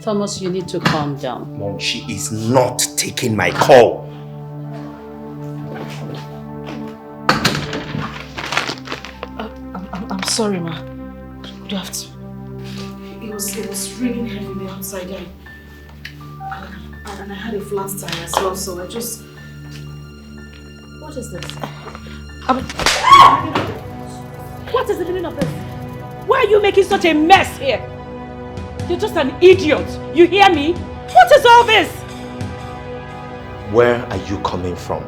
Thomas, you need to calm down. Mom, she is not taking my call. I'm sorry, ma. You have to. It was raining heavily outside and I had a flat tire as well, so I just... What is this? What is the meaning of this? Why are you making such a mess here? You're just an idiot. You hear me? What is all this? Where are you coming from?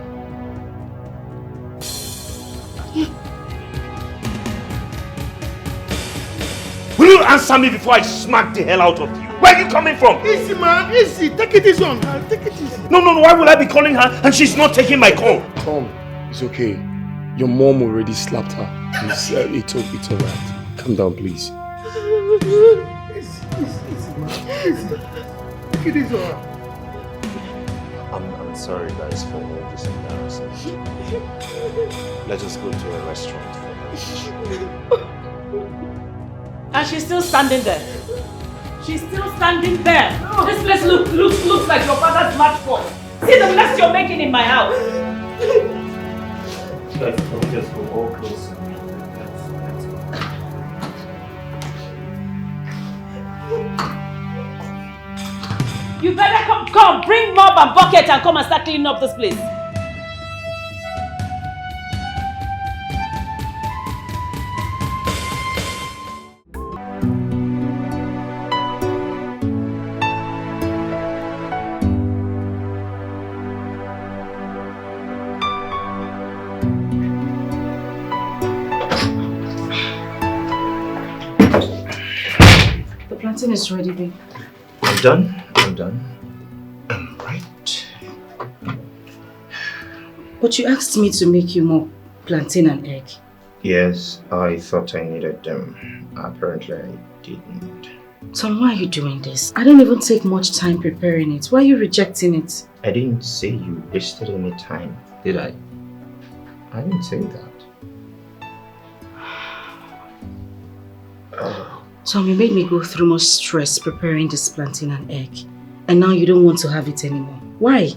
Will you answer me before I smack the hell out of you? Where are you coming from? Easy, man. Easy. Take it easy on her. Take it easy. No. Why would I be calling her and she's not taking my call? Come. It's okay. Your mom already slapped her. It's alright. Calm down, please. Easy, man. Easy. Take it easy on her. I'm sorry, guys, for all this embarrassment. Let us go to a restaurant for lunch. And she's still standing there. She's still standing there. Oh. This place looks like your father's matchbox. See the mess you're making in my house. Guys, can we just go all close? You better come, bring mop and bucket and come and start cleaning up this place. The plantain is ready, babe. I'm done. I'm right. But you asked me to make you more plantain and egg. Yes, I thought I needed them. Apparently I didn't. Tom, why are you doing this? I didn't even take much time preparing it. Why are you rejecting it? I didn't say you wasted any time, did I? I didn't say that. Tom, you made me go through much stress preparing this plantain and egg. And now you don't want to have it anymore. Why?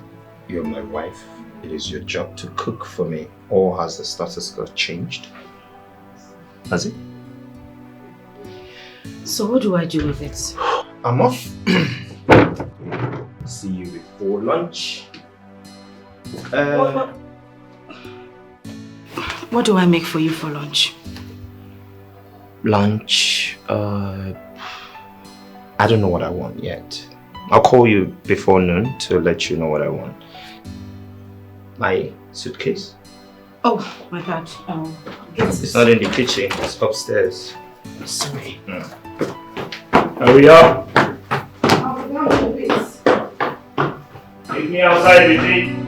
You're my wife. It is your job to cook for me. Or has the status quo changed? Has it? So what do I do with it? I'm off. See you before lunch. What do I make for you for lunch? Lunch? I don't know what I want yet. I'll call you before noon to let you know what I want. My suitcase? Oh, my God. It's not in the kitchen, it's upstairs. Sorry. Hurry up! I'll be down in a bit. Meet me outside, Vijay.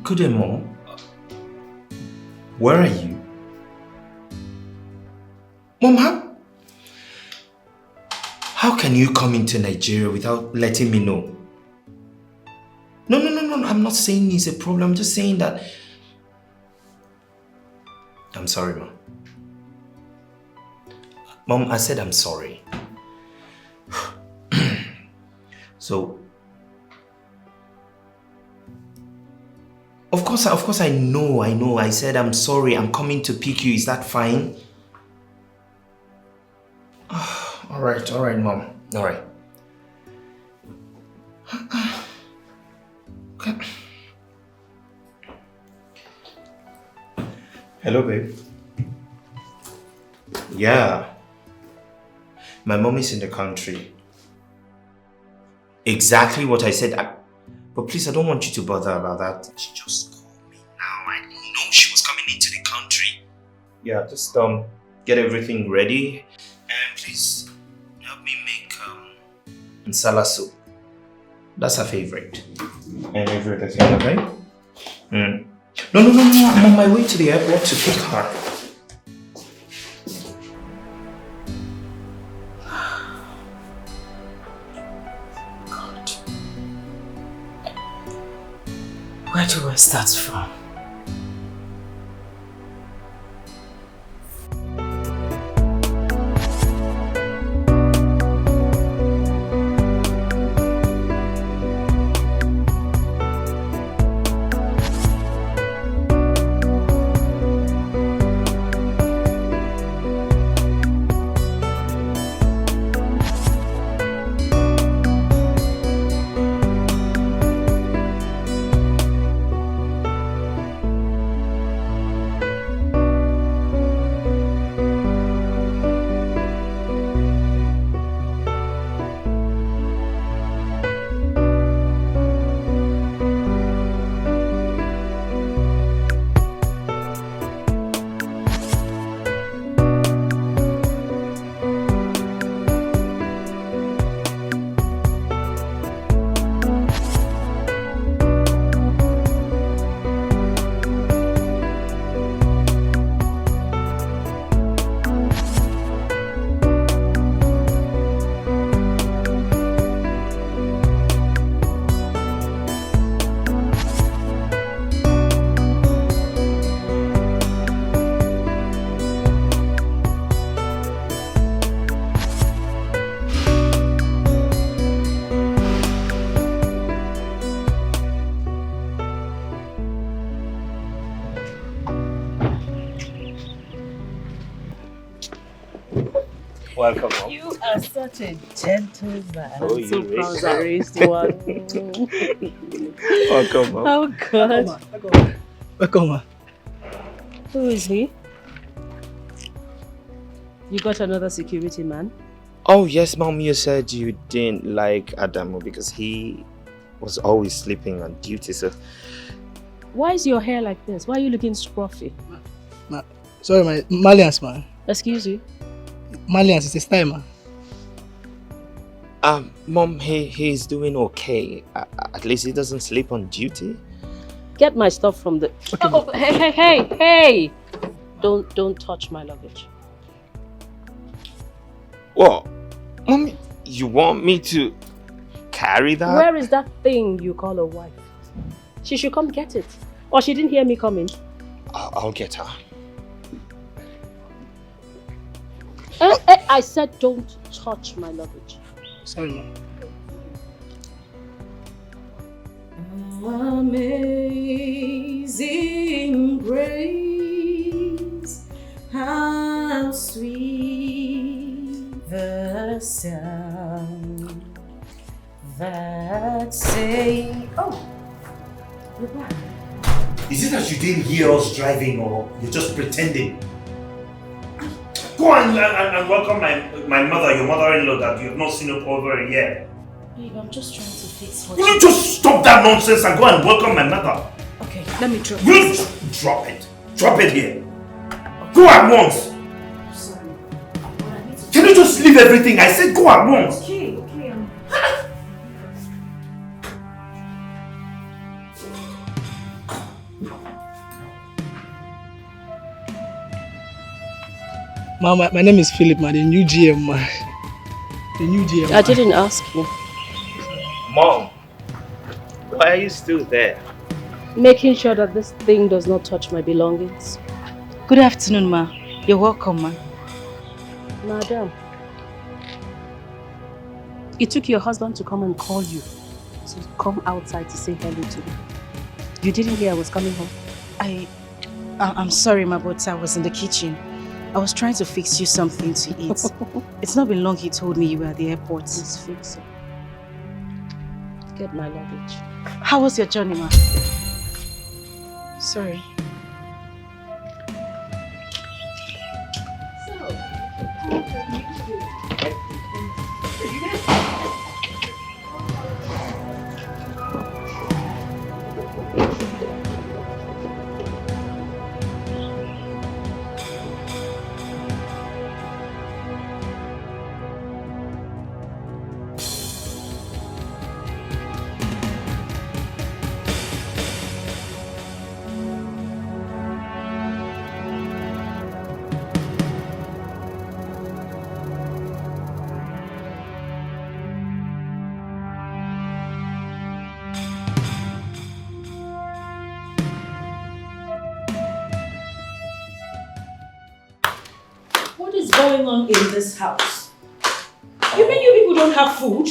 Good day, Mom. Where are you? Mom, how can you come into Nigeria without letting me know? No. I'm not saying it's a problem. I'm just saying that... I'm sorry, Mom. Mom, I said I'm sorry. So... Of course I know. I said I'm sorry. I'm coming to pick you. Is that fine? All right, Mom. All right. Okay. Hello, babe. Yeah. My mom is in the country. Exactly what I said. But please, I don't want you to bother about that. She just called me now. I didn't know she was coming into the country. Yeah, just get everything ready. And please, help me make nsala soup. That's her favorite. And every other thing, okay? No. I'm on my way to the airport to pick her. God. Where do I start from? Welcome, Mom. You are such a gentleman. Oh, I'm so you proud wish. I raised you one. Welcome, Mom. Oh, God. Welcome, ma. Who is he? You got another security man? Oh, yes, Mom. You said you didn't like Adamu because he was always sleeping on duty, so... Why is your hair like this? Why are you looking scruffy? Sorry, my Malians, man. Excuse you? Malians, it's a style, man. Mom, he's doing okay. At least he doesn't sleep on duty. Get my stuff from the... Okay, Oh, hey! Don't touch my luggage. What? Mom, you want me to carry that? Where is that thing you call a wife? She should come get it. Or she didn't hear me coming. I'll get her. I said don't touch my luggage. Sorry, man. Amazing grace, how sweet the sound that saved. Oh, you're back. Is it that you didn't hear us driving or you're just pretending? Go and welcome my mother, your mother-in-law that you have not seen over a year. Babe, I'm just trying to fix what Will you just stop that nonsense and go and welcome my mother? Okay, let me drop Will you drop it? Drop it here. Go at once. I'm sorry. Can you just leave everything? I said go at once. Okay. Ma, my name is Philip, man. The new GM, man. The new GM. I didn't ask you. Mom. Why are you still there? Making sure that this thing does not touch my belongings. Good afternoon, ma. You're welcome, ma. Madam, it took your husband to come and call you to come outside to say hello to me. You didn't hear I was coming home? I'm sorry, ma, but I was in the kitchen. I was trying to fix you something to eat. It's not been long he told me you were at the airport. Please fix it. Get my luggage. How was your journey, ma? Sorry. Going on in this house? You mean you people don't have food?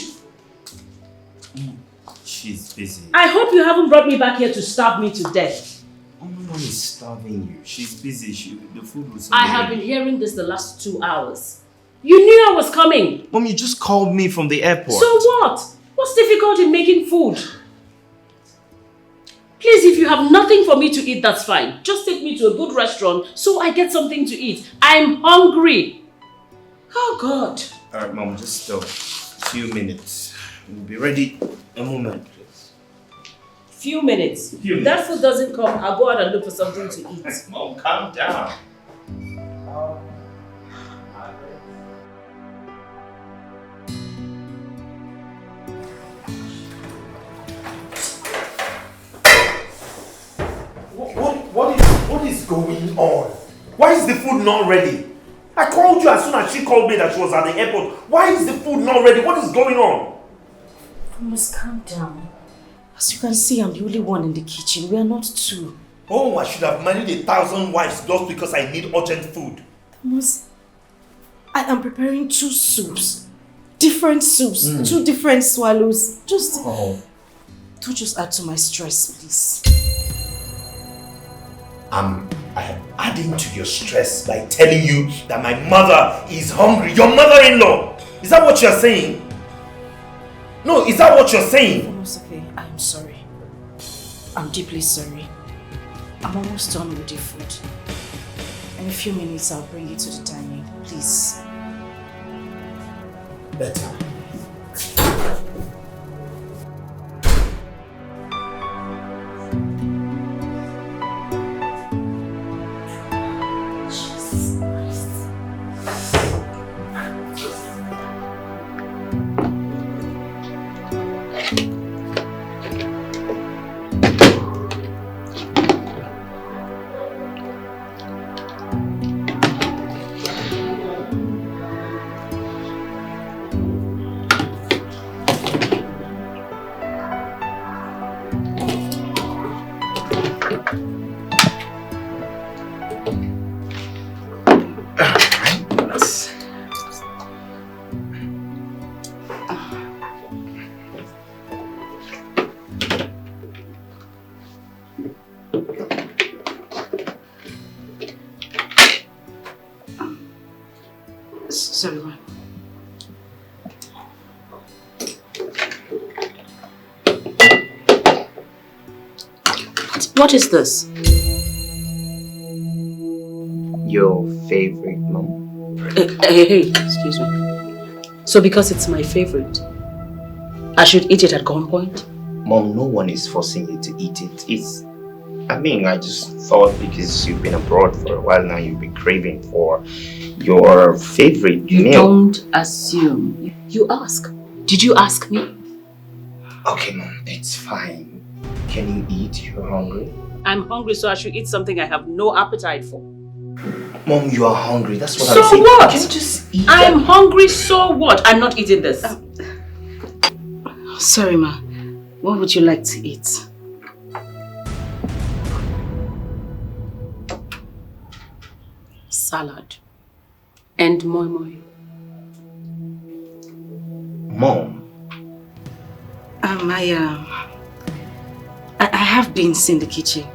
She's busy. I hope you haven't brought me back here to starve me to death. No one is starving you. She's busy. The food was. I have been hearing this the last 2 hours. You knew I was coming. Mom, you just called me from the airport. So what? What's difficult in making food? Please, if you have nothing for me to eat, that's fine. Just take me to a good restaurant so I get something to eat. I'm hungry. Oh, God. Alright, Mom, just a few minutes. We'll be ready. A moment, please. Few minutes. If that food doesn't come, I'll go out and look for something to eat. Mom, calm down. What is going on? Why is the food not ready? I called you as soon as she called me that she was at the airport. Why is the food not ready? What is going on? You must calm down. As you can see, I'm the only one in the kitchen. We are not two. Oh, I should have married 1,000 wives just because I need urgent food. I am preparing 2 soups. Different soups. 2 different swallows. Don't just add to my stress, please. I am adding to your stress by telling you that my mother is hungry. Your mother-in-law! Is that what you're saying? No, is that what you're saying? It's okay. I'm sorry. I'm deeply sorry. I'm almost done with the food. In a few minutes, I'll bring it to the dining. Please. Better. Sorry, ma. What is this? Your favorite, Mom? Hey, excuse me. So because it's my favorite, I should eat it at gunpoint? Mom, no one is forcing you to eat it. I just thought because you've been abroad for a while now, you've been craving for your favorite meal. You don't assume. You ask. Did you ask me? Okay, Mom, it's fine. Can you eat? You're hungry? I'm hungry, so I should eat something I have no appetite for. Mom, you are hungry. That's what So I'm saying. what? Can you just eat? I'm hungry, so what? I'm not eating this. Sorry, ma. What would you like to eat? Salad. And moi moi. Mom? I have beans in the kitchen,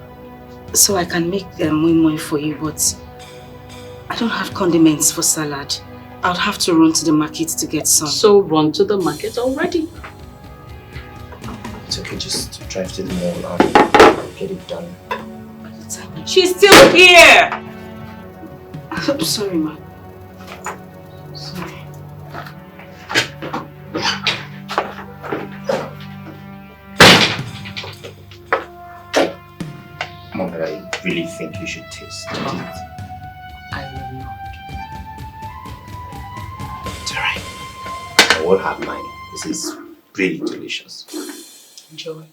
so I can make moi moi for you, but I don't have condiments for salad. I'll have to run to the market to get some. So run to the market already. It's okay, just drive to the mall and get it done. She's still here! I'm sorry, ma. Sorry. Mom, but I really think you should taste it. I will not. It's alright. I will have mine. This is really delicious. Enjoy.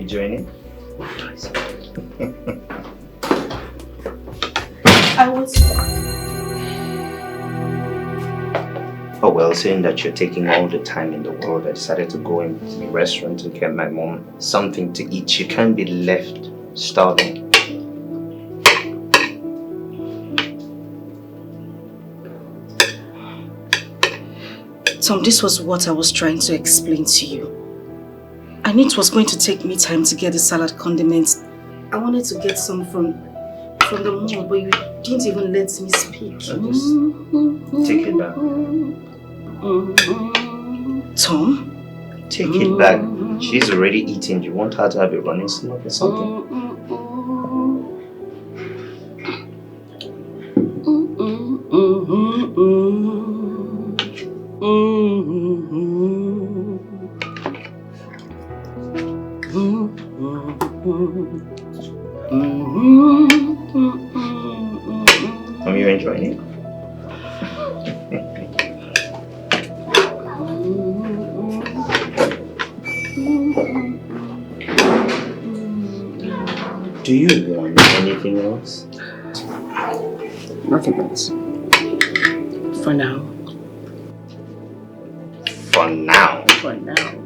Joining? I was... Oh well, saying that you're taking all the time in the world, I decided to go in the restaurant to get my mom something to eat. She can't be left starving. Tom, this was what I was trying to explain to you. I knew it was going to take me time to get the salad condiments. I wanted to get some from the mall, but you didn't even let me speak. Just take it back. Tom? Take it back. She's already eating. You want her to have a running stomach or something? Are you enjoying it? Do you want anything else? Nothing else. For now. For now? For now.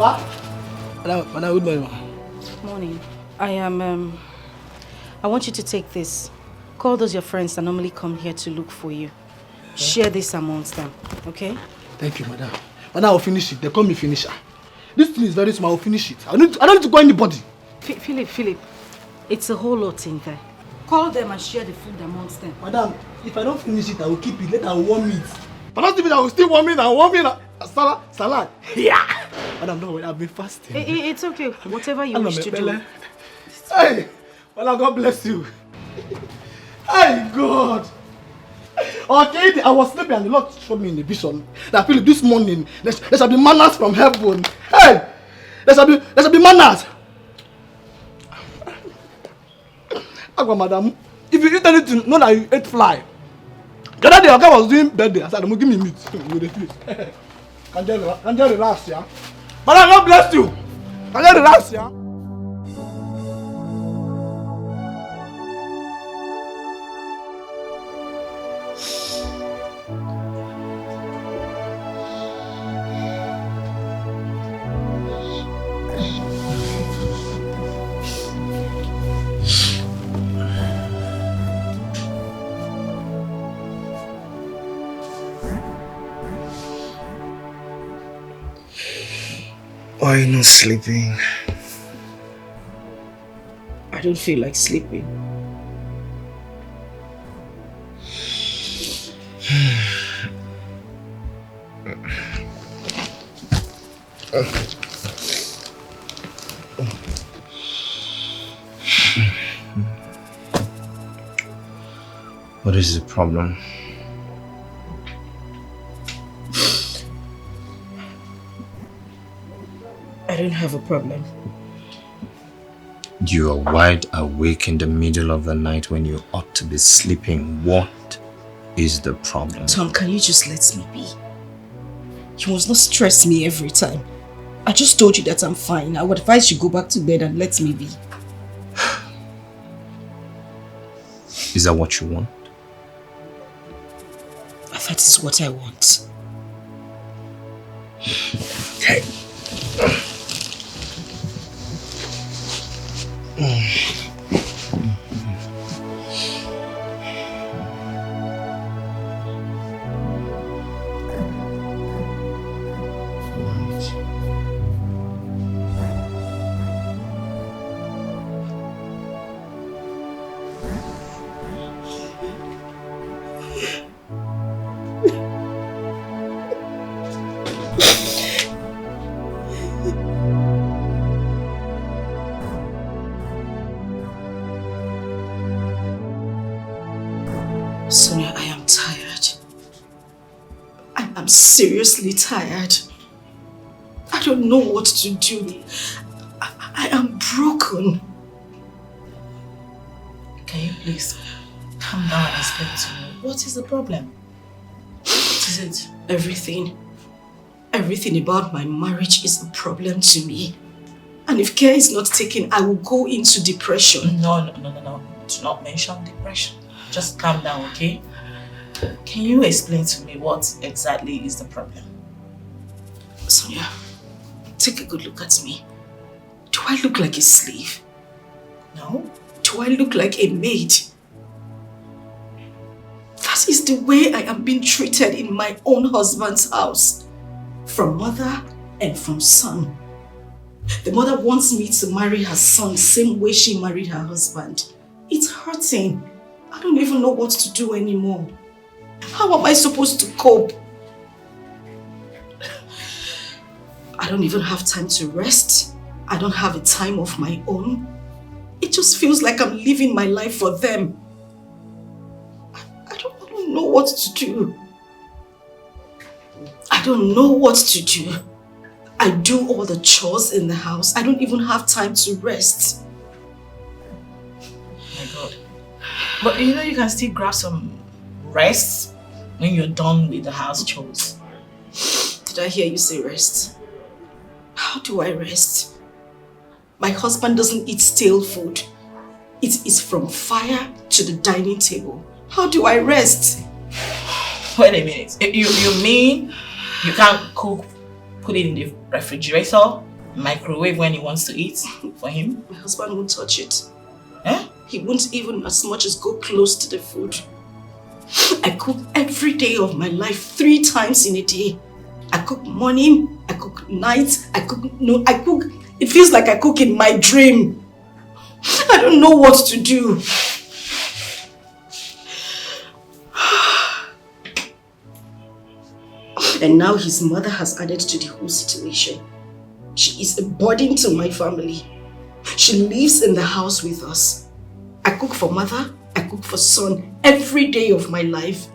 Madam, good morning. Morning. I want you to take this. Call those your friends that normally come here to look for you. Share this amongst them, okay? Thank you, madam. Madam, I'll finish it. They call me finisher. This thing is very small. I'll finish it. I don't need to call anybody. Philip, it's a whole lot in there. Call them and share the food amongst them. Madam, if I don't finish it, I will keep it. Later, I will warm it. But not even I will still warm it and warm it. Salad. Yeah. Madam, don't worry. I've been fasting. It's okay. Whatever you wish to do. Hey, well, God bless you. Hey, God. Okay, I was sleeping and the Lord showed me in the vision that Philip, this morning there shall be manners from heaven. Hey, there shall be manners. Agwa, madam, if you eat anything, know that you ate fly. The other day, Oga was doing birthday. I said, "Give me meat." Can you relax, yeah? Madam, God bless you. Can you relax, yeah? Why are you not sleeping? I don't feel like sleeping. What is the problem? I don't have a problem. You are wide awake in the middle of the night when you ought to be sleeping. What is the problem? Tom, can you just let me be? You must not stress me every time. I just told you that I'm fine. I would advise you go back to bed and let me be. Is that what you want? That is what I want. Okay. Sonia, I am tired. I'm seriously tired. I don't know what to do. I am broken. Can you please calm down and explain to me? What is the problem? What is it? Everything. Everything about my marriage is a problem to me. And if care is not taken, I will go into depression. No. Do not mention depression. Just calm down, okay? Can you explain to me what exactly is the problem? Sonia, take a good look at me. Do I look like a slave? No. Do I look like a maid? That is the way I am being treated in my own husband's house. From mother and from son. The mother wants me to marry her son same way she married her husband. It's hurting. I don't even know what to do anymore. How am I supposed to cope? I don't even have time to rest. I don't have a time of my own. It just feels like I'm living my life for them. I don't know what to do. I don't know what to do. I do all the chores in the house. I don't even have time to rest. My God. But you know you can still grab some rest when you're done with the house chores. Did I hear you say rest? How do I rest? My husband doesn't eat stale food. It is from fire to the dining table. How do I rest? Wait a minute. You mean you can't cook, put it in the refrigerator Microwave when he wants to eat for him? My husband won't touch it. Eh? He won't even as much as go close to the food. I cook every day of my life 3 times in a day. I cook morning, I cook night, I cook. It feels like I cook in my dream. I don't know what to do. And now his mother has added to the whole situation. She is a burden to my family. She lives in the house with us. I cook for mother, I cook for son every day of my life.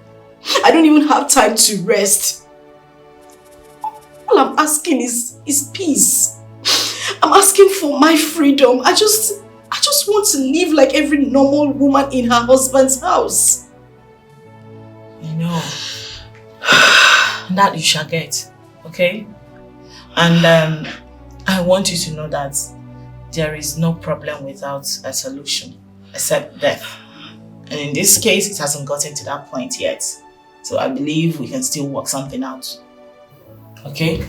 I don't even have time to rest. All I'm asking is peace. I'm asking for my freedom. I just want to live like every normal woman in her husband's house. I know. That you shall get, okay? And I want you to know that there is no problem without a solution, except death. And in this case, it hasn't gotten to that point yet. So I believe we can still work something out. Okay?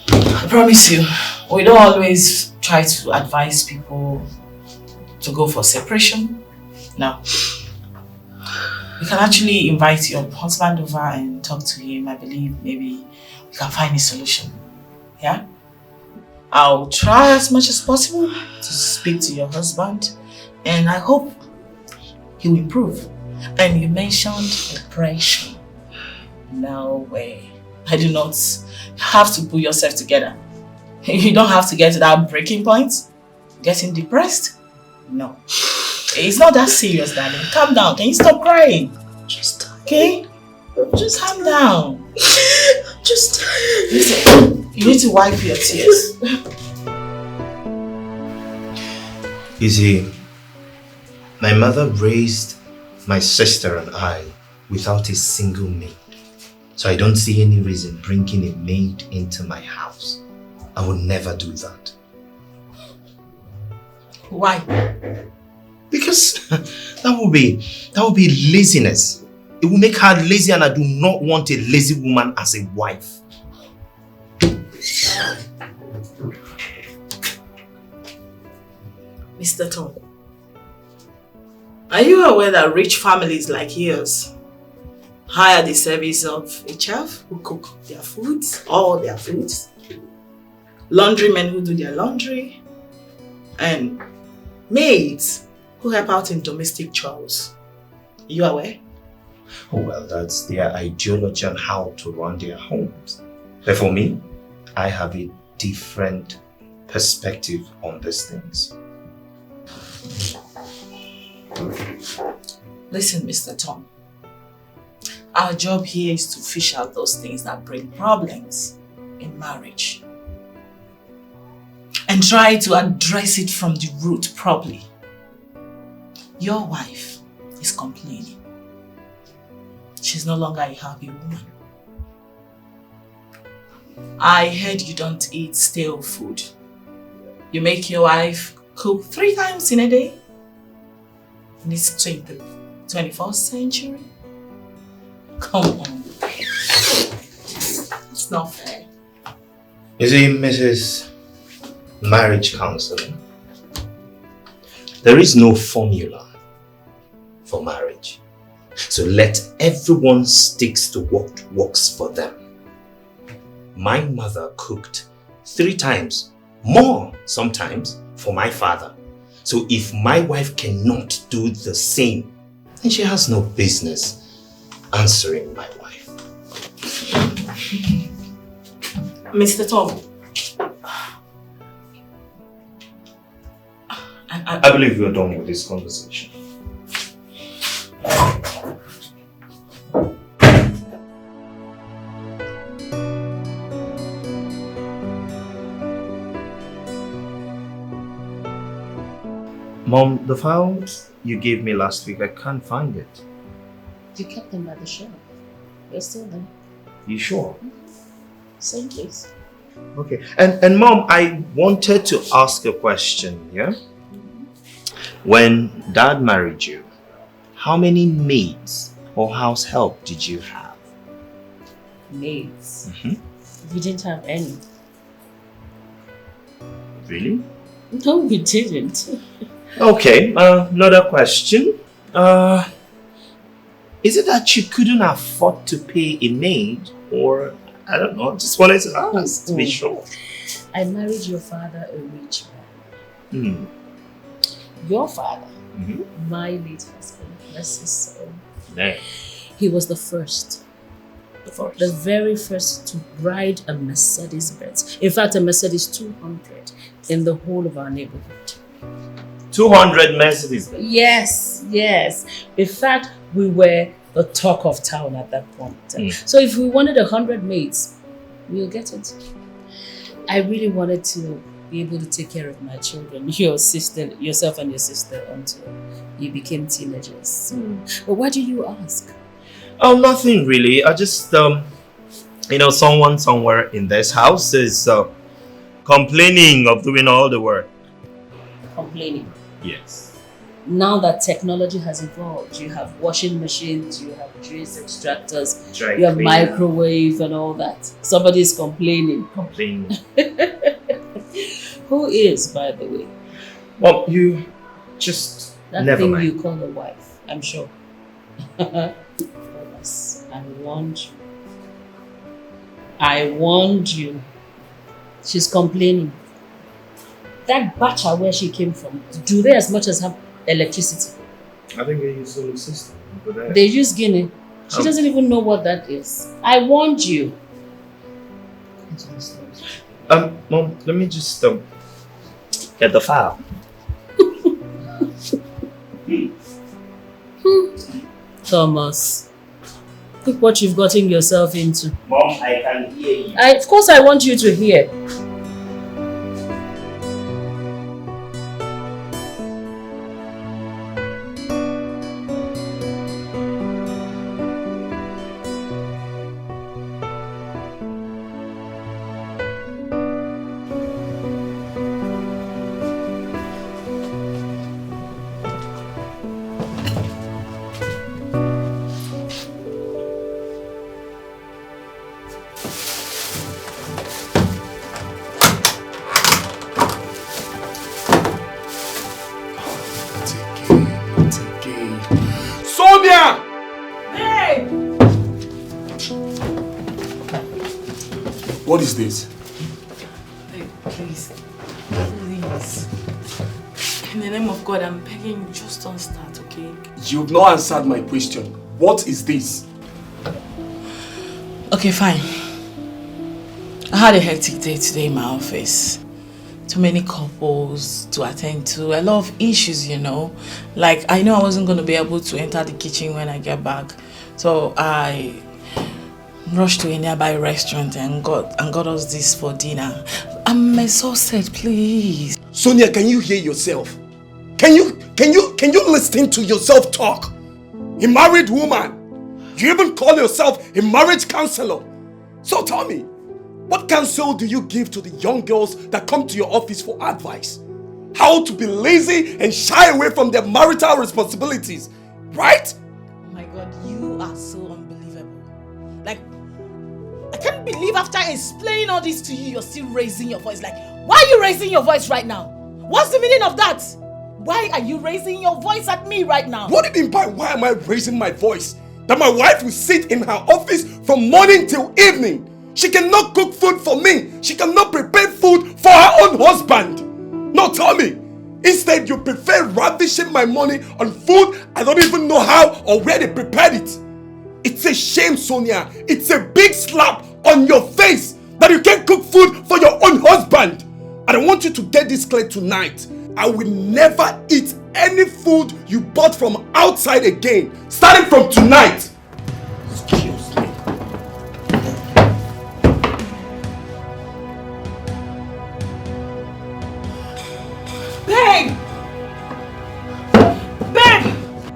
I promise you, we don't always try to advise people to go for separation. No. You can actually invite your husband over and talk to him. I believe maybe we can find a solution. Yeah? I'll try as much as possible to speak to your husband, and I hope he will improve. And you mentioned depression. No way. I do not have to put yourself together. You don't have to get to that breaking point. Getting depressed? No. It's not that serious, darling. Calm down. Can you stop crying? Just tired. Okay? Just calm down. I'm just tired. Listen, you need to wipe your tears. You see, my mother raised my sister and I without a single maid. So I don't see any reason bringing a maid into my house. I will never do that. Why? Because that would be laziness. It will make her lazy, and I do not want a lazy woman as a wife. Mr. Tom, are you aware that rich families like yours hire the service of a chef who cook their foods, all their foods, laundrymen who do their laundry, and maids who help out in domestic chores? You aware? Oh well, that's their ideology on how to run their homes. But for me, I have a different perspective on these things. Listen, Mr. Tom. Our job here is to fish out those things that bring problems in marriage and try to address it from the root properly. Your wife is complaining. She's no longer a happy woman. I heard you don't eat stale food. You make your wife cook 3 times in a day? In this 21st century? Come on. It's not fair. You see, Mrs. Marriage Counselor, there is no formula for marriage. So let everyone stick to what works for them. My mother cooked 3 times, more sometimes, for my father. So if my wife cannot do the same, then she has no business answering my wife. Mr. Tom, I believe we're done with this conversation. Mom, the files you gave me last week, I can't find it. You kept them at the shelf. They're still there. You sure? Same place. Okay. And Mom, I wanted to ask a question, yeah? When Dad married you, how many maids or house help did you have? Maids? You didn't have any. Really? No, we didn't. Okay, another question. Is it that you couldn't afford to pay a maid? Or, I don't know, just wanted to ask to be sure. I married your father, a rich man. Your father, my late husband, bless his soul. Yeah. He was the first. The very first to ride a Mercedes-Benz. In fact, a Mercedes 200 in the whole of our neighborhood. 200 Mercedes. Yes. In fact, we were the talk of town at that point. So if we wanted 100 maids, we'll get it. I really wanted to be able to take care of my children, yourself and your sister, until you became teenagers. But why do you ask? Oh, nothing really. I just, someone somewhere in this house is complaining of doing all the work. Complaining? Yes. Now that technology has evolved, you have washing machines, you have juice extractors, you have microwave and all that. Somebody is complaining. Who is, by the way? Well, you just that never thing mind. You call a wife, I'm sure. I warned you. She's complaining. That bacha where she came from, do they as much as have electricity? I think they use solar system. They use Guinea. She doesn't even know what that is. I warned you. Mom, let me just get the file. Thomas, look what you've gotten yourself into. Mom, I can hear you. Of course I want you to hear. What is this? Hey, please. In the name of God, I'm begging you, just don't start, okay? You've not answered my question. What is this? Okay, fine. I had a hectic day today in my office. Too many couples to attend to, a lot of issues, Like, I know I wasn't going to be able to enter the kitchen when I get back. So I rushed to a nearby restaurant and got us this for dinner. I'm exhausted, please. Sonia, can you hear yourself? Can you listen to yourself talk? A married woman. You even call yourself a marriage counselor. So tell me, what counsel do you give to the young girls that come to your office for advice? How to be lazy and shy away from their marital responsibilities, right? Oh my God, you are so unbelievable. Like, I can't believe after explaining all this to you, you're still raising your voice. Like, why are you raising your voice right now? What's the meaning of that? Why are you raising your voice at me right now? What do you mean by why am I raising my voice? That my wife will sit in her office from morning till evening. She cannot cook food for me. She cannot prepare food for her own husband. No, tell me. Instead, you prefer ravishing my money on food I don't even know how or where they prepared it. It's a shame, Sonia. It's a big slap on your face that you can't cook food for your own husband. And I want you to get this clear tonight. I will never eat any food you bought from outside again, starting from tonight. Excuse me. Babe!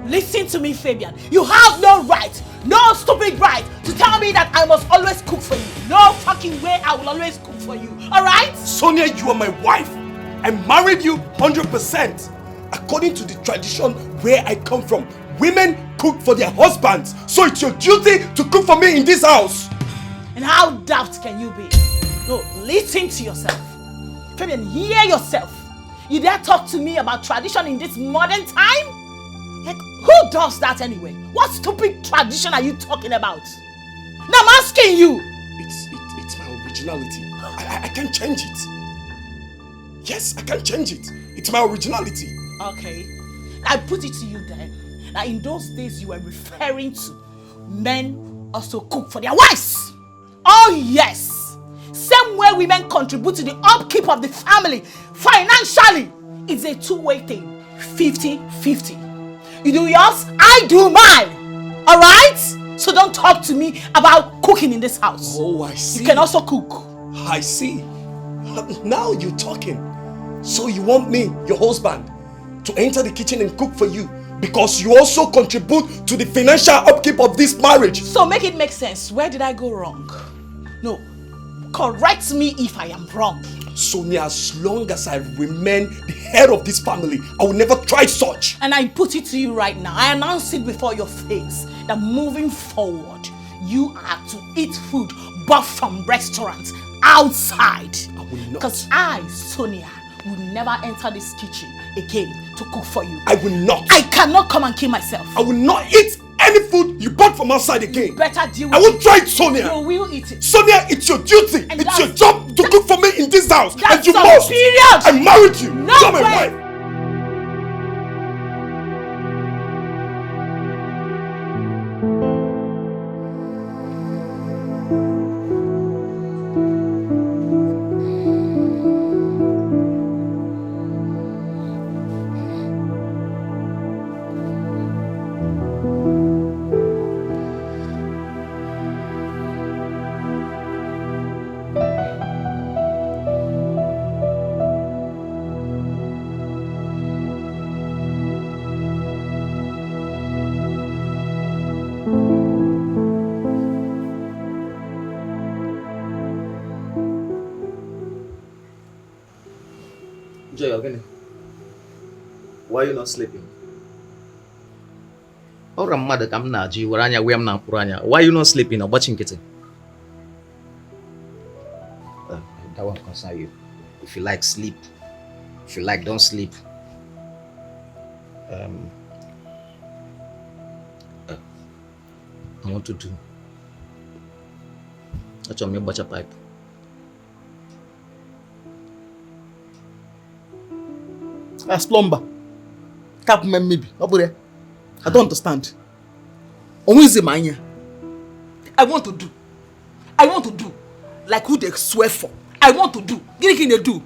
Listen to me, Fabian. You have no right, no stupid right to tell me that I must always cook for you. No fucking way I will always cook for you. Alright? Sonia, you are my wife. I married you 100%. According to the tradition where I come from, women cook for their husbands. So it's your duty to cook for me in this house. And how daft can you be? No, listen to yourself. Fabian, hear yourself. You dare talk to me about tradition in this modern time? Like, who does that anyway? What stupid tradition are you talking about? Now I'm asking you. It's my originality. I can't change it. Yes, I can't change it. It's my originality. Okay. I put it to you then. Now in those days you were referring to men also cook for their wives. Oh yes. Same way women contribute to the upkeep of the family financially. It's a two-way thing. 50-50. You do yours, I do mine. Alright? So don't talk to me about cooking in this house. Oh, I see. You can also cook. I see. Now you're talking. So you want me, your husband, to enter the kitchen and cook for you because you also contribute to the financial upkeep of this marriage. So make it make sense. Where did I go wrong? No. Correct me if I am wrong. Sonia, as long as I remain the head of this family, I will never try such. And I put it to you right now. I announce it before your face that moving forward, you are to eat food bought from restaurants outside. I will not. Because I, Sonia, will never enter this kitchen again to cook for you. I will not. I cannot come and kill myself. I will not eat any food you bought from outside again. You better deal with I won't try it, Sonia. You will eat it. Sonia, it's your duty. And it's your job to cook for me in this house. That's and you some must. period. I married you. No You're my way. wife. Joy, again. Why are you not sleeping? Or I'm mad at Naji, Waranya, we am not Puranya. Why are you not sleeping or watching kitchen? That won't concern you. If you like, sleep. If you like, don't sleep. I want to do. That's why I'm a pipe. As plumber. Capman maybe. I don't understand. Always mine. I want to do. Like who they swear for. I want to do. Get it in the do.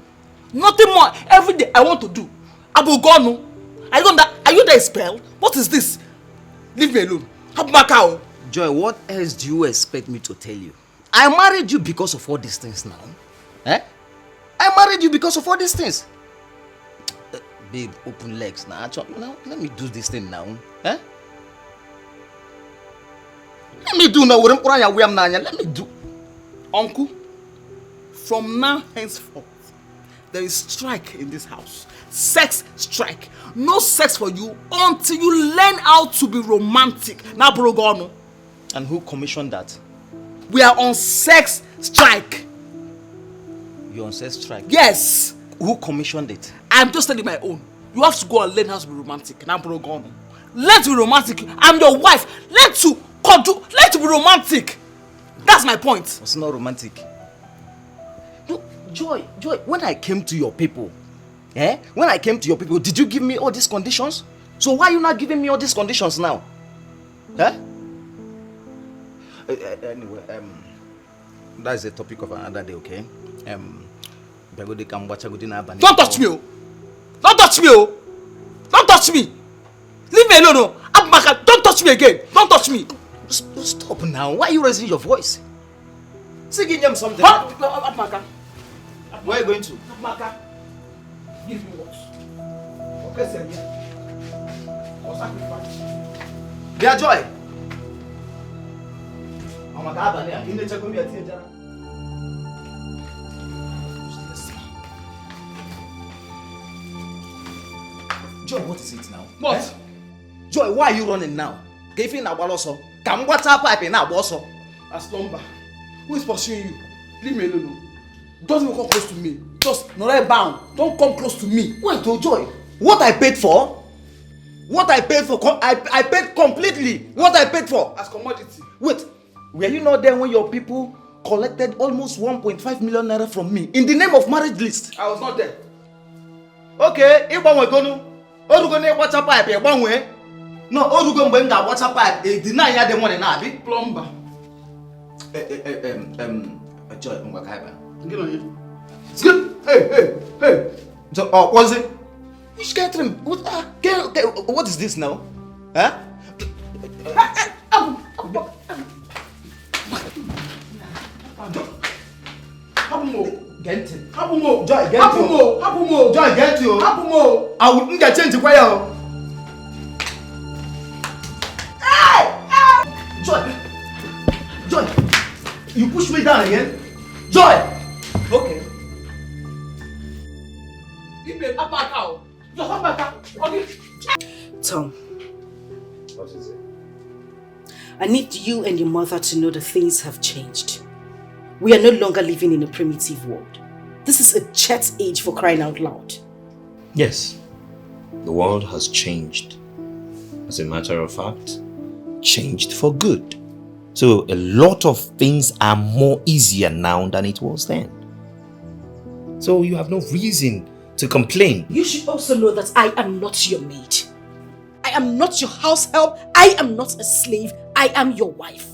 Nothing more. Every day I want to do. Abogono. Are you the spell? What is this? Leave me alone. Habmakao. Joy, what else do you expect me to tell you? I married you because of all these things now. Eh? I married you because of all these things. Babe, open legs now. Now, let me do this thing now. Eh? Let me do now. Let me do. Uncle, from now henceforth, there is strike in this house. Sex strike. No sex for you until you learn how to be romantic. Now, Brogono. And who commissioned that? We are on sex strike. You're on sex strike? Yes. Who commissioned it? I'm just telling my own. You have to go and learn how to be romantic. Now, Brogono. Let's be romantic. I'm your wife. Let's be romantic. That's my point. It's not romantic. No, Joy, when I came to your people, when I came to your people, did you give me all these conditions? So why are you not giving me all these conditions now? Anyway, that's the topic of another day, okay? Don't touch me! Don't touch me! Don't touch me! Leave me alone! Don't touch me again! Don't touch me! Stop now. Why are you raising your voice? Say give him something. Where are you going to? Give me what? Okay, sir. For sacrifice. Dear Joy. Joy, what is it now? What? Eh? Joy, why are you running now? Give in a baloso. Come what's up pipe in a bosso. As plumber. Who is pursuing you? Leave me alone. Don't even come close to me. Just not bound. Don't come close to me. Wait, Joy. What I paid for? What I paid for? I paid completely. What I paid for? As commodity. Wait, were you not there when your people collected almost 1.5 million naira from me in the name of marriage list? I was not there. Okay, Igbanwe gonu. Orugo na water pipe Igbanwe. No, orugo mgbe m ga water pipe deny ya the money na abi Plumber. Joy ngwa kaiba. Get on you. Hey. So, what's it? Which Catherine? What is this now? Huh? Hapumo. Joy, get you. Hapumo. I wouldn't get change where you. Joy, you push me down again. Joy. Okay. Tom. What is it? I need you and your mother to know that things have changed. We are no longer living in a primitive world. This is a jet age, for crying out loud. Yes, the world has changed. As a matter of fact, changed for good. So a lot of things are more easier now than it was then. So you have no reason to complain. You should also know that I am not your maid. I am not your house help. I am not a slave. I am your wife.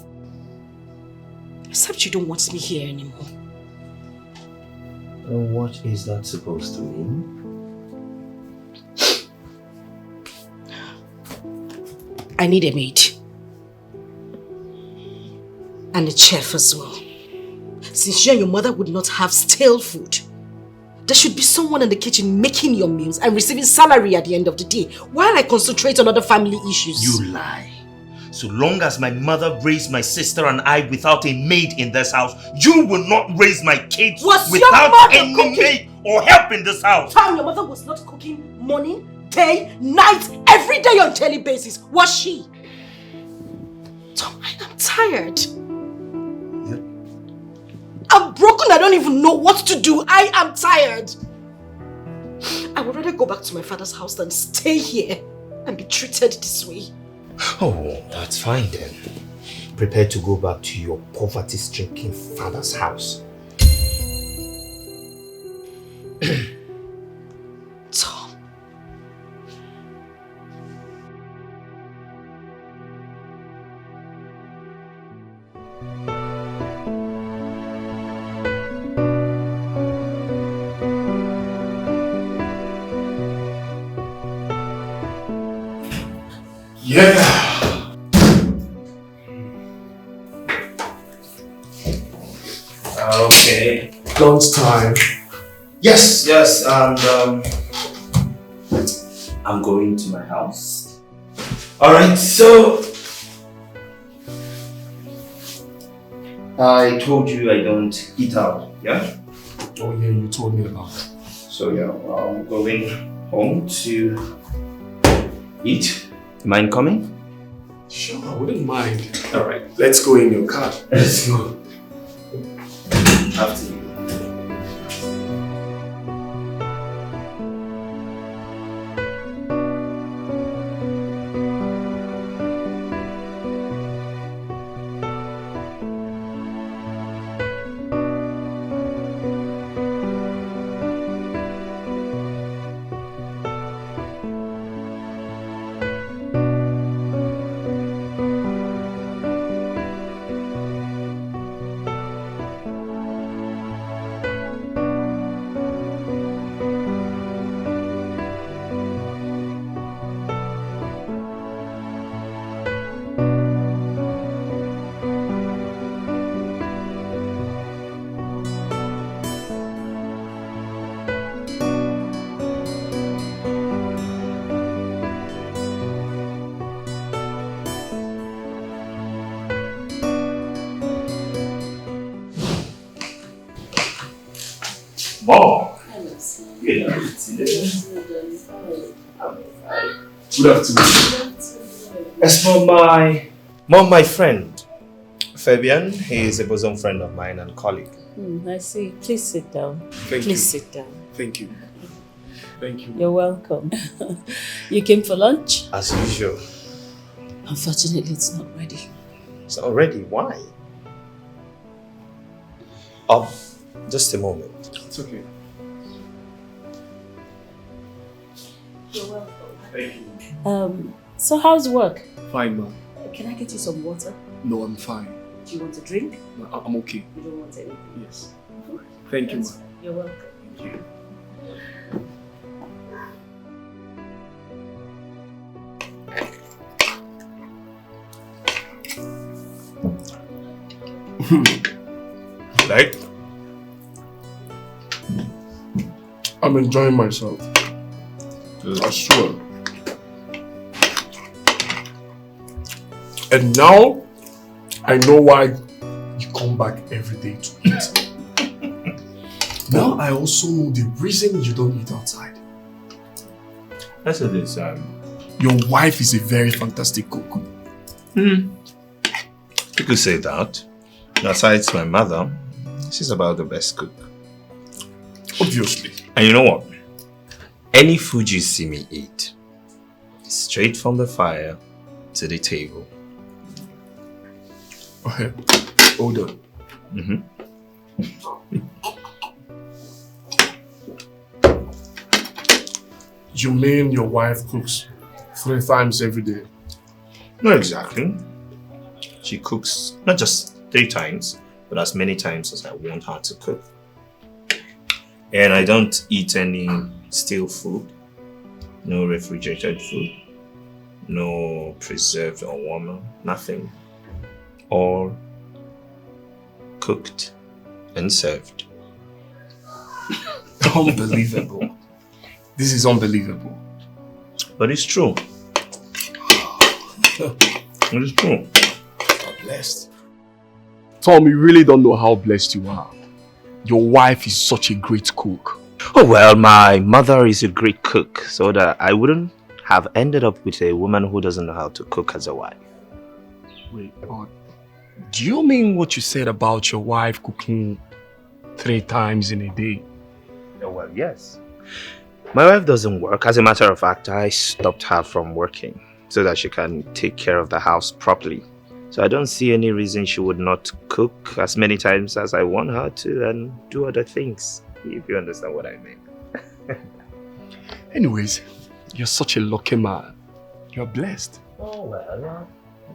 Except you don't want me here anymore. What is that supposed to mean? I need a maid. And a chef as well. Since you and your mother would not have stale food, there should be someone in the kitchen making your meals and receiving salary at the end of the day while I concentrate on other family issues. You lie. So long as my mother raised my sister and I without a maid in this house, you will not raise my kids without any maid or help in this house. Tom, your mother was not cooking morning, day, night, every day on a daily basis, was she? Tom, I am tired. I'm broken, I don't even know what to do. I am tired. I would rather go back to my father's house than stay here and be treated this way. Oh, that's fine then. Prepare to go back to your poverty-stricken father's house. Tom. Yeah. Okay. Lunchtime. Yes, and I'm going to my house. Alright, so I told you I don't eat out, yeah? Oh yeah, you told me about it. So yeah, I'm going home to eat. Mind coming? Sure, I wouldn't mind. Alright. Let's go in your car. Let's go. After you. Mom! Good afternoon. As for my friend, Fabian, he is a bosom friend of mine and colleague. I see. Please sit down. Please sit down. Thank you. Thank you. You're welcome. You came for lunch? As usual. Unfortunately, it's not ready. It's not ready. Why? Just a moment. It's okay. You're welcome. Thank you. So how's work? Fine, ma'am. Can I get you some water? No, I'm fine. Do you want a drink? No, I'm okay. You don't want anything? Yes. Thank you, That's ma'am. fine. You're welcome. Thank you. Like? I'm enjoying myself. I swear. And now, I know why you come back every day to eat. Now I also know the reason you don't eat outside. That's it is. Your wife is a very fantastic cook. You could say that. Besides my mother, she's about the best cook. Obviously. And you know what? Any food you see me eat, straight from the fire to the table. Okay. Hold on. You mean your wife cooks 3 times every day? Not exactly. She cooks not just 3 times, but as many times as I want her to cook. And I don't eat any stale food, no refrigerated food, no preserved or warmer, nothing. All cooked and served. Unbelievable. This is unbelievable. But it's true. It is true. I'm blessed. Tom, you really don't know how blessed you are. Your wife is such a great cook. Oh well, my mother is a great cook, so that I wouldn't have ended up with a woman who doesn't know how to cook as a wife. Wait, do you mean what you said about your wife cooking 3 times in a day? Oh well, yes. My wife doesn't work. As a matter of fact, I stopped her from working so that she can take care of the house properly. So I don't see any reason she would not cook as many times as I want her to and do other things, if you understand what I mean. Anyways, you're such a lucky man. You're blessed. Oh well,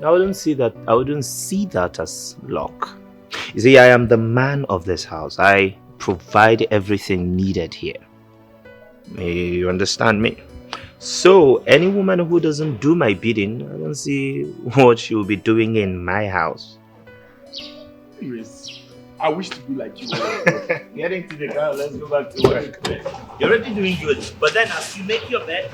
I wouldn't see that as luck. You see, I am the man of this house. I provide everything needed here. You understand me? So, any woman who doesn't do my bidding, I don't see what she will be doing in my house. Anyways, I wish to be like you. Get into the car, let's go back to work. You're already doing good, but then as you make your bed...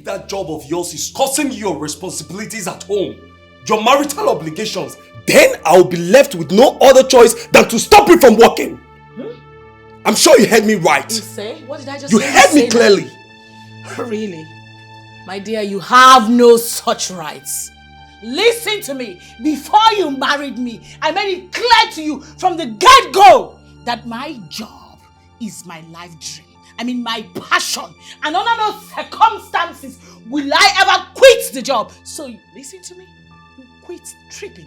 That job of yours is causing you your responsibilities at home, your marital obligations, then I'll be left with no other choice than to stop you from working. I'm sure you heard me right. You say? What did I just say? You heard me clearly. Really? My dear, you have no such rights. Listen to me. Before you married me, I made it clear to you from the get-go that my job is my life dream. I mean, my passion. And under no circumstances will I ever quit the job. So, listen to me. You quit tripping.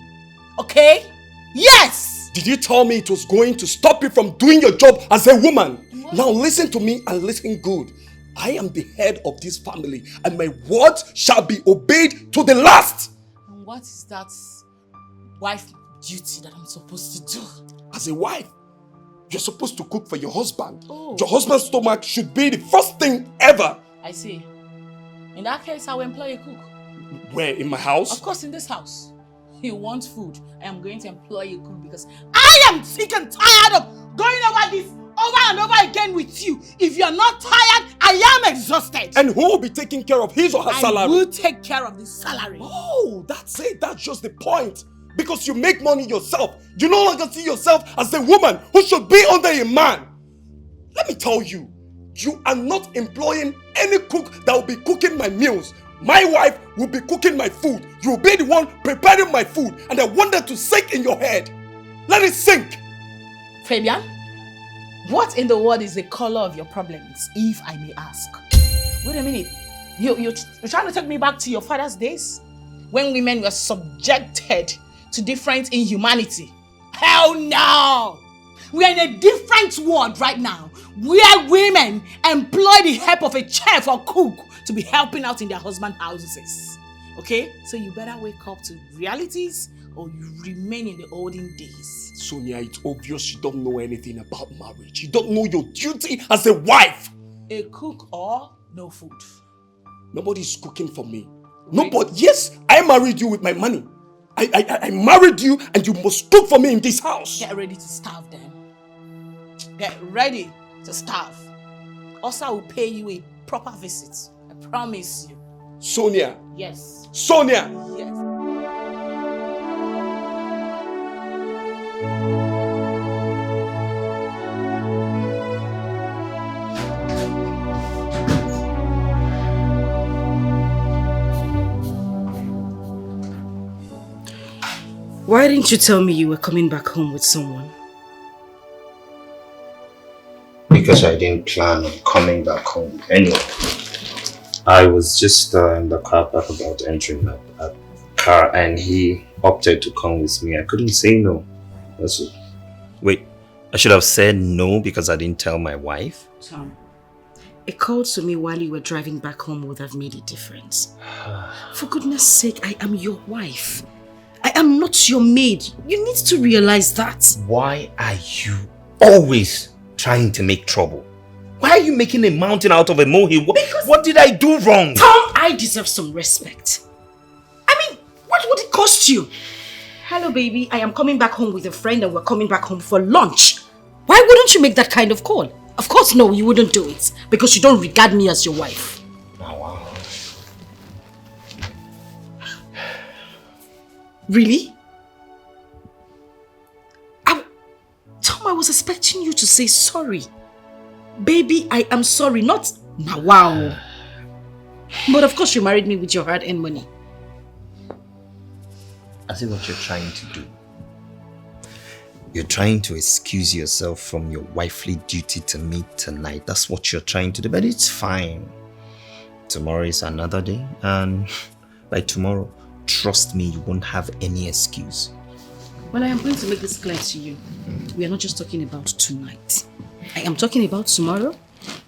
Okay? Yes! Did you tell me it was going to stop you from doing your job as a woman? Now listen to me and listen good. I am the head of this family and my word shall be obeyed to the last. And what is that wife duty that I'm supposed to do? As a wife, you're supposed to cook for your husband. Oh. Your husband's stomach should be the first thing ever. I see. In that case, I will employ a cook. Where? In my house? Of course, in this house. You want food. I am going to employ a cook because I am sick and tired of going over this over and over again with you. If you're not tired, I am exhausted. And who will be taking care of his or her salary? I will take care of the salary. Oh, that's it. That's just the point. Because you make money yourself. You no longer see yourself as a woman who should be under a man. Let me tell you, you are not employing any cook that will be cooking my meals. My wife will be cooking my food. You will be the one preparing my food. And I want that to sink in your head. Let it sink. Fabian, what in the world is the color of your problems, if I may ask? Wait a minute. You're trying to take me back to your father's days? When women were subjected to different inhumanity? Hell no! We're in a different world right now, where women employ the help of a chef or cook to be helping out in their husband's houses. Okay? So you better wake up to realities or you remain in the olden days. Sonia, it's obvious you don't know anything about marriage. You don't know your duty as a wife. A cook or no food? Nobody's cooking for me. Nobody. Yes, I married you with my money. I married you and you must cook for me in this house. Get ready to starve then. Get ready to starve. Also, I will pay you a proper visit. I promise you. Sonia. Yes. Sonia. Yes. Why didn't you tell me you were coming back home with someone? Because I didn't plan on coming back home anyway. I was just in the car park about entering that car and he opted to come with me. I couldn't say no. That's it. Wait, I should have said no because I didn't tell my wife? Tom, a call to me while you were driving back home would have made a difference. For goodness sake, I am your wife. I am not your maid. You need to realize that. Why are you always trying to make trouble? Why are you making a mountain out of a molehill? What did I do wrong? Tom, I deserve some respect. I mean, what would it cost you? Hello, baby. I am coming back home with a friend and we're coming back home for lunch. Why wouldn't you make that kind of call? Of course, no, you wouldn't do it because you don't regard me as your wife. Oh, wow. Really? Tom, I was expecting you to say sorry. Baby, I am sorry, not wow. But of course you married me with your hard-earned money. I see what you're trying to do. You're trying to excuse yourself from your wifely duty to me tonight. That's what you're trying to do, but it's fine. Tomorrow is another day, and by tomorrow, trust me, you won't have any excuse. Well, I am going to make this clear to you. We are not just talking about tonight. I am talking about tomorrow,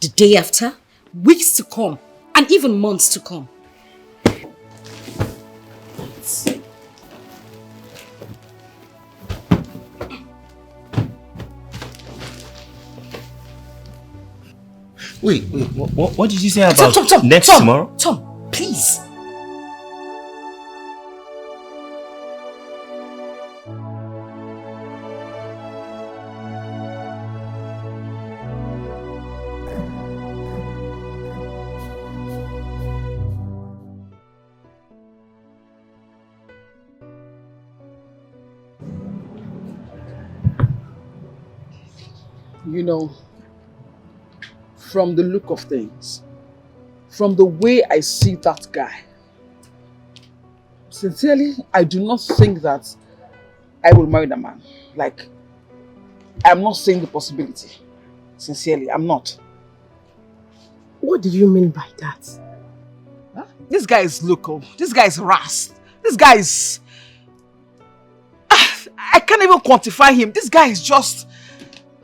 the day after, weeks to come, and even months to come. Wait, what did you say about tomorrow? Tom, please. You know, from the look of things, from the way I see that guy, sincerely, I do not think that I will marry that man. Like, I'm not saying the possibility. Sincerely, I'm not. What do you mean by that? Huh? This guy is local. This guy is ras. This guy is... I can't even quantify him. This guy is just...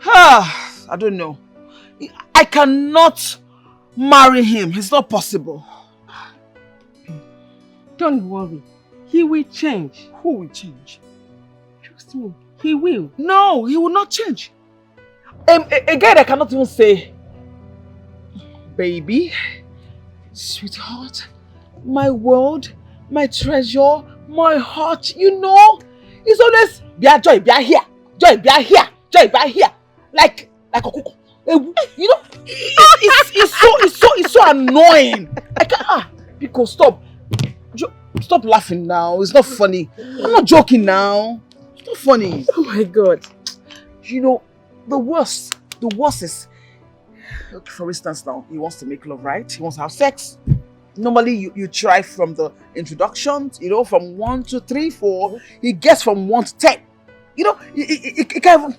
I don't know. I cannot marry him. It's not possible. Don't worry. He will change. Who will change? Trust me. He will. No, he will not change. A guy that cannot even say, baby, sweetheart, my world, my treasure, my heart, you know, it's always, Joy, be here, Joy, be here, Joy, be here, like a cuckoo. You know, it's so annoying. I can't, because stop laughing now. It's not funny. I'm not joking now. It's not funny. Oh my God. You know, the worst is, look, for instance now, he wants to make love, right? He wants to have sex. Normally you try from the introductions, you know, from 1 to 3, 4. He gets from 1 to 10. You know, he can't even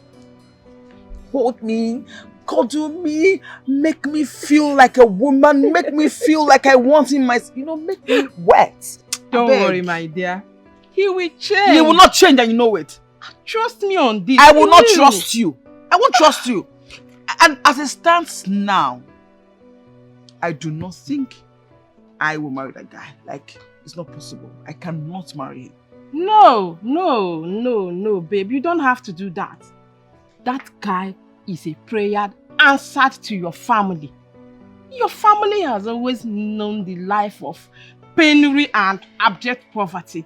hold me, cuddle me, make me feel like a woman, make me feel like I want him, you know, make me wet. Don't worry, my dear. He will change. He will not change, and you know it. Trust me on this. I will not trust you. I won't trust you. And as it stands now, I do not think I will marry that guy. Like, it's not possible. I cannot marry him. No, babe. You don't have to do that. That guy is a prayer answered to your family. Your family has always known the life of penury and abject poverty.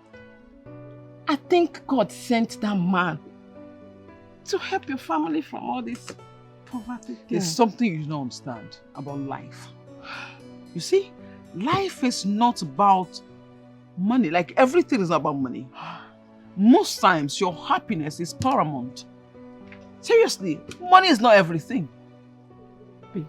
I think God sent that man to help your family from all this poverty. There's something you don't understand about life. You see, life is not about money. Like, everything is about money. Most times, your happiness is paramount. Seriously, money is not everything. Babe,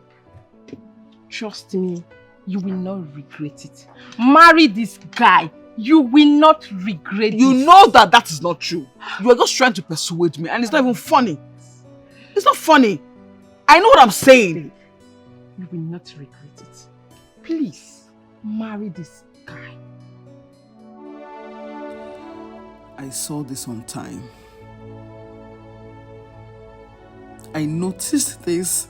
trust me, you will not regret it. Marry this guy. You will not regret it. You know that is not true. You are just trying to persuade me, and it's not even funny. It's not funny. I know what I'm saying. You will not regret it. Please, marry this guy. I saw this on time. I noticed this,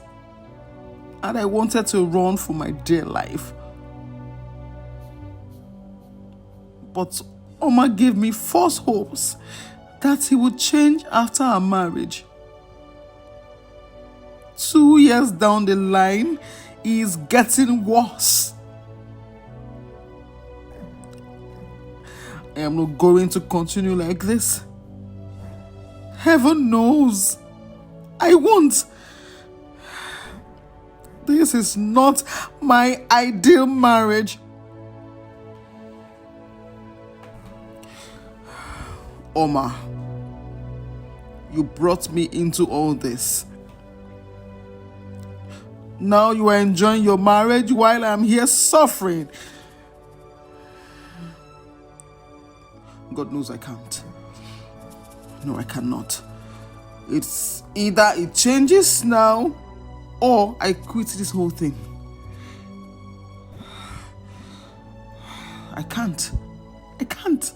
and I wanted to run for my dear life. But Oma gave me false hopes that he would change after our marriage. 2 years down the line, he is getting worse. I am not going to continue like this. Heaven knows I won't. This is not my ideal marriage. Oma, you brought me into all this. Now you are enjoying your marriage while I'm here suffering. God knows I can't. No, I cannot. It's either it changes now or I quit this whole thing. I can't. I can't.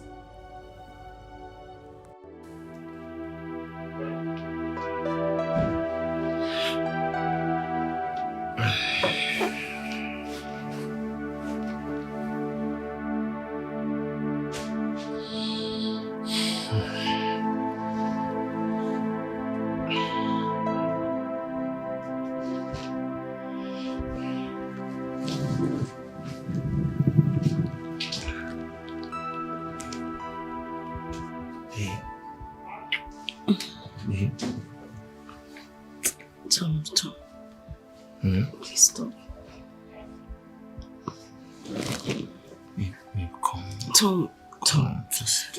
Tom. Please stop. Tom,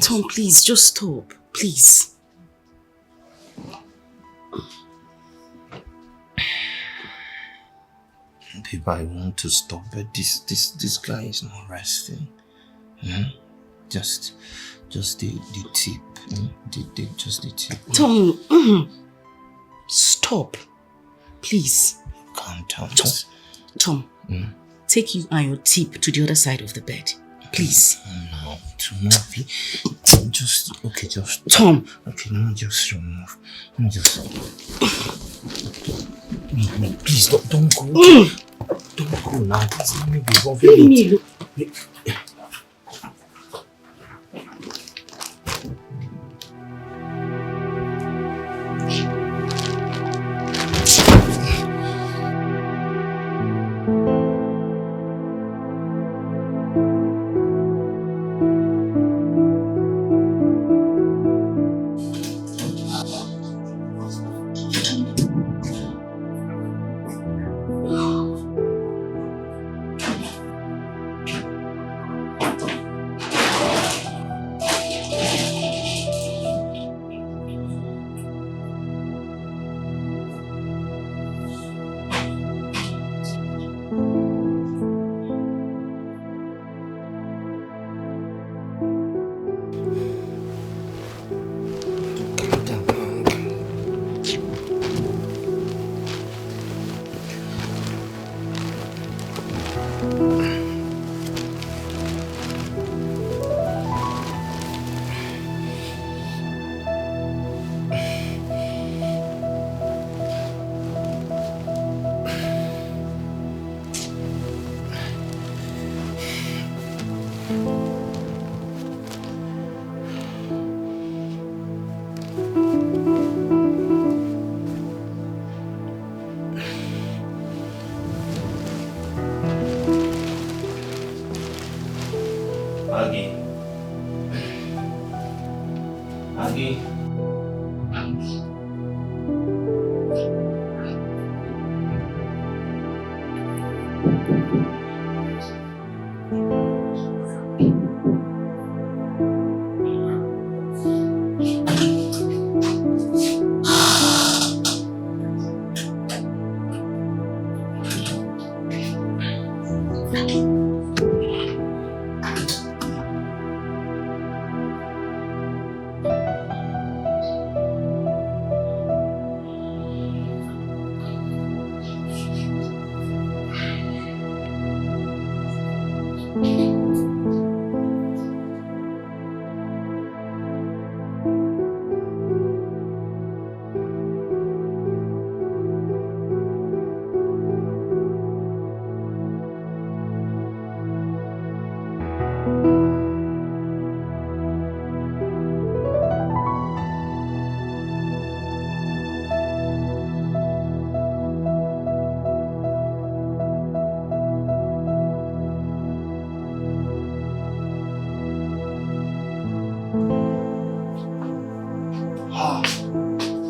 Tom, please, just stop. Please. Babe, I want to stop, but this guy is not resting. Just the tip. Just the tip. Tom, stop. Please. Calm down. Tom, take you and your tip to the other side of the bed. Please. No. to move. Just Tom. Okay, let me just remove. Let me just. No, please don't go. Don't go now. Please let me be involved. Leave me alone.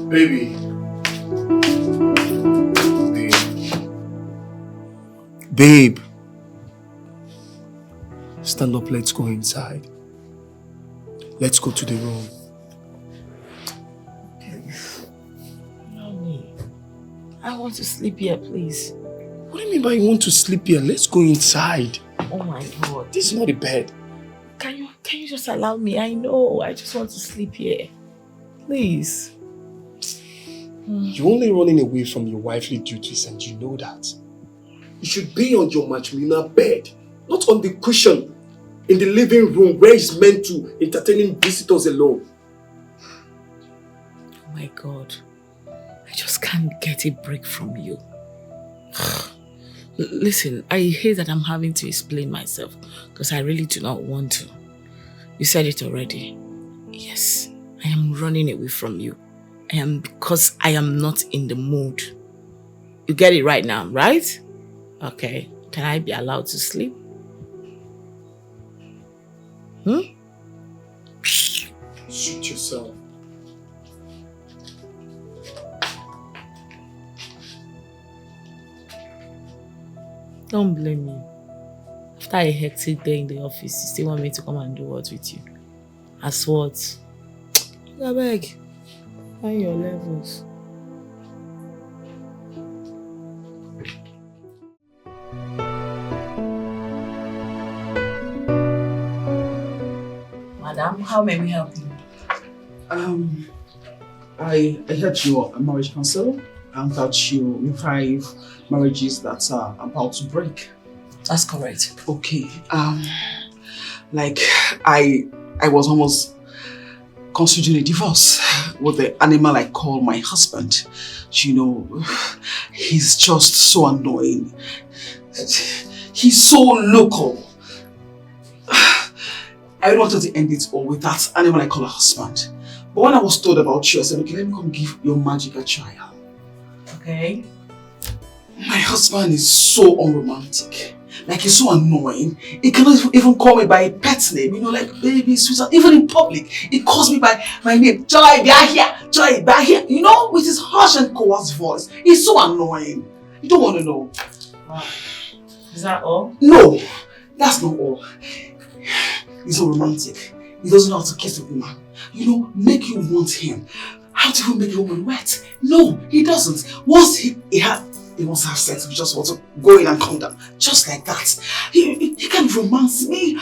Baby. Babe. Stand up, let's go inside. Let's go to the room. Mommy, I want to sleep here, please. What do you mean by you want to sleep here? Let's go inside. Oh my God. This is not a bed. Can you just allow me? I know, I just want to sleep here. Please. You're only running away from your wifely duties and you know that. You should be on your matrimonial bed, not on the cushion in the living room where it's meant to entertaining visitors alone. Oh my God. I just can't get a break from you. Listen, I hate that I'm having to explain myself because I really do not want to. You said it already. Yes, I am running away from you. Because I am not in the mood. You get it right now, right? Okay. Can I be allowed to sleep? Suit yourself. Don't blame me. After a hectic day in the office, you still want me to come and do what with you? As what? I beg. Find your levels. Madam, how may we help you? I heard you are a marriage counselor and that you revive marriages that are about to break. That's correct. Okay. Like, I was almost considering a divorce with the animal I call my husband. You know, he's just so annoying. He's so local. I really wanted to end it all with that animal I call a husband. But when I was told about you, I said, okay, let me come give your magic a try. Okay. My husband is so unromantic. Like, he's so annoying. He cannot even call me by a pet name, you know, like baby, sweetheart. Even in public, he calls me by my name. Joy, be here. Joy, be here. You know, with his harsh and coarse voice. He's so annoying. You don't want to know. Wow. Is that all? No, that's not all. He's so romantic. He doesn't know how to kiss a woman. You know, make you want him. How to even make a woman wet? No, he doesn't. Once he wants to have sex, we just want to go in and come down. Just like that. He can romance me,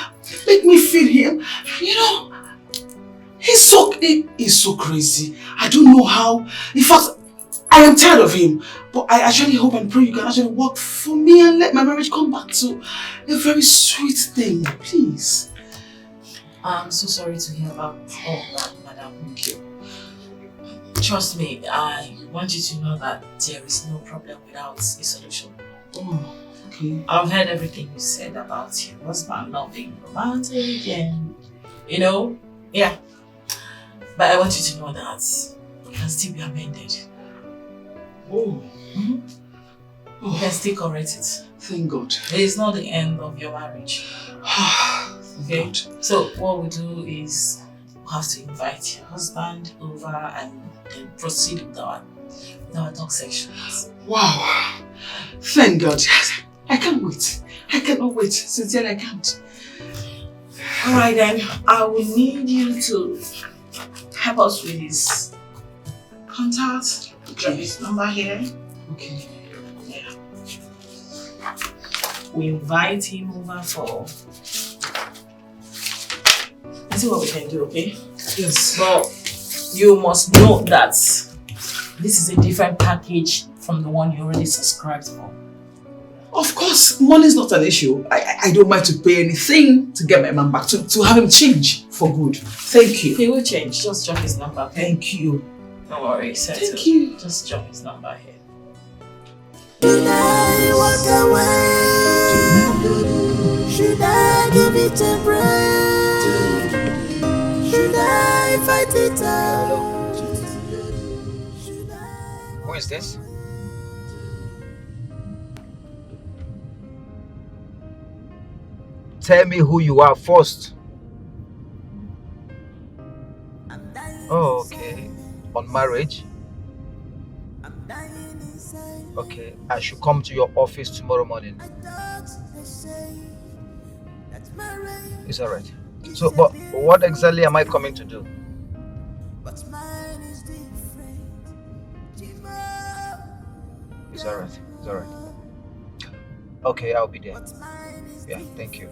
make me feel him. You know, he's so crazy. I don't know how. In fact, I am tired of him. But I actually hope and pray you can actually work for me and let my marriage come back to a very sweet thing, please. I'm so sorry to hear about all that, madam. Thank you. Trust me, I want you to know that there is no problem without a solution. Oh, okay. I've heard everything you said about your husband not being romantic and, you know, yeah. But I want you to know that it can still be amended. Oh. Mm-hmm. You can still correct it. Thank God. It is not the end of your marriage. Okay? So what we do is we have to invite your husband over and then proceed with our talk sections. Wow. Thank God. I can't wait. I cannot wait. Sincerely, I can't. Alright then, I will need you to help us with his contact. Drop his number here. Okay. Yeah. We invite him over for... Let's see what we can do, okay? Yes. But you must know that this is a different package from the one you already subscribed for. Of course, money is not an issue. I don't mind to pay anything to get my man back, to have him change for good. Thank you. He will change. Just drop his number. Okay? Thank you. Don't worry, settle. Thank you. Just drop his number here. Should I walk away? Should I give it a break? Should I fight it out? Who is this? Tell me who you are first. Oh, okay. On marriage? Okay, I should come to your office tomorrow morning. It's alright. So, but what exactly am I coming to do? It's alright. It's alright. Okay, I'll be there. Yeah, thank you.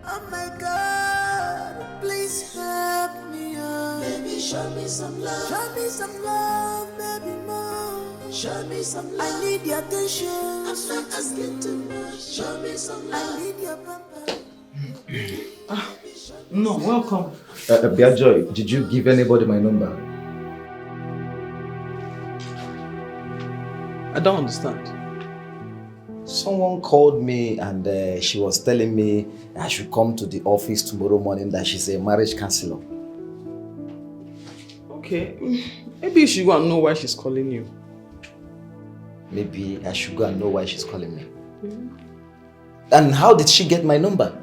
Oh my God, please help me out. Baby, show me some love. Show me some love, baby, more. Show me some love. I need your attention. I'm not asking too much. Show me some love. I need your pamper. No, welcome. Biajoy, did you give anybody my number? I don't understand. Someone called me and she was telling me I should come to the office tomorrow morning, that she's a marriage counselor. Okay, maybe you should go and know why she's calling you. Maybe I should go and know why she's calling me. And how did she get my number?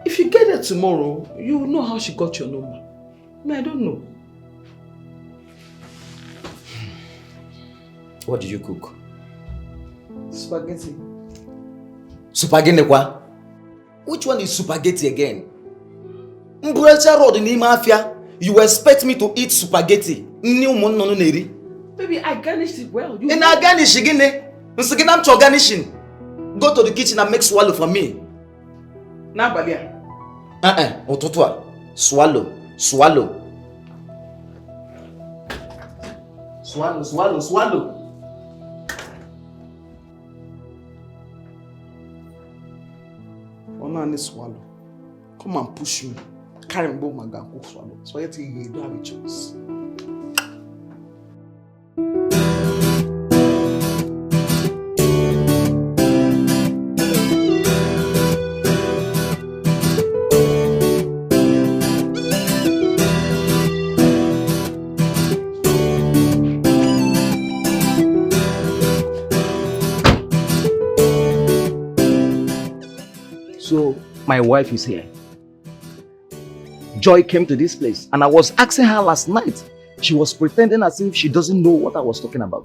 If you get there tomorrow, you will know how she got your number. I don't know. What did you cook? Spaghetti. Spaghetti kwa? Which one is spaghetti again? Mburacha road in Mafia. You expect me to eat spaghetti? Baby, I garnished it well. You I garnish again. I'm to garnishing. Go to the kitchen and make swallow for me. Now, Balia. Ototwa. Swallow. Swallow. Swallow, swallow, swallow. manage swallow. Come and push me. Carry me my gun, cook swallow. Spaghetti, you don't have a choice. So, my wife is here. Joy came to this place and I was asking her last night. She was pretending as if she doesn't know what I was talking about.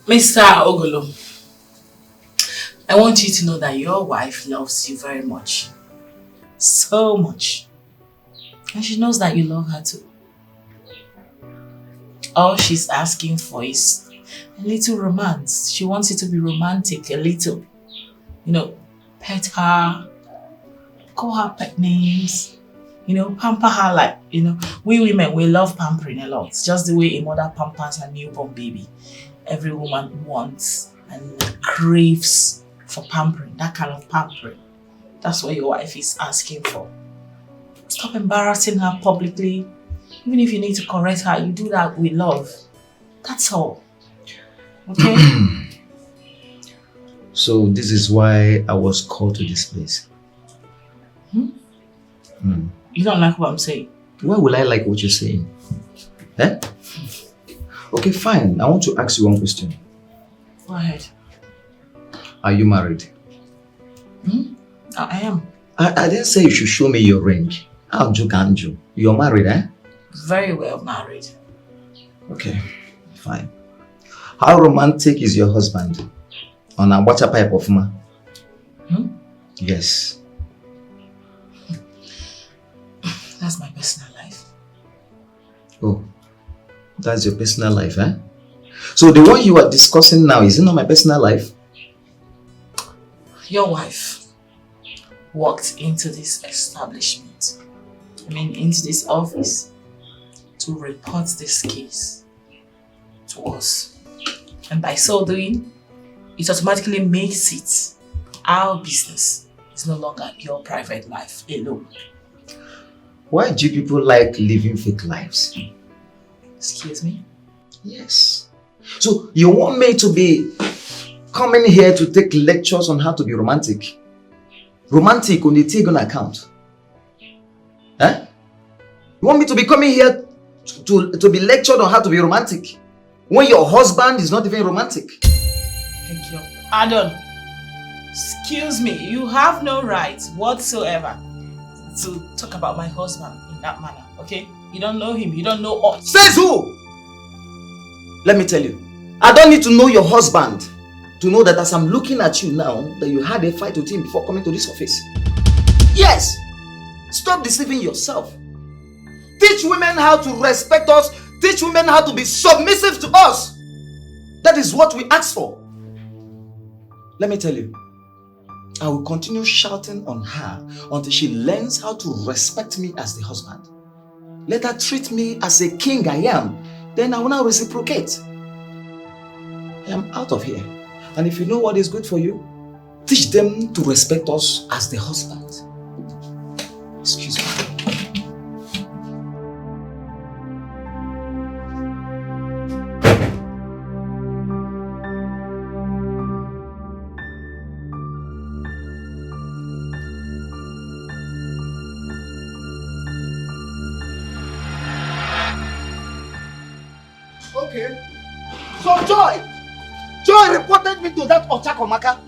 Mr. Ogolo, I want you to know that your wife loves you very much. So much. And she knows that you love her too. All she's asking for is a little romance. She wants you to be romantic a little. You know, pet her, call her pet names, you know, pamper her like, you know, we women, we love pampering a lot. Just the way a mother pampers her newborn baby. Every woman wants and craves for pampering, that kind of pampering. That's what your wife is asking for. Stop embarrassing her publicly. Even if you need to correct her, you do that with love. That's all. Okay? So this is why I was called to this place. You don't like what I'm saying? Why will I like what you're saying? Eh? Okay, fine. I want to ask you one question. Go ahead. Are you married? I am. I didn't say you should show me your ring. Anju. You're married, eh? Very well married. Okay, fine. How romantic is your husband? On a water pipe of ma? Yes. That's my personal life. Oh, that's your personal life, eh? So the one you are discussing now, is it not my personal life? Your wife walked into this establishment, into this office, to report this case to us. And by so doing, it automatically makes it our business. It's no longer your private life alone. Why do people like living fake lives? Excuse me? Yes. So you want me to be coming here to take lectures on how to be romantic? Romantic on the Tigon account? Eh? You want me to be coming here to be lectured on how to be romantic when your husband is not even romantic? Thank you. Adon, excuse me, you have no right whatsoever to talk about my husband in that manner, okay? You don't know him, you don't know us. Says who? Let me tell you, I don't need to know your husband to know that as I'm looking at you now, that you had a fight with him before coming to this office. Yes! Stop deceiving yourself. Teach women how to respect us. Teach women how to be submissive to us. That is what we ask for. Let me tell you, I will continue shouting on her until she learns how to respect me as the husband. Let her treat me as a king I am. Then I will now reciprocate. I am out of here. And if you know what is good for you, teach them to respect us as the husband. Excuse me. Okay. So Joy reported me to that Ochakomaka.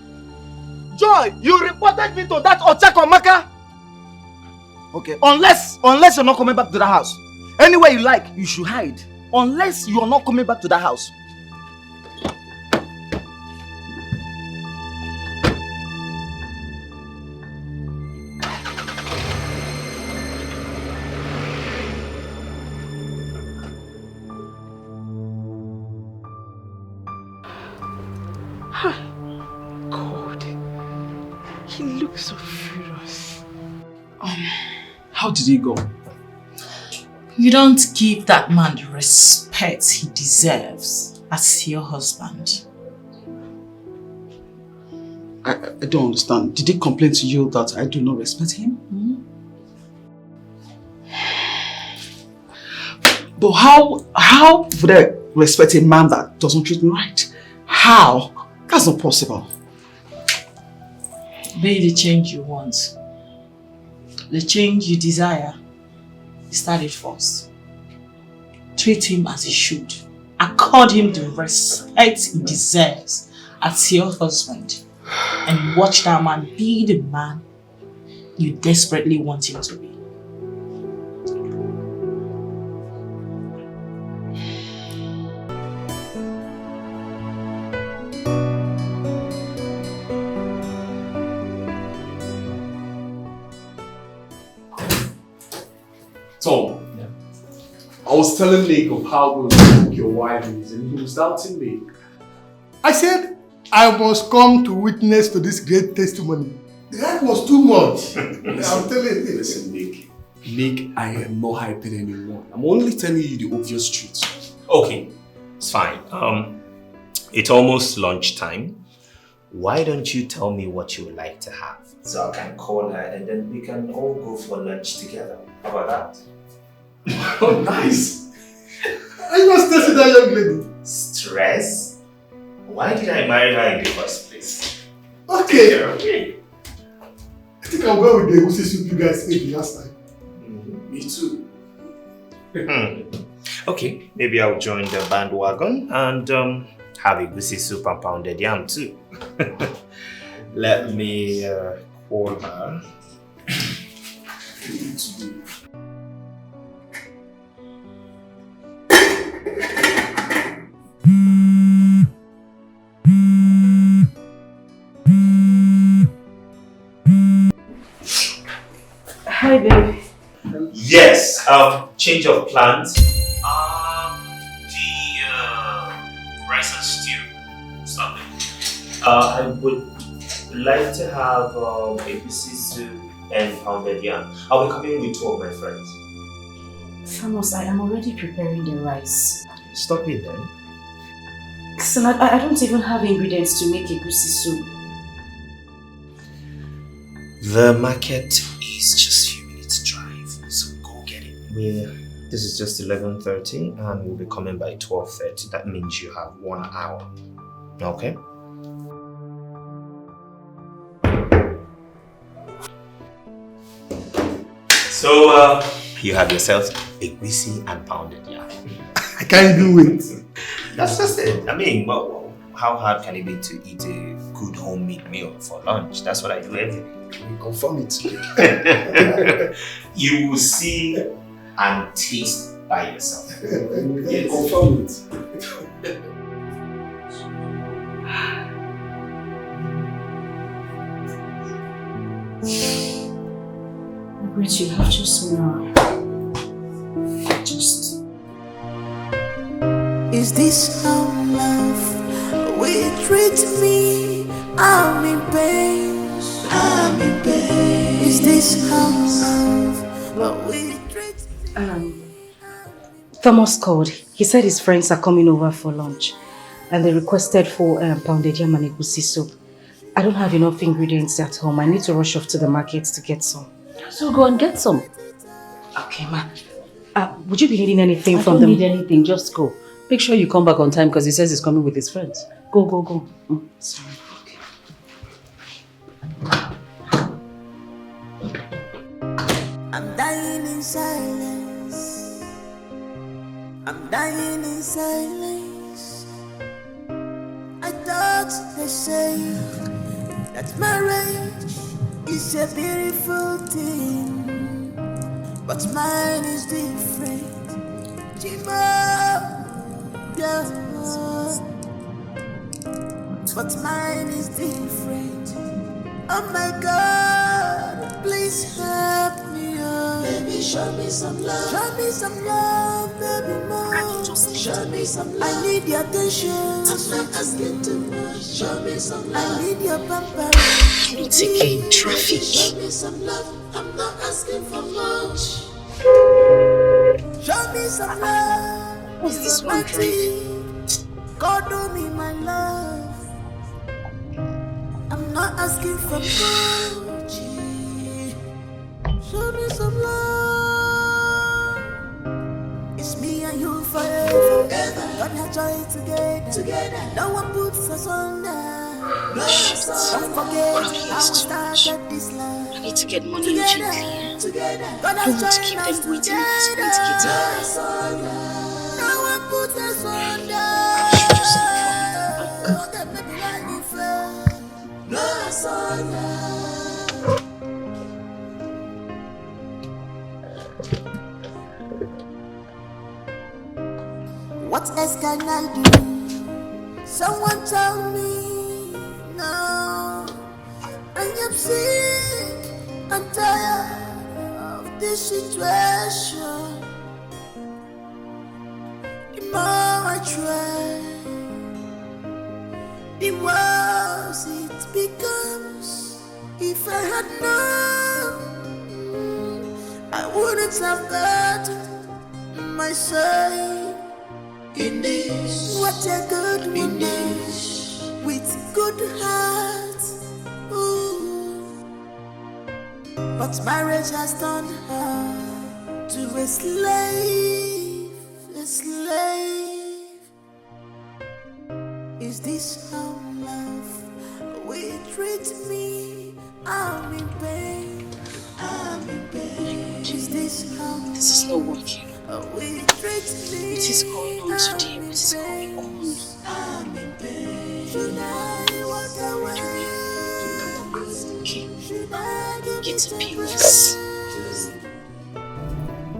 Joy, you reported me to that Ochakomaka. Okay, unless you're not coming back to the house. Anywhere you like, you should hide. Unless you're not coming back to the house. God, he looks so furious. How did he go? You don't give that man the respect he deserves. as your husband. I don't understand. Did he complain to you that I do not respect him? But how would I respect a man that doesn't treat me right? How? That's not possible. Be the change you want. The change you desire. Start it first. Treat him as he should. Accord him the respect he deserves as your husband. And watch that man be the man you desperately want him to be. Tom, I was telling Nick of how good your wife is and he was doubting me. I said I must come to witness to this great testimony. That was too much. I'm telling you. Listen, Nick, I am not hyping anymore. I'm only telling you the obvious truth. Okay, it's fine. It's almost lunchtime. Why don't you tell me what you would like to have? So I can call her and then we can all go for lunch together. How about that? Oh, nice. Are you not stressing that young lady? Stress? Why did I marry her in the first place? Okay. Okay. I think I'll go with the goosey soup you guys ate the last time. Me too. Okay, maybe I'll join the bandwagon and have a goosey soup and pounded yam too. Let me call her. Hi, babe. Yes, change of plans. The rice and stew. Stop it. I would like to have a goosey soup and pounded yam. I'll be coming with 2 of my friends. Thomas, I am already preparing the rice. Stop it then. Listen, I don't even have ingredients to make a goosey soup. The market is just a few minutes drive, so go get it. This is just 11:30 and we'll be coming by 12:30. That means you have 1 hour. Okay? So, you have yourself a goosey and pounded yam. I can't even wait. That's just it. I mean, well, how hard can it be to eat a good homemade meal for lunch? That's what I do every day. We confirm it. You will see and taste by yourself. Yes. Confirm it. Margaret, you have just 1 hour. Just. Is this how love will treat me? I'm in pain. I'm in pain. Is this how love will treat me? Thomas called. He said his friends are coming over for lunch and they requested for pounded yam and egusi soup. I don't have enough ingredients at home. I need to rush off to the market to get some. So go and get some. Okay, ma. Would you be needing anything from them? them? I don't need anything, just go. Make sure you come back on time because he says he's coming with his friends. Go, go, go. Sorry. Okay. I'm dying in silence. I'm dying in silence. I thought they say that marriage is a beautiful thing, but mine is different. Yeah. But mine is different. Oh my God, please help me, oh. Baby, show me some love. Show me some love, baby, more. Show me some love. I need your attention. I'm not asking too much. Show me some love. I need your pampering. In traffic. Show me some love. I'm not asking for much. Show me some love. What's this one driving? God do me my love. I'm not asking for much. Show me some love. It's me and you forever. Gonna joy together. No one puts us under. Don't forget how we started this love. I need to get money together. I don't want to keep them waiting. It's going to get tired. No one puts us under. What else can I do? Someone tell me. No, I am sick and tired of this situation. The more I try, the worse it becomes. If I had known, I wouldn't have got my say in this. What a good woman with good heart. Ooh. But marriage has turned her to a slave. A slave. Is this how love will treat me? I'm in pain. I'm in pain. Is this how this is not working? We treat me? What is going on today? What is going on? I'm in pain. Should I walk away? Okay. Get to POS.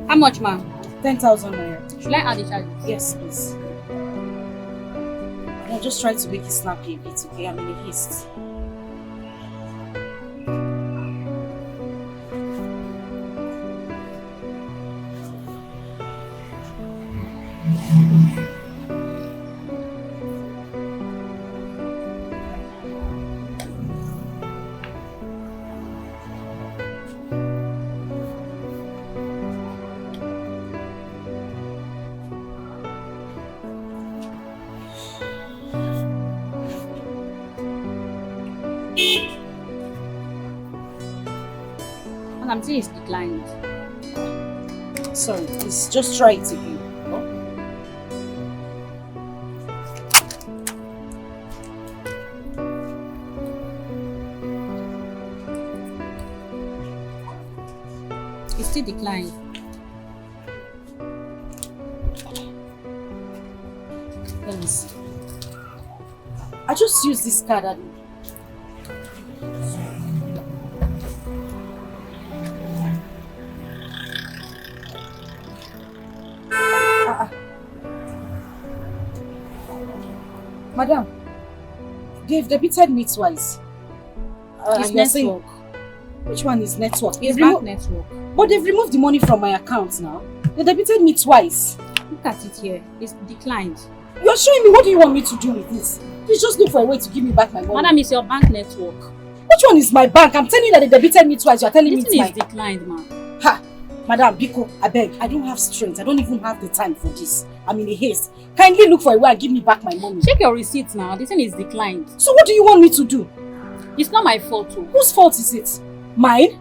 How much, ma'am? 10,000 naira. Should I add the charges? Yes, please. I'll just try to make it snappy a bit, okay? I'm in a haste. I'm saying it's declined. Sorry, please just try it again. It's still declined. Let me see. I just used this card and Madam, they've debited me twice. It's network. Which one is network? It's bank network. But they've removed the money from my account now. They debited me twice. Look at it here. It's declined. You're showing me what do you want me to do with this? Please just look for a way to give me back my money. Madam, it's your bank network. Which one is my bank? I'm telling you that they debited me twice. You're telling me it's my... This is declined, ma'am. Ha! Madam, Biko, I beg. I don't have strength. I don't even have the time for this. I'm in a haste. Kindly look for a way and give me back my money. Check your receipts now. This thing is declined. So what do you want me to do? It's not my fault too. Whose fault is it? Mine?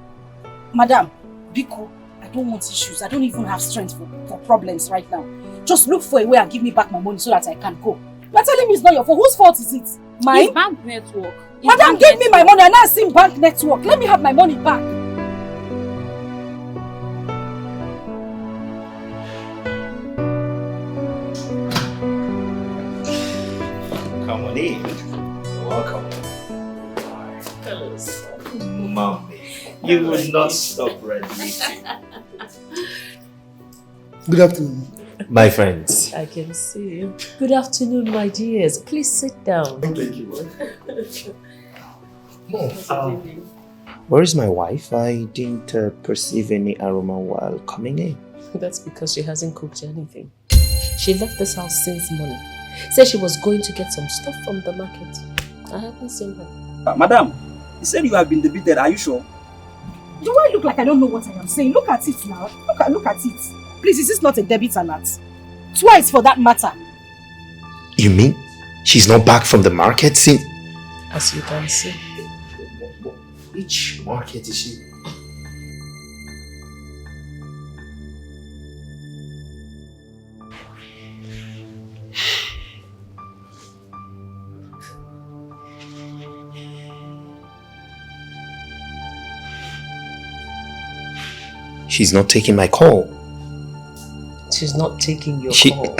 Madam, Biko, I don't want issues. I don't even have strength for problems right now. Just look for a way and give me back my money so that I can go. You're telling me it's not your fault. Whose fault is it? Mine? It's bank network. Madam, give me my money. I'm not seeing bank network. Let me have my money back. Come on in. Welcome. Fellas. Mommy, you would not stop radiating. Good afternoon. My friends. I can see you. Good afternoon, my dears. Please sit down. Thank you. Where is my wife? I didn't perceive any aroma while coming in. That's because she hasn't cooked anything. She left this house since morning. Said she was going to get some stuff from the market. I haven't seen her. Madam, you said you have been debited. Are you sure? Do I look like I don't know what I am saying? Look at it now. Look at it. Please, is this not a debit alert? Twice for that matter. You mean She's not back from the market since... As you can see. Which market is she? She's not taking my call. She's not taking your call.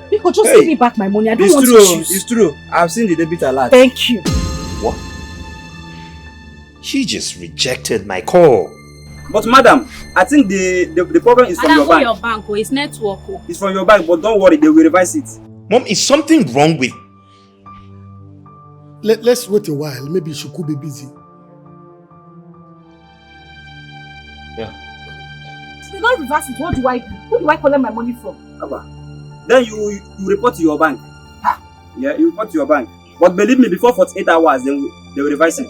People just give me back my money. I don't want issues. It's true. I've seen the debit alert. Thank you. What? She just rejected my call. But madam, I think the problem is from your bank. Your bank, it's network. It's from your bank, but don't worry, they will revise it. Mom, is something wrong with... Let's wait a while. Maybe she could be busy. Yeah. If they don't reverse it, what do I do? Who do I collect my money from? Then you report to your bank. Yeah, you report to your bank. But believe me, before 48 hours, they will revise it.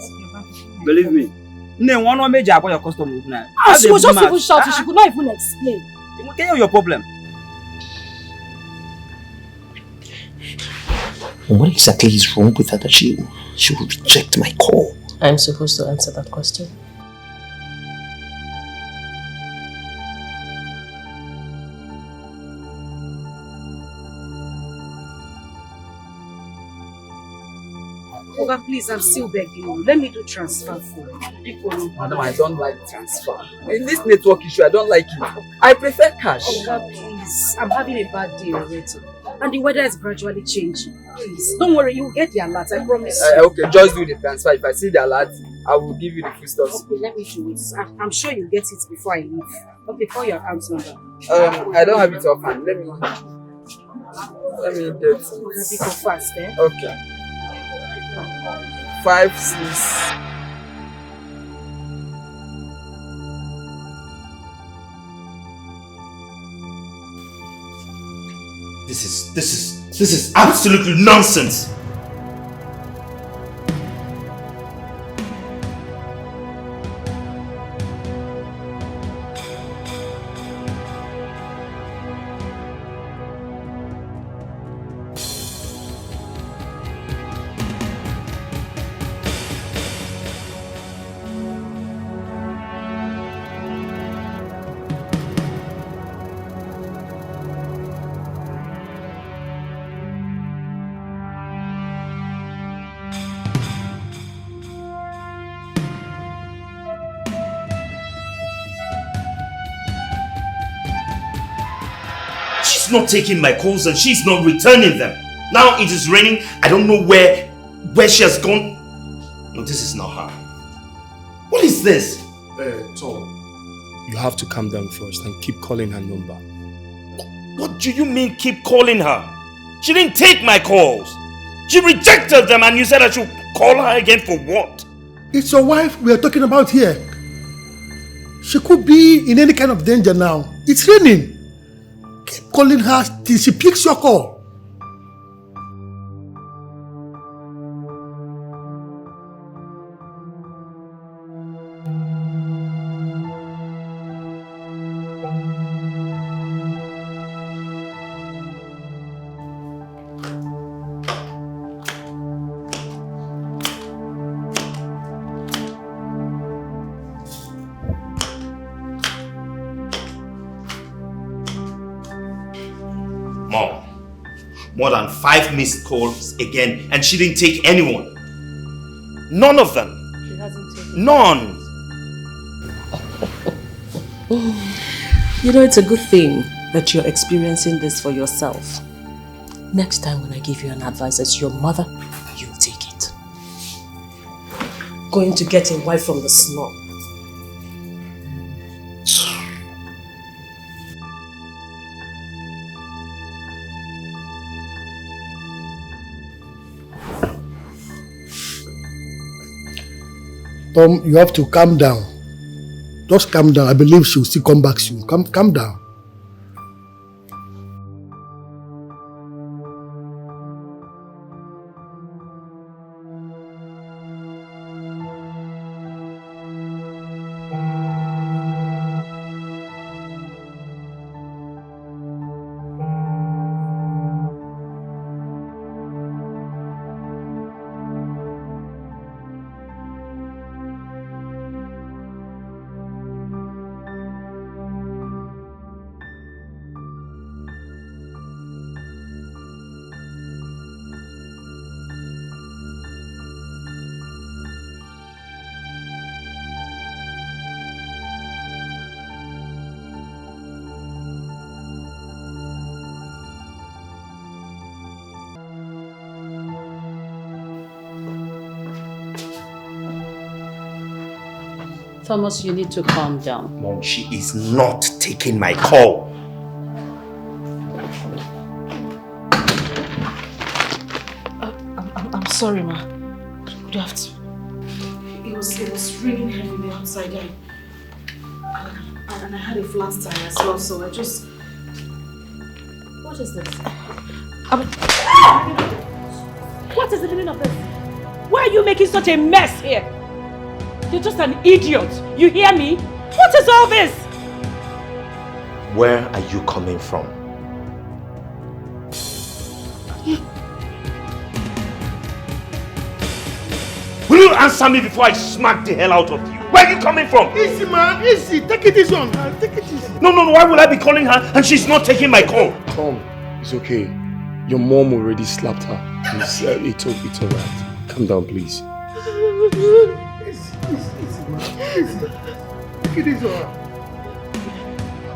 Believe me. No one major about your customer now. She was just even shouting. She could not even explain. You will tell your problem. What exactly is wrong with her that she will reject my call? I'm supposed to answer that question. Oga, please, I'm still begging you. Let me do transfer for you. Madam, I don't like transfer. In this network issue, I don't like it. I prefer cash. Oga, please. I'm having a bad day already. And the weather is gradually changing. Please, don't worry, you'll get the alert, I promise. Okay, just do the transfer. If I see the alert, I will give you the full stuff. Okay, let me do it. I'm sure you'll get it before I leave. Okay, call your account number. I don't have it offhand. Let me get it. Okay, go fast, eh? Okay. 5, 6. This is absolutely nonsense. She's not taking my calls and she's not returning them. Now it is raining. I don't know where she has gone. No, this is not her. What is this? Tom, you have to calm down first and keep calling her number. What do you mean keep calling her? She didn't take my calls. She rejected them and you said I should call her again for what? It's your wife we are talking about here. She could be in any kind of danger now. It's raining. Keep calling her till she picks your call. More than 5 missed calls again and she didn't take anyone. None of them. She hasn't taken none. You know, it's a good thing that you're experiencing this for yourself. Next time when I give you an advice as your mother, you'll take it. Going to get a wife from the slum. Tom, you have to calm down. Just calm down. I believe she will still come back soon. Calm down. Thomas, you need to calm down. Mom, she is not taking my call. I'm sorry, ma. You have to. It was raining heavily outside and I had a flat tire as well, so I just... What is this? What is the meaning of this? Why are you making such a mess here? You're just an idiot. You hear me? What is all this? Where are you coming from? Will you answer me before I smack the hell out of you? Where are you coming from? Easy, man. Easy. Take it easy on her. Take it easy. No. Why would I be calling her and she's not taking my call? Tom, it's okay. Your mom already slapped her. It's alright. Calm down, please. Easy, man. Easy. Take it easy on her.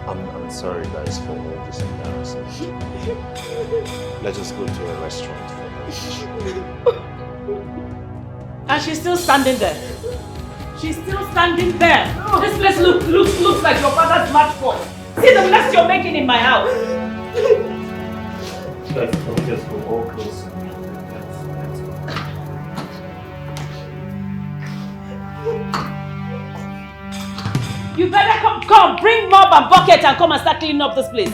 I'm sorry guys for all this embarrassing. Let us go to a restaurant for lunch. And she's still standing there. She's still standing there. This place looks like your father's matchbox. See the mess you're making in my house. Guys, can we just go all close? You better come, bring mop and bucket and come and start cleaning up this place.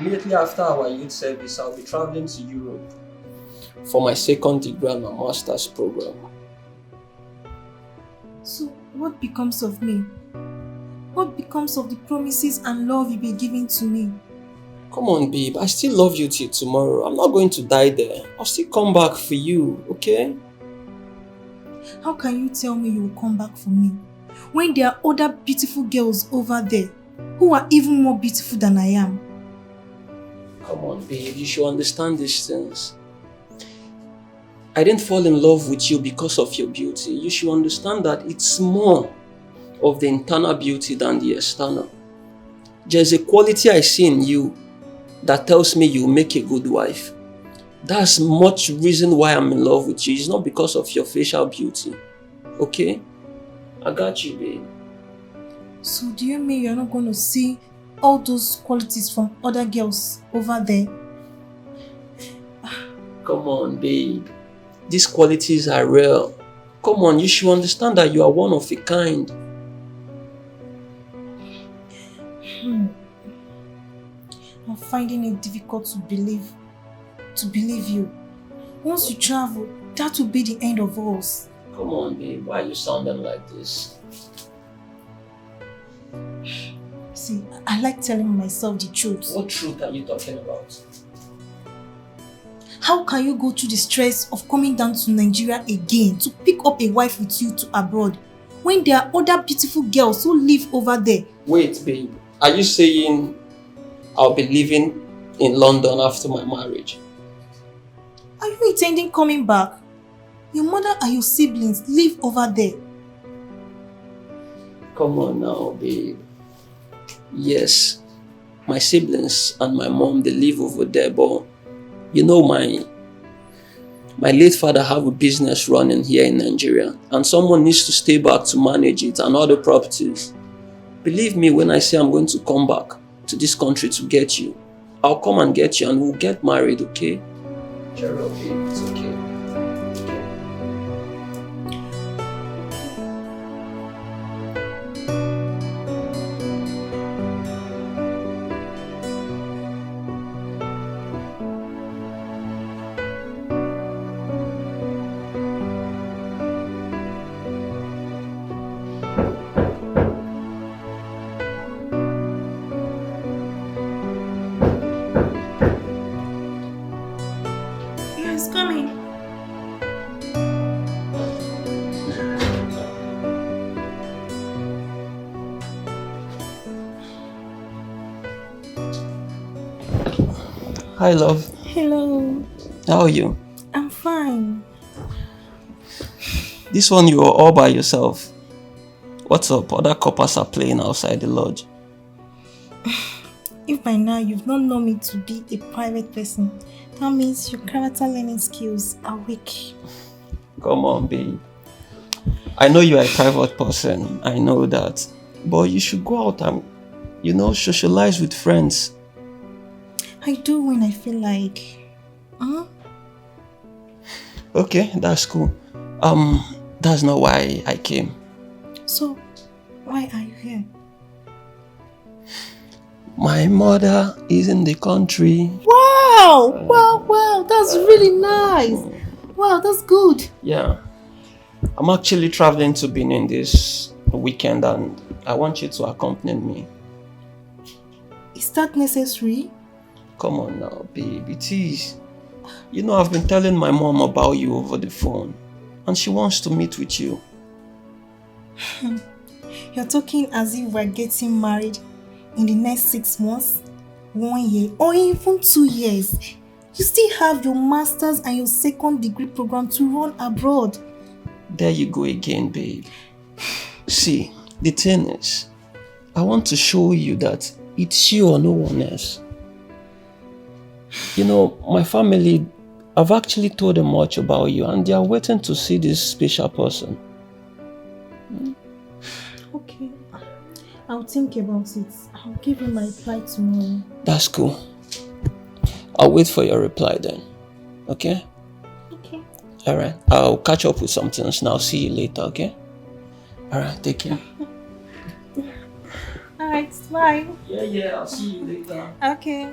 Immediately after our youth service, I'll be traveling to Europe for my second degree and my master's program. So what becomes of me? What becomes of the promises and love you've been giving to me? Come on, babe. I still love you till tomorrow. I'm not going to die there. I'll still come back for you, okay? How can you tell me you will come back for me when there are other beautiful girls over there who are even more beautiful than I am? Come on, babe. You should understand these things. I didn't fall in love with you because of your beauty. You should understand that it's more of the internal beauty than the external. There's a quality I see in you that tells me you'll make a good wife. That's much reason why I'm in love with you. It's not because of your facial beauty. Okay? I got you, babe. So do you mean you're not going to see all those qualities from other girls over there? Come on, babe. These qualities are real. Come on, you should understand that you are one of a kind. I'm finding it difficult to believe you. Once you travel, that will be the end of us. Come on, babe. Why are you sounding like this? See, I like telling myself the truth. What truth are you talking about? How can you go through the stress of coming down to Nigeria again to pick up a wife with you to abroad when there are other beautiful girls who live over there? Wait, babe. Are you saying I'll be living in London after my marriage? Are you intending coming back? Your mother and your siblings live over there. Come on now, babe. Yes, my siblings and my mom, they live over there, but you know my late father have a business running here in Nigeria and someone needs to stay back to manage it and other properties. Believe me when I say I'm going to come back to this country to get you. I'll come and get you and we'll get married, okay? Cheer up, babe. It's okay. Yes, coming. Hi, love. Hello. How are you? I'm fine. This one you are all by yourself. What's up? Other couples are playing outside the lodge. If by now you've not known me to be a private person, that means your character learning skills are weak. Come on, babe. I know you are a private person. I know that. But you should go out and, socialize with friends. I do when I feel like. Okay, that's cool. That's not why I came. So, why are you here? My mother is in the country. Wow! Wow! That's really nice. Wow, that's good. Yeah. I'm actually traveling to Benin this weekend and I want you to accompany me. Is that necessary? Come on now, babe. It is. I've been telling my mom about you over the phone and she wants to meet with you. You're talking as if we're getting married in the next 6 months, 1 year, or even 2 years. You still have your master's and your second degree program to run abroad. There you go again, babe. See, the thing is, I want to show you that it's you or no one else. My family, I've actually told them much about you and they are waiting to see this special person. Okay, I'll think about it. I'll give you my reply tomorrow. That's cool. I'll wait for your reply then. Okay? Okay. Alright, I'll catch up with some things now. See you later, okay? Alright, take care. Alright, bye. Yeah, I'll see you later. Okay.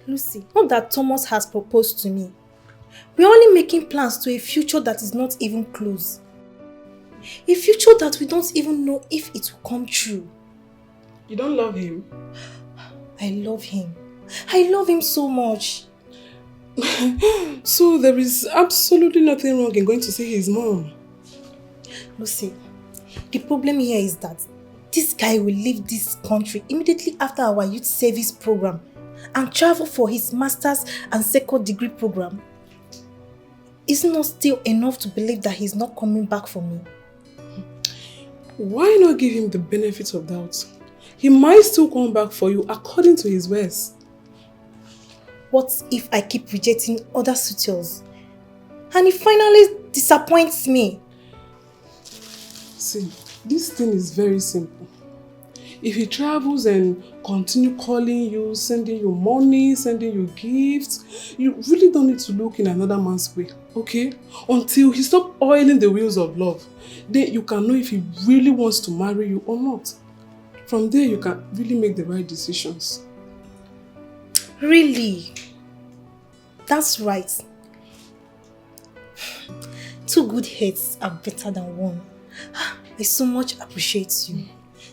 Lucy, not that Thomas has proposed to me. We're only making plans to a future that is not even close. A future that we don't even know if it will come true. You don't love him? I love him. I love him so much. So there is absolutely nothing wrong in going to see his mom? Lucy, the problem here is that this guy will leave this country immediately after our youth service program and travel for his master's and second degree program. It's not still enough to believe that he's not coming back for me. Why not give him the benefit of doubt? He might still come back for you according to his words. What if I keep rejecting other suitors and he finally disappoints me? See, this thing is very simple. If he travels and continue calling you, sending you money, sending you gifts, you really don't need to look in another man's way, okay? Until he stops oiling the wheels of love. Then you can know if he really wants to marry you or not. From there, you can really make the right decisions. Really? That's right. 2 good heads are better than 1. I so much appreciate you.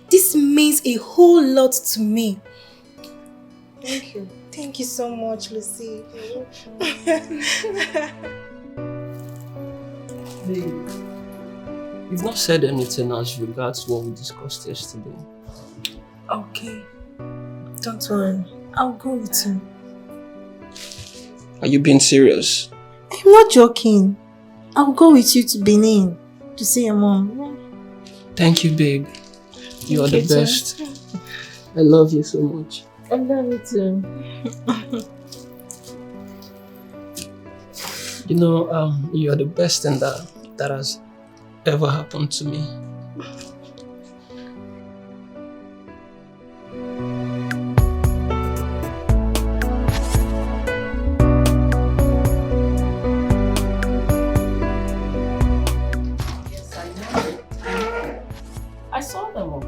This means a whole lot to me. Thank you. Thank you so much, Lucy. You've not said anything as regards what we discussed yesterday. Okay. Don't worry. I'll go with you. Are you being serious? I'm not joking. I'll go with you to Benin to see your mom. Thank you, babe. You are the best. I love you so much. I love you too. You are the best thing that has ever happened to me. Yes, I know. I saw them all.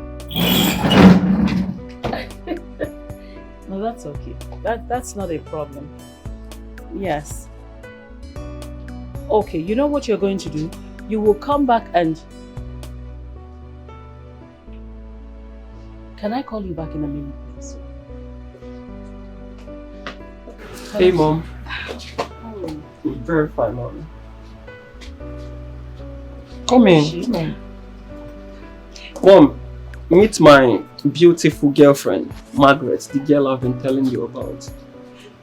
No, that's okay. That's not a problem. Yes. Okay, you know what you're going to do? You will come back and... Can I call you back in a minute, please? Hey, Mom. Very fine, mommy. Come in. Mom, meet my beautiful girlfriend, Margaret, the girl I've been telling you about.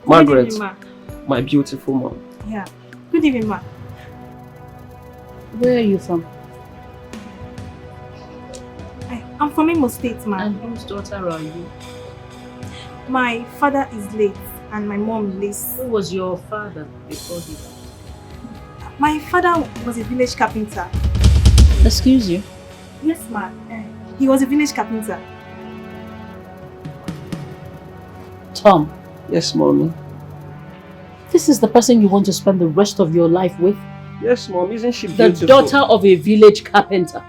Margaret, Good evening, Ma. my beautiful mom. Yeah. Good evening, Ma. Where are you from? I'm from Imo State, Ma. And whose daughter are you? My father is late and my mom lives. Who was your father before he died? My father was a village carpenter. Excuse you? Yes, Ma. He was a village carpenter. Tom. Yes, mommy. This is the person you want to spend the rest of your life with? Yes, mom. Isn't she The beautiful? daughter of a village carpenter.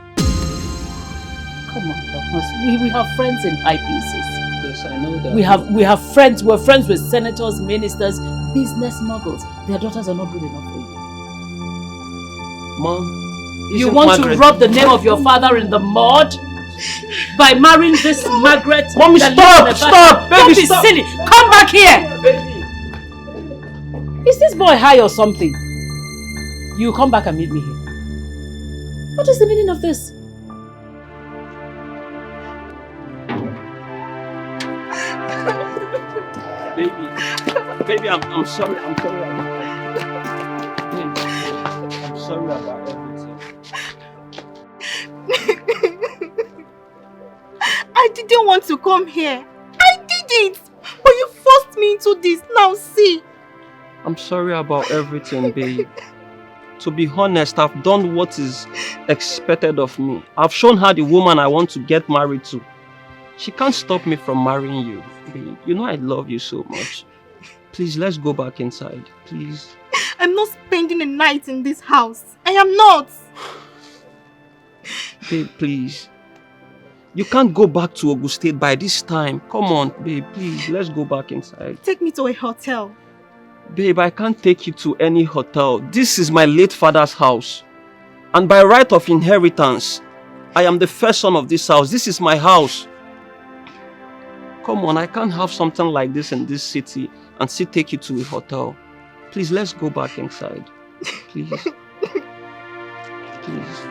Come on, Thomas. We have friends in high places. Yes, I know that. We have friends. We're friends with senators, ministers, business moguls. Their daughters are not good enough for you. Mom, You want to rub the name of your father in the mud? By marrying this Margaret? Mommy, stop! Stop! Baby, Don't be stop! silly! Come back here! Is this boy high or something? You come back and meet me here. What is the meaning of this? Baby, I'm sorry. I'm sorry about everything. I didn't want to come here. I didn't. But you forced me into this. Now see. I'm sorry about everything, babe. To be honest, I've done what is expected of me. I've shown her the woman I want to get married to. She can't stop me from marrying you, babe. You know I love you so much. Please, let's go back inside, please. I'm not spending a night in this house. I am not. Babe, please. You can't go back to Ogun State by this time. Come on, babe, please. Let's go back inside. Take me to a hotel. Babe, I can't take you to any hotel. This is my late father's house. And by right of inheritance, I am the first son of this house. This is my house. Come on, I can't have something like this in this city and still take you to a hotel. Please, let's go back inside. Please. Please.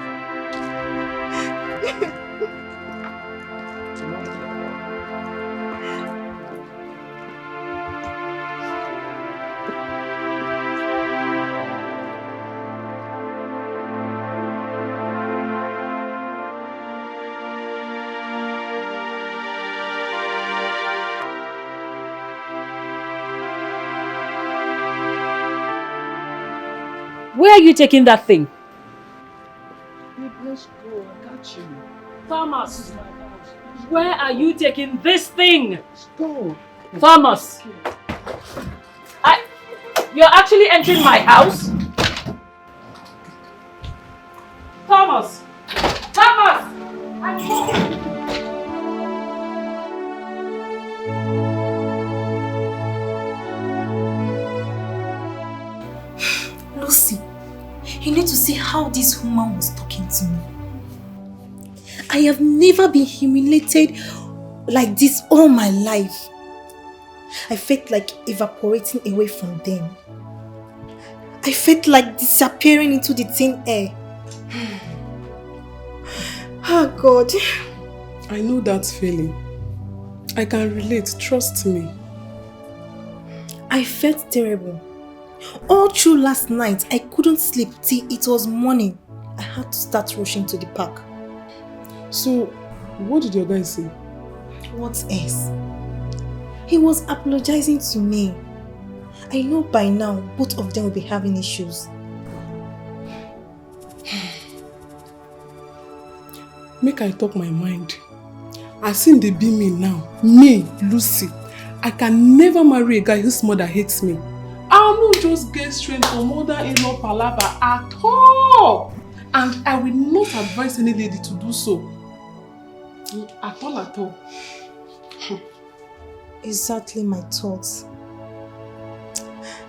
Where are you taking that thing? Babe, let's go. I got you. Thomas, where are you taking this thing? Go. Thomas, you're actually entering my house? Thomas! Thomas! I'm talking. Lucy, you need to see how this woman was talking to me. I have never been humiliated like this all my life. I felt like evaporating away from them. I felt like disappearing into the thin air. Oh God. I know that feeling. I can relate, trust me. I felt terrible. All through last night, I couldn't sleep till it was morning. I had to start rushing to the park. So, what did your guy say? What else? He was apologizing to me. I know by now, both of them will be having issues. Make I talk my mind. I seen they be me now. Me, Lucy. I can never marry a guy whose mother hates me. I will not just get straight from mother-in-law palaver at all. And I will not advise any lady to do so. At all, at all. Exactly my thoughts.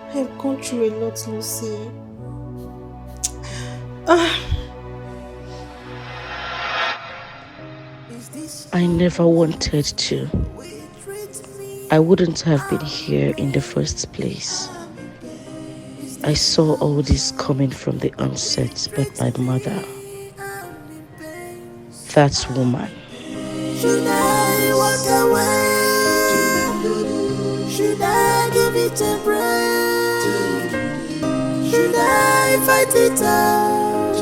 I have gone through a lot, Lucy. I never wanted to. I wouldn't have been here in the first place. I saw all this coming from the onset, but my mother, that woman. Should I walk away? Should I give it a break? Should I fight it out?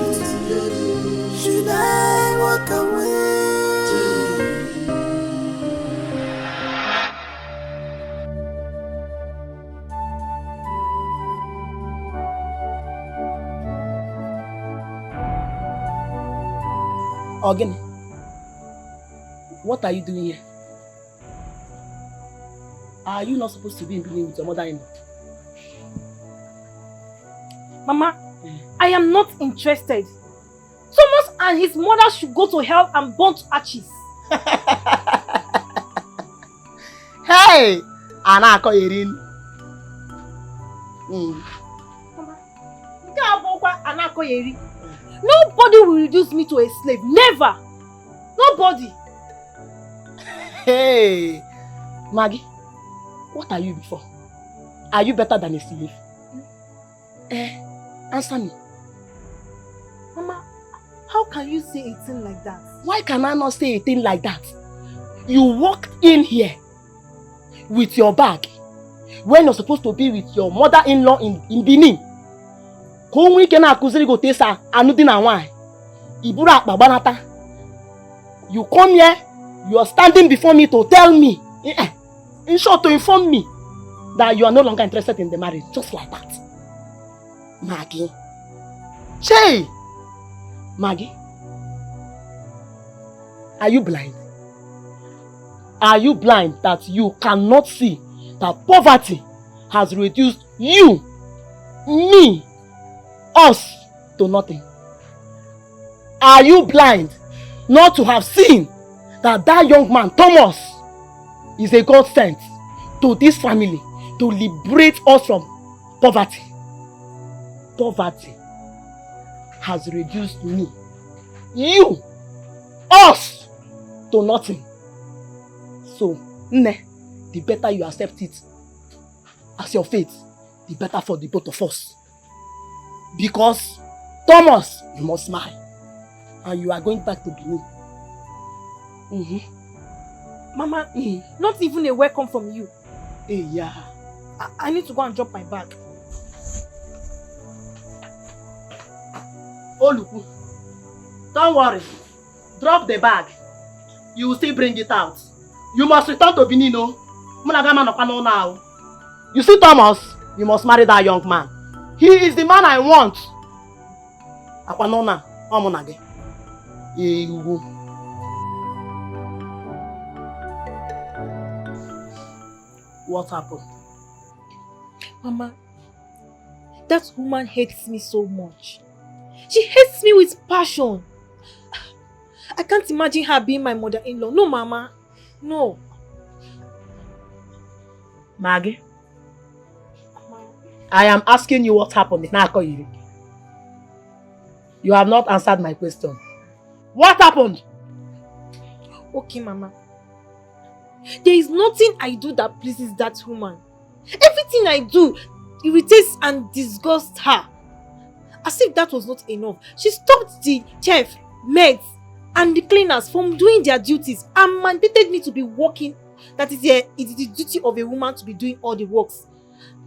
Should I walk away? Again, what are you doing here? Are you not supposed to be in Benin with your mother-in-law? Mama, I am not interested. Thomas and his mother should go to hell and burn to ashes. Hey! Anako Yerin. Nobody will reduce me to a slave. Never! Nobody! Hey! Maggie, what are you before? Are you better than a slave? Answer me. Mama, how can you say a thing like that? Why can I not say a thing like that? You walked in here with your bag when you're supposed to be with your mother-in-law in Benin. You come here, you are standing before me to tell me, in short, to inform me that you are no longer interested in the marriage, just like that. Maggie. Che! Maggie. Are you blind? Are you blind that you cannot see that poverty has reduced you, me, us to nothing? Are you blind not to have seen that that young man, Thomas, is a God sent to this family to liberate us from poverty? Poverty has reduced me, you, us, to nothing. So, the better you accept it as your fate, the better for the both of us. Because, Thomas, you must smile. And you are going back to Benin. Mama, not even a welcome from you. Hey, yeah. I need to go and drop my bag. Oh, look. Don't worry. Drop the bag. You will still bring it out. You must return to Benin, no? Now. You see, Thomas, you must marry that young man. He is the man I want. What happened? Mama, that woman hates me so much. She hates me with passion. I can't imagine her being my mother-in-law. No, Mama. No. Maggie, I am asking you what happened. You have not answered my question. What happened? Okay, Mama. There is nothing I do that pleases that woman. Everything I do irritates and disgusts her. As if that was not enough, she stopped the chef, maids, and the cleaners from doing their duties and mandated me to be working. That is it is the duty of a woman to be doing all the works.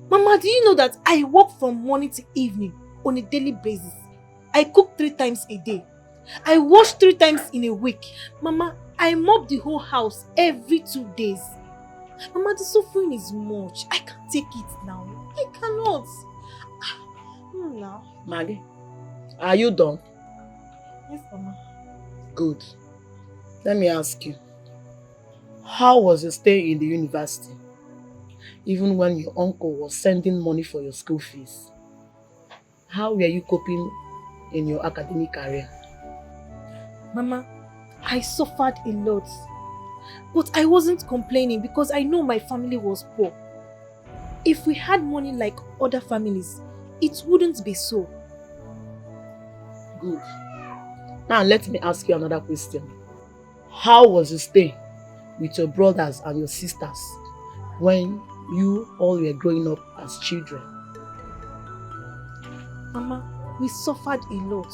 Mama, do you know that I work from morning to evening on a daily basis? I cook 3 times a day. I wash 3 times in a week. Mama, I mop the whole house every 2 days. Mama, the suffering is much. I can't take it now. I cannot. Now. Maggie, are you done? Yes, Mama. Good. Let me ask you. How was your stay in the university? Even when your uncle was sending money for your school fees. How were you coping in your academic career? Mama, I suffered a lot. But I wasn't complaining because I know my family was poor. If we had money like other families, it wouldn't be so. Good. Now let me ask you another question. How was your stay with your brothers and your sisters when you all were growing up as children? Mama, we suffered a lot.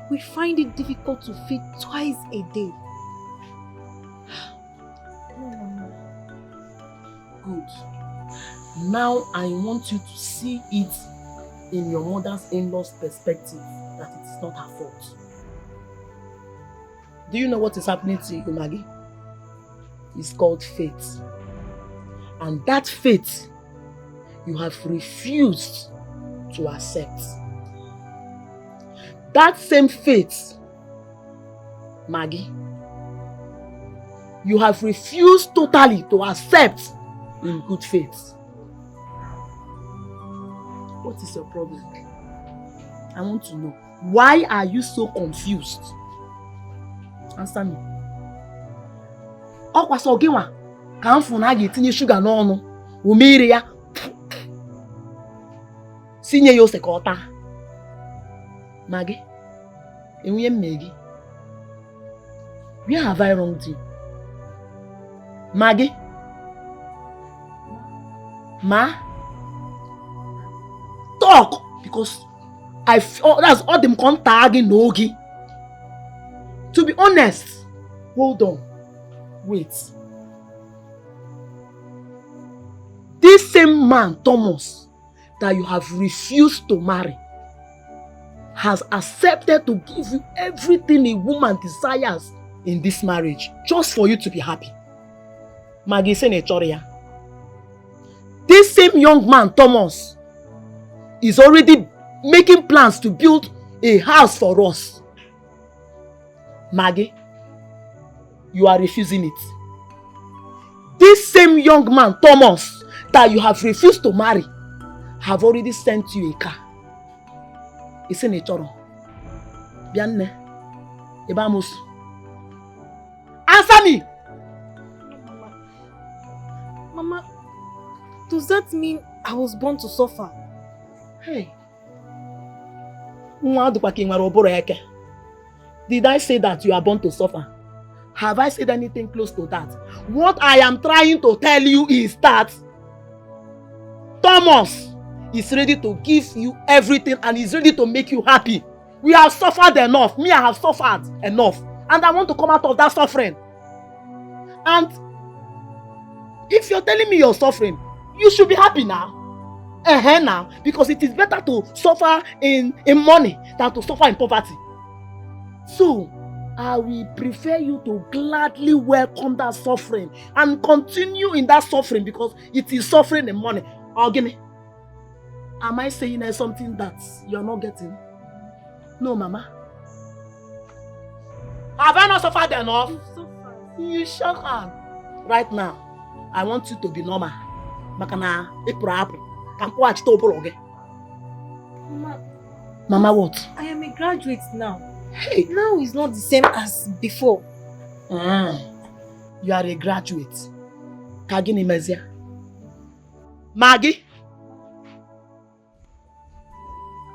We find it difficult to feed twice a day. No, Mama. Good. Now I want you to see it in your mother's in-law's perspective that it is not her fault. Do you know what is happening to you, Maggie? It's called fate. And that fate you have refused to accept. That same fate, Maggie, you have refused totally to accept in good faith. What is your problem? I want to know. Why are you so confused? Answer me. Ọkwa so gịnwa ka mfu na ga etinye sugar n'ọnụ umire ya sinye ya ose ka ọta. Maggie, enwe mme gị. Where have I wronged you? Maggie? Ma? Talk! Because that's all them contacting Nogi. To be honest, hold on. Wait. This same man, Thomas, that you have refused to marry, has accepted to give you everything a woman desires in this marriage, just for you to be happy. Maggie Senatorial. This same young man, Thomas, is already making plans to build a house for us. Maggie, you are refusing it. This same young man, Thomas, that you have refused to marry, have already sent you a car. It's in a choro. Bianne, Ebamus. Answer me! Mama, does that mean I was born to suffer? Hey. Did I say that you are born to suffer? Have I said anything close to that? What I am trying to tell you is that Thomas is ready to give you everything and is ready to make you happy. We have suffered enough. Me, I have suffered enough. And I want to come out of that suffering. And if you're telling me you're suffering, you should be happy now. Now. Because it is better to suffer in money than to suffer in poverty. So, I will prefer you to gladly welcome that suffering and continue in that suffering because it is suffering in money. Ogini, am I saying something that you're not getting? No, Mama. Have I not suffered enough? You sure can. Right now, I want you to be normal. Makana, Mama, what? I am a graduate now. Hey. Now it's not the same as before. You are a graduate. Kagini Mezia. Maggie,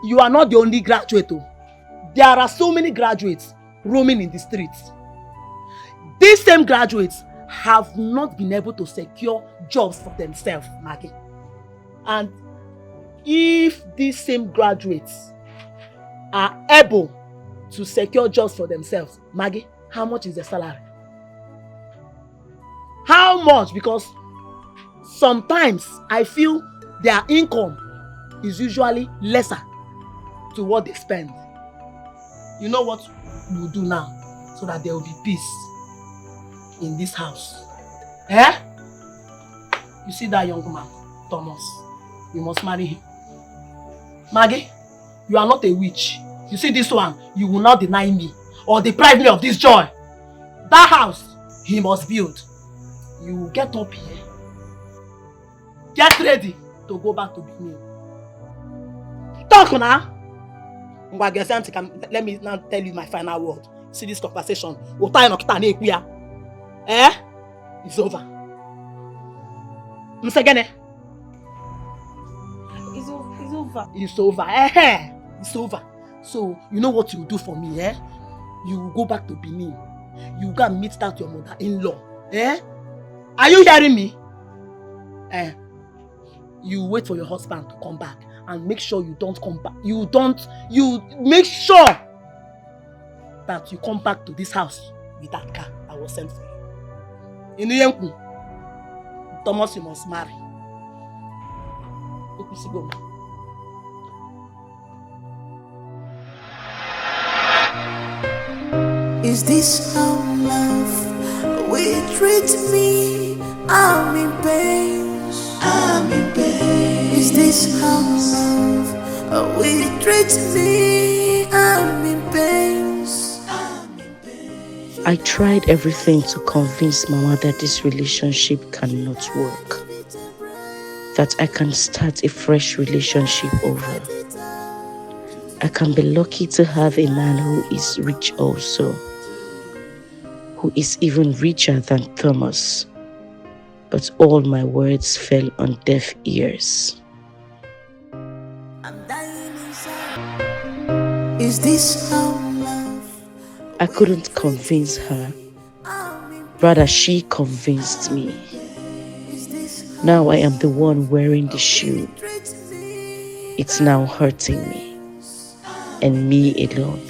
you are not the only graduate. There are so many graduates roaming in the streets. These same graduates have not been able to secure jobs for themselves, Maggie. And if these same graduates are able to secure jobs for themselves, Maggie, how much is their salary? How much? Because sometimes I feel their income is usually lesser to what they spend. You know what we will do now so that there will be peace in this house? Eh? You see that young man, Thomas? You must marry him. Maggie, you are not a witch. You see this one, you will not deny me or deprive me of this joy. That house, he must build. You will get up here. Get ready to go back to Benin. Talk now. Let me now tell you my final word. See this conversation. Eh? It's over. It's over. It's over. Eh? It's over. So, you know what you do for me, eh? You go back to Benin. You go and meet that your mother-in-law. Eh? Are you hearing me? You wait for your husband to come back and make sure you don't come back. You make sure that you come back to this house with that car I was sent for you. In the Thomas, you must marry. Go. Is this how love will treat me? I'm in pain. I'm in pain. Is this how love will treat me? I'm in pain. I tried everything to convince Mama that this relationship cannot work. That I can start a fresh relationship over. I can be lucky to have a man who is rich also. Who is even richer than Thomas. But all my words fell on deaf ears. Is this how love? I couldn't convince her. Rather, she convinced me. Now I am the one wearing the shoe. It's now hurting me. And me alone.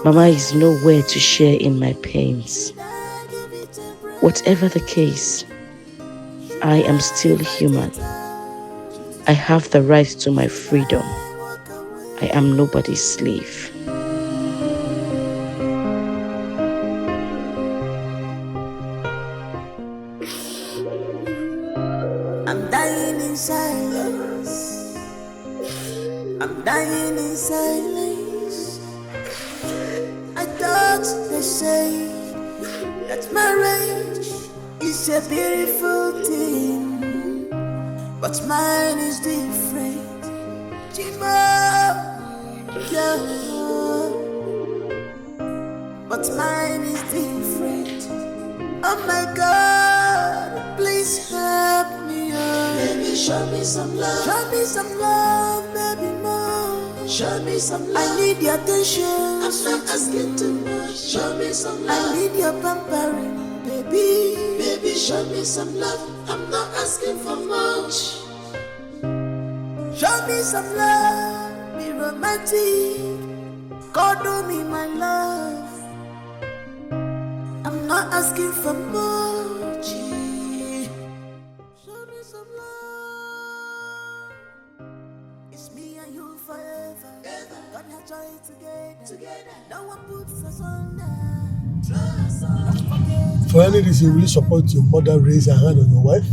Mama is nowhere to share in my pains. Whatever the case, I am still human. I have the right to my freedom. I am nobody's slave. I'm dying in silence. I'm dying in silence. I thought they say that marriage is a beautiful thing, but mine is different. Chima, yeah. But mine is different. Oh my God, please help me, oh. Baby, show me some love. Show me some love, baby, more. Show me some love. I need your attention. I'm not asking too much. Show me some love. I need your pampering, baby. Baby, show me some love. I'm not asking for much. Show me some love. Be romantic. Cuddle me, my love. I'm not asking for much. Show me some love. It's me and you forever. God has joined together. No one puts us under. For any reason, will you support your mother raise her hand on your wife?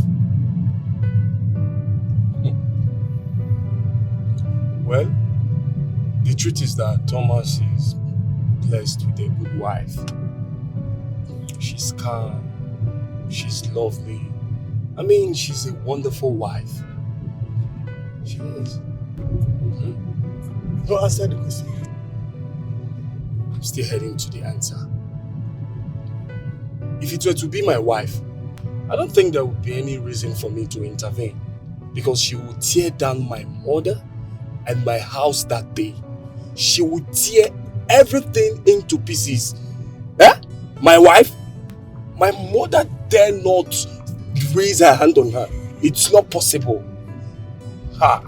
Well, the truth is that Thomas is blessed with a good wife. She's calm, she's lovely. I mean, she's a wonderful wife. She is. Don't answer the question. I'm still heading to the answer. If it were to be my wife, I don't think there would be any reason for me to intervene, because she would tear down my mother and my house that day. She would tear everything into pieces. Eh? My wife? My mother dare not raise her hand on her. It's not possible. Ha!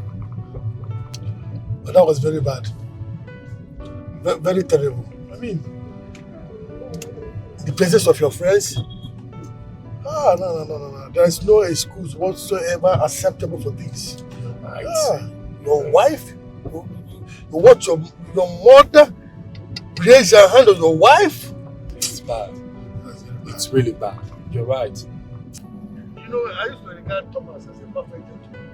But that was very bad. Very terrible. I mean, the presence of your friends. No. There is no excuse whatsoever acceptable for this. Right. Your wife? You watch your mother raise her hand on your wife? It's bad. It's really bad. You're right. You know, I used to regard Thomas as a perfect gentleman.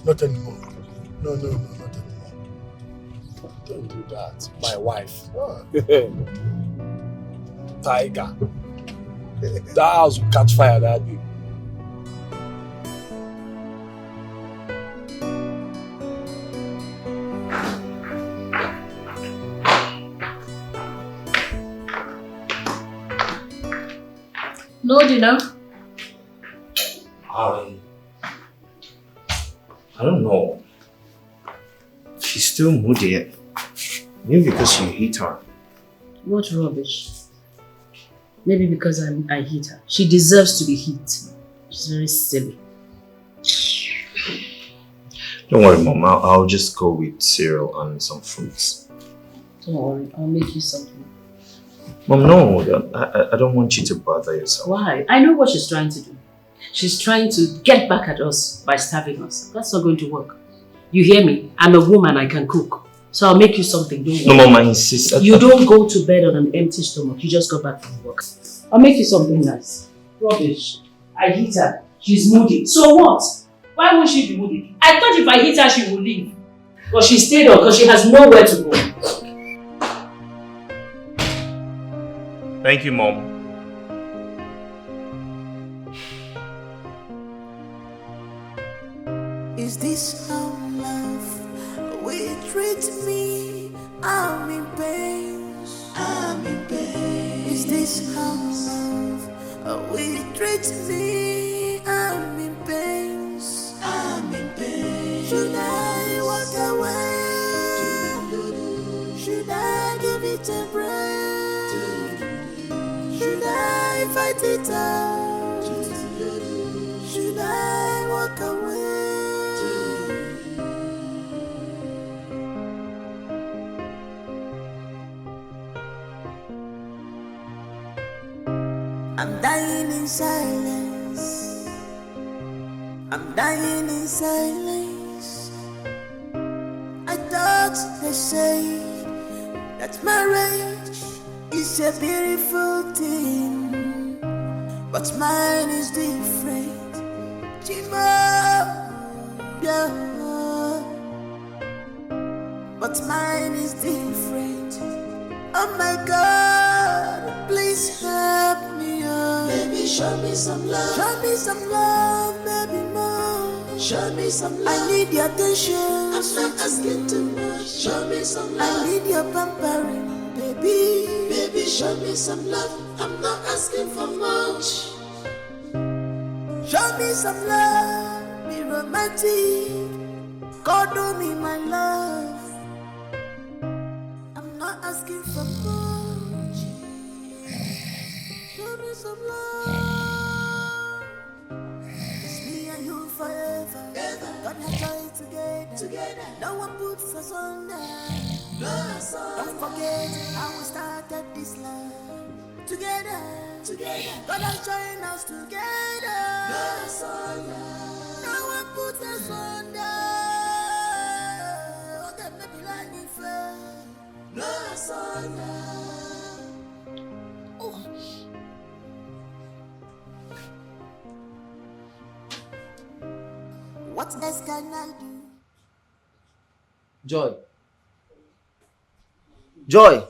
Not anymore. No, not anymore. Don't do that. My wife. Tiger. That house will catch fire that day. No dinner? I don't know. She's still moody. Maybe because you hate her. What rubbish. Maybe because I hate her. She deserves to be hit. She's very silly. Don't worry, Mom. I'll just go with cereal and some fruits. Don't worry, I'll make you something. Mom, no. I don't want you to bother yourself. Why? I know what she's trying to do. She's trying to get back at us by starving us. That's not going to work. You hear me? I'm a woman, I can cook. So I'll make you something, don't worry. No, Mom, I insist. You don't go to bed on an empty stomach. You just got back from work. I'll make you something nice. Rubbish. I hit her. She's moody. So what? Why won't she be moody? I thought if I hit her, she would leave. But she stayed on because she has nowhere to go. Thank you, Mom. Is this how love will treat me? I'm in pain. I'm in pain. Is this how love will treat me? I'm in pain. I'm in pain. Should I walk away? Should I give it a break? Should I fight it out? Should I walk away? I'm dying in silence. I'm dying in silence. I thought they say that marriage is a beautiful thing, but mine is different. Chima, yeah. But mine is different. Oh my God, please help me, oh. Baby, show me some love. Show me some love, baby, more. Show me some love. I need your attention. I'm not asking too much. Show me some love. I need your pampering, baby. Baby, show me some love. I'm not asking for much. Show me some love. Be romantic. God, do me my love. Not asking for much. Show me some love. It's me and you forever. Gonna try it together. No one puts us under. Don't forget how we started this love. Together. Gonna join us together. No one puts us under. Okay, maybe like me fair. No surrender. Oh. What else can I do? Joy. Joy.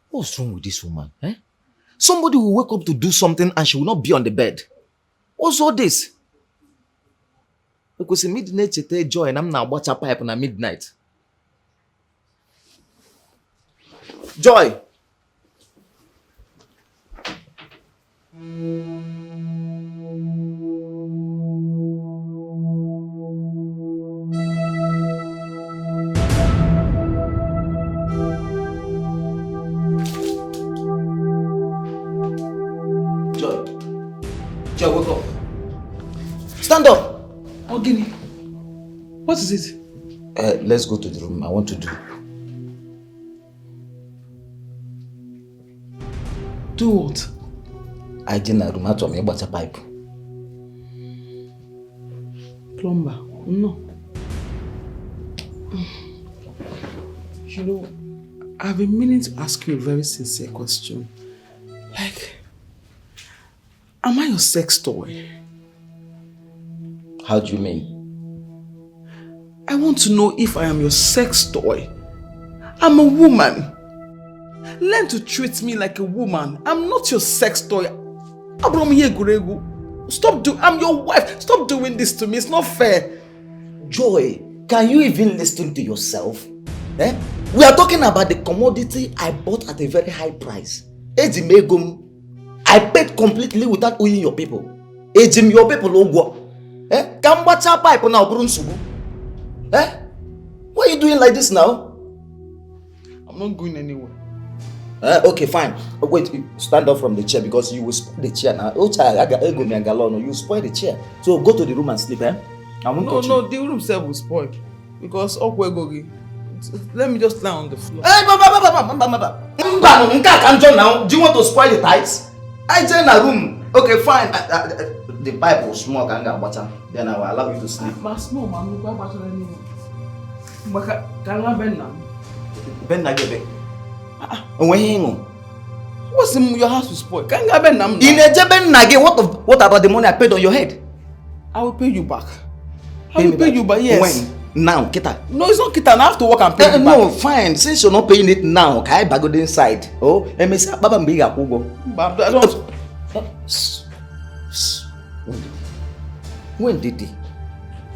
What's wrong with this woman? Eh? Somebody will wake up to do something and she will not be on the bed. What's all this? Because in midnight, you tell Joy and I'm now watch a pipe on a midnight. Joy. Joy, wake up. Stand up. Ogini, what is it? Let's go to the room. I want to do. Do what? I didn't room to me about a pipe. Plumber, no. You know, I've been meaning to ask you a very sincere question. Like, am I your sex toy? How do you mean? I want to know if I am your sex toy. I'm a woman. Learn to treat me like a woman. I'm not your sex toy. Stop I'm your wife. Stop doing this to me. It's not fair. Joy, can you even listen to yourself? Eh? We are talking about the commodity I bought at a very high price. I paid completely without owing your people. Your people eh? Pipe now, eh? Why are you doing like this now? I'm not going anywhere. Okay, fine. Wait, stand up from the chair because you will spoil the chair now. Oh, child, you spoil the chair. So go to the room and sleep, eh? No, the room self will spoil. Because Okwegogi. Let me just lie on the floor. Hey, now. Do you want to spoil the tiles? I join a room. Okay, fine. The pipe will smoke and get water. Then I will allow you to sleep. But small man, you can't water anymore. Can I bend now? Bend again. When what's in your house will spoil? Can I bend now? In a Jeben Nage, what about the money I paid on your head? I will pay you back. I will pay you back, yes. When? Now, Kita. No, it's not Kita. I have to work and pay you back. No, fine. Since you're not paying it now, can I go inside? Oh, and me say, Baba Mbiga Kugo. But I don't. When did he?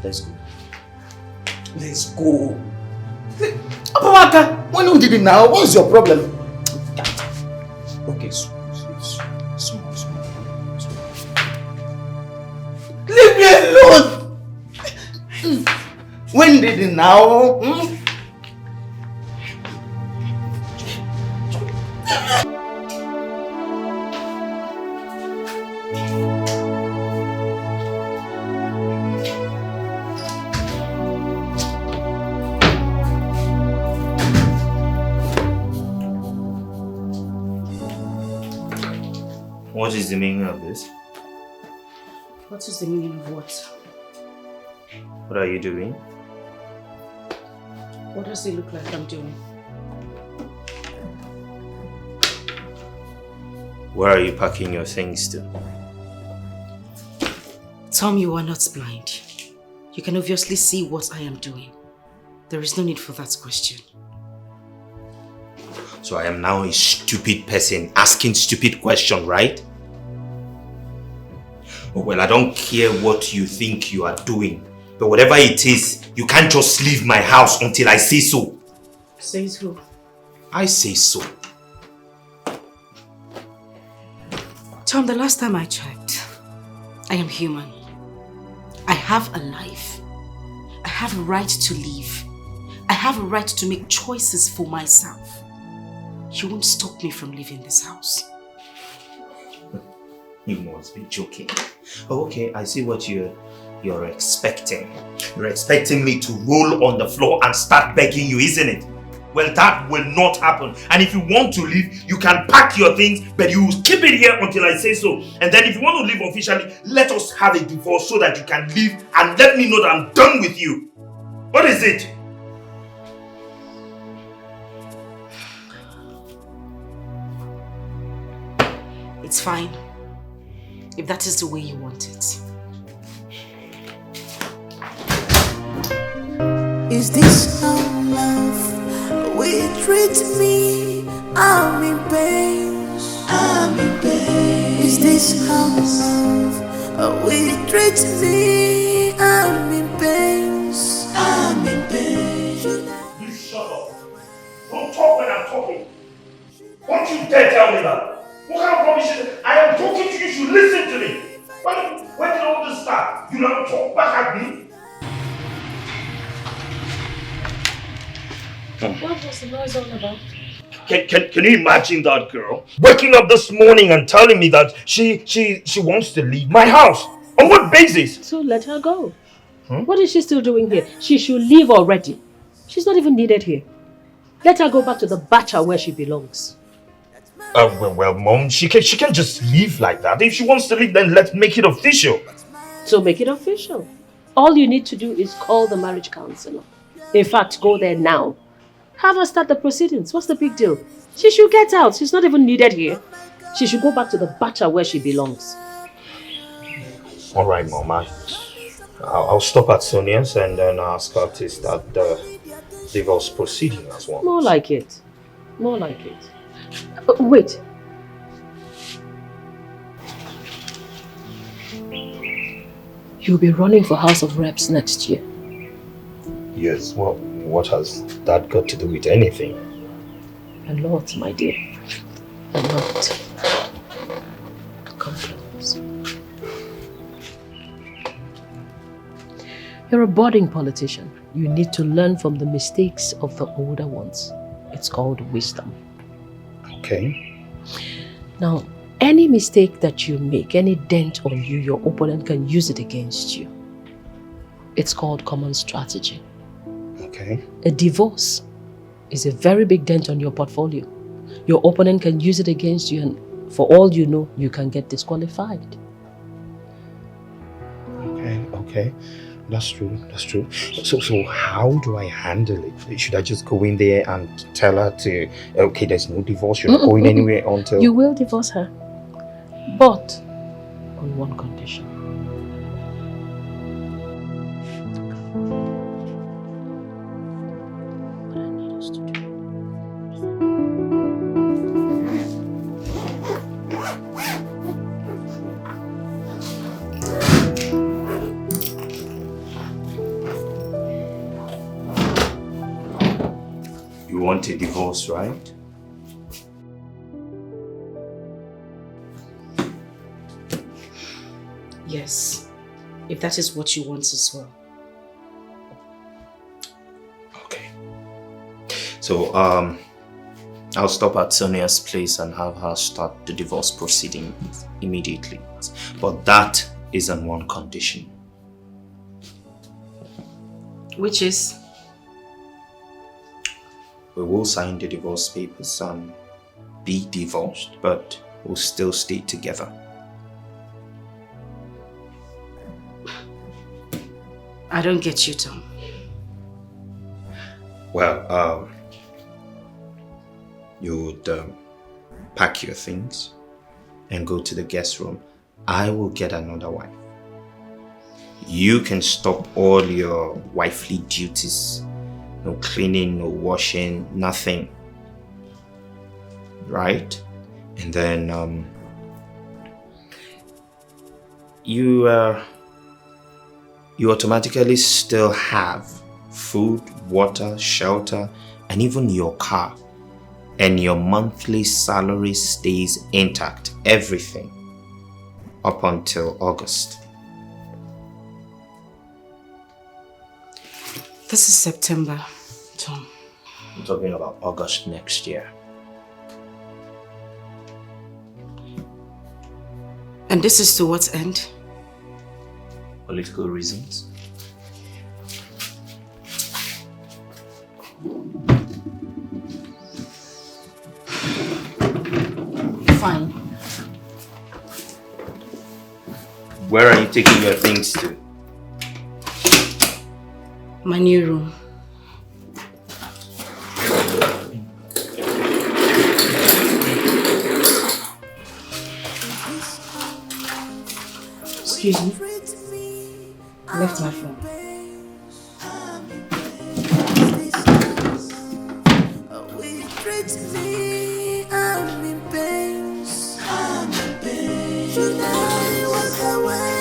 Let's go. Let's go. When did it now? What's your problem? Okay, small. Leave me alone! When did it now? What is the meaning of this? What is the meaning of what? What are you doing? What does it look like I'm doing? Where are you packing your things to? Tom, you are not blind. You can obviously see what I am doing. There is no need for that question. So I am now a stupid person asking stupid questions, right? Well, I don't care what you think you are doing. But whatever it is, you can't just leave my house until I say so. Says who? I say so. Tom, the last time I checked, I am human. I have a life. I have a right to live. I have a right to make choices for myself. You won't stop me from leaving this house. You must be joking. Oh, okay, I see what you're expecting. You're expecting me to roll on the floor and start begging you, isn't it? Well, that will not happen. And if you want to leave, you can pack your things, but you keep it here until I say so. And then if you want to leave officially, let us have a divorce so that you can leave and let me know that I'm done with you. What is it? It's fine. If that is the way you want it. Is this how love will treat me? I'm in pain. I'm in pain. Is this how love will treat me? I'm in pain. I'm in pain. You shut up. Don't talk when I'm talking. Don't you dare tell me that. What kind of rubbish is it? I am talking to you, you should listen to me. When did all this start? You don't talk back at me? What was the noise all about? Can you imagine that girl waking up this morning and telling me that she wants to leave my house? On what basis? So let her go. What is she still doing here? She should leave already. She's not even needed here. Let her go back to the bacha where she belongs. Well, Mom, she can just leave like that. If she wants to leave, then let's make it official. So make it official. All you need to do is call the marriage counselor. In fact, go there now. Have her start the proceedings. What's the big deal? She should get out. She's not even needed here. She should go back to the bacha where she belongs. All right, Mom. I'll stop at Sonia's and then ask her to start the divorce proceeding as well. More like it. More like it. Wait. You'll be running for House of Reps next year. Yes, well, what has that got to do with anything? A lot, my dear. A lot. Come close. You're a budding politician. You need to learn from the mistakes of the older ones. It's called wisdom. Okay. Now, any mistake that you make, any dent on you, your opponent can use it against you. It's called common strategy. Okay. A divorce is a very big dent on your portfolio. Your opponent can use it against you, and for all you know, you can get disqualified. Okay. That's true. So how do I handle it? Should I just go in there and tell her to, okay, there's no divorce, you're not going anywhere until... You will divorce her, but on one condition. You want a divorce, right? Yes, if that is what you want as well. So, I'll stop at Sonia's place and have her start the divorce proceeding immediately. But that is on one condition. Which is? We will sign the divorce papers and be divorced, but we'll still stay together. I don't get you, Tom. Well, you would pack your things and go to the guest room. I will get another wife. You can stop all your wifely duties. No cleaning, no washing, nothing. Right? And then you automatically still have food, water, shelter, and even your car. And your monthly salary stays intact, everything, up until August. This is September, Tom. I'm talking about August next year. And this is to what end? Political reasons. Fine. Where are you taking your things to? My new room. Excuse me. I left my phone. Should I walk away?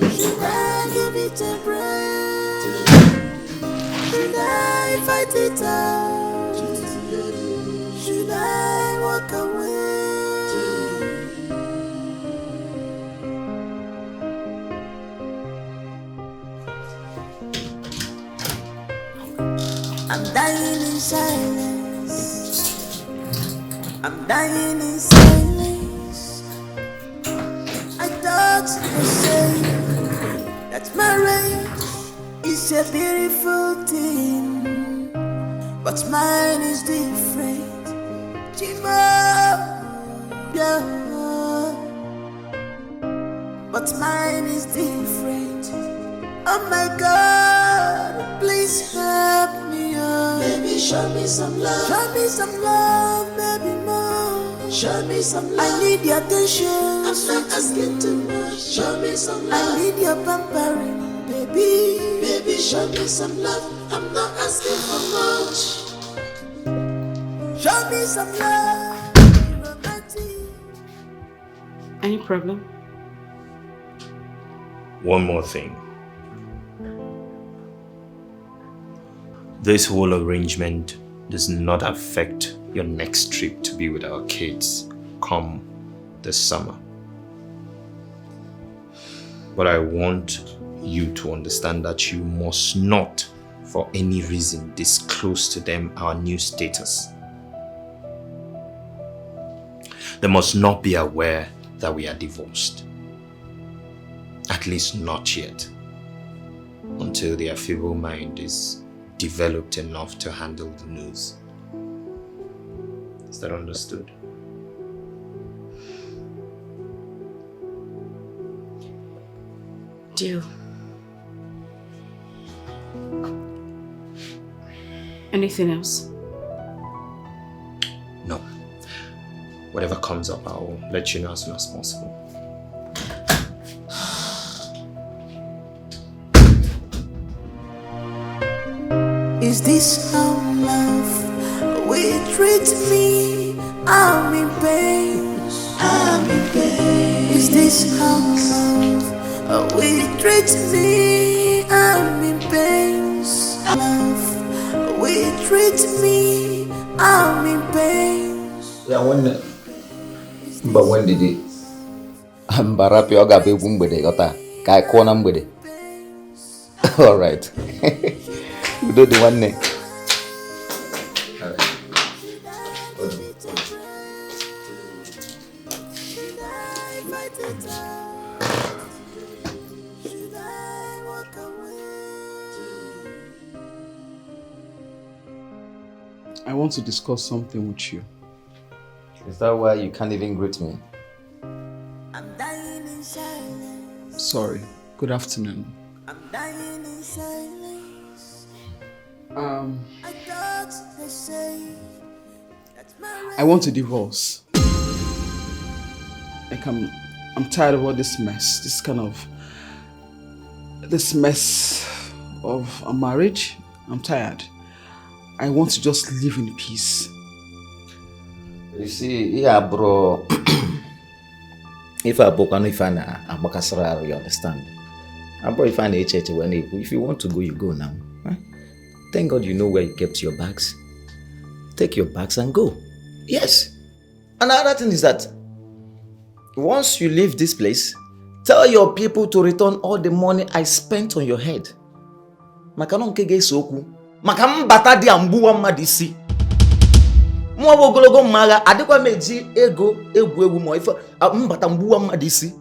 Should I give it a break? Should I fight it out? Should I walk away? I'm dying in silence. I'm dying in silence. I thought you said that marriage is a beautiful thing, but mine is different. Chima, yeah. But mine is different. Oh my God, please help me, oh. Baby, show me some love. Show me some love, baby, more. Show me some love. I need your attention. I'm not asking too much. Show me some love. I need your pampering, baby. Baby, show me some love. I'm not asking for much. Show me some love. Any problem? One more thing. This whole arrangement does not affect your next trip to be with our kids come this summer. But I want you to understand that you must not, for any reason, disclose to them our new status. They must not be aware that we are divorced. At least not yet. until their feeble mind is developed enough to handle the news. Is that understood? Deal. Anything else? No. Whatever comes up, I'll let you know as soon as possible. Is this how love will treat me? I'm in pain. I'm in pain. Is this how love will treat me? I'm in pain. Love will treat me. I'm in pain. Yeah, when did it? Mbarapi oga be mgbede yota. Kai kona mgbede. All right. We do the one neck. I want to discuss something with you. Is that why you can't even greet me? Sorry. Good afternoon. I want a divorce. Like I'm tired of all this mess. This mess of a marriage. I'm tired. I want to just live in peace. You see, yeah, bro. If I book on if I you understand. I'm bro, if I if you want to go, you go now. Huh? Thank God you know where you kept your bags. Take your bags and go. Yes. Another thing is that once you leave this place, tell your people to return all the money I spent on your head. Makanonke soku. Makam bata di ambuwa madisi. Mwa wogologo maga adekwa meji ego egwu mo ifa mbata mbuwa madisi.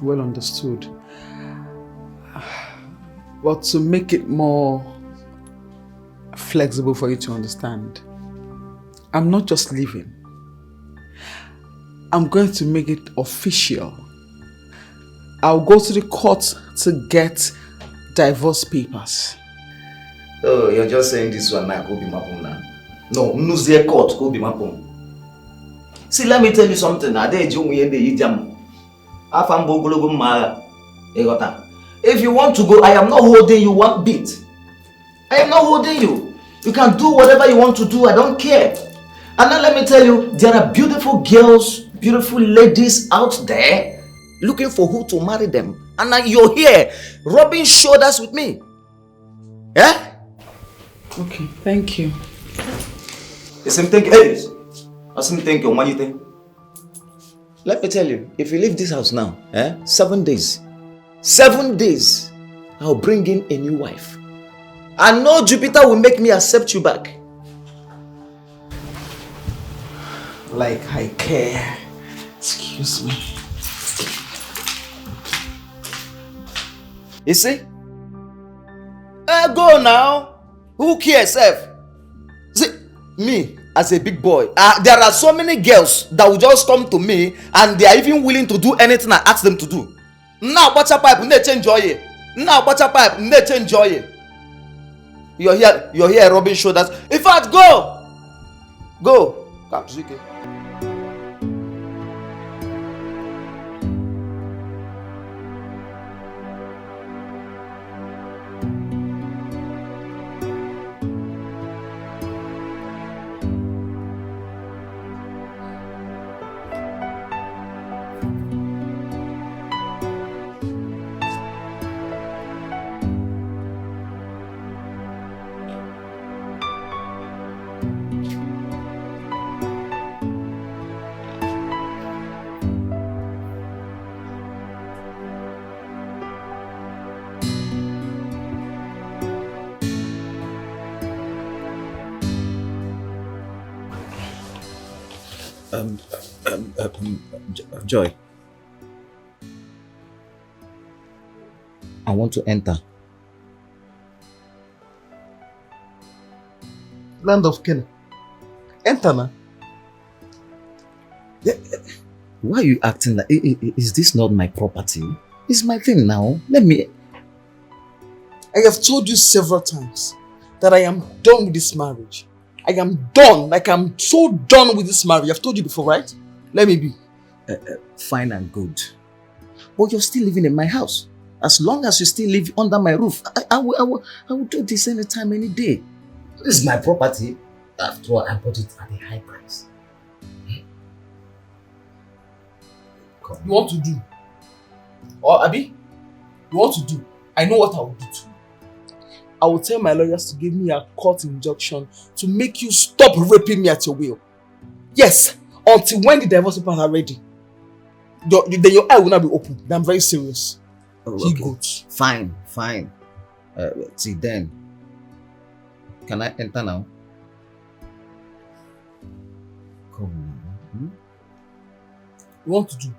Well understood. But to make it more flexible for you to understand, I'm not just leaving. I'm going to make it official. I'll go to the court to get divorce papers. Oh, you're just saying this one now, go be mapum now. No, Mnuzie court, go be mapum. See, let me tell you something. If you want to go, I am not holding you one bit. I am not holding you. You can do whatever you want to do. I don't care. And now let me tell you, there are beautiful girls, beautiful ladies out there looking for who to marry them. And now you're here rubbing shoulders with me. Yeah? Okay, thank you. The same thing. Hey, I same thing. What do you think? Let me tell you, if you leave this house now, 7 days, 7 days, I'll bring in a new wife. And no Jupiter will make me accept you back. Like I care. Excuse me. You see? Go now. Who cares, F? See, me, as a big boy, there are so many girls that will just come to me and they are even willing to do anything I ask them to do. Now, butter pipe, ne change joy. Now, butter pipe, ne change joy. You're here rubbing shoulders. In fact, go. Come, Zuki. Joy. I want to enter. Land of Canaan. Enter now. Why are you acting like... Is this not my property? It's my thing now. Let me... I have told you several times that I am done with this marriage. I am done. Like, I'm so done with this marriage. I've told you before, right? Let me be. Fine and good. But you're still living in my house. As long as you still live under my roof, I will do this anytime, any day. This is my property. After all, I bought it at a high price. You want to do? Or Abi? You want to do? I know what I will do too. I will tell my lawyers to give me a court injunction to make you stop raping me at your will. Yes, until when the divorce papers are ready. Then your eye will not be open. I'm very serious. Oh, okay. Fine. See then. Can I enter now? Come on. You want to do?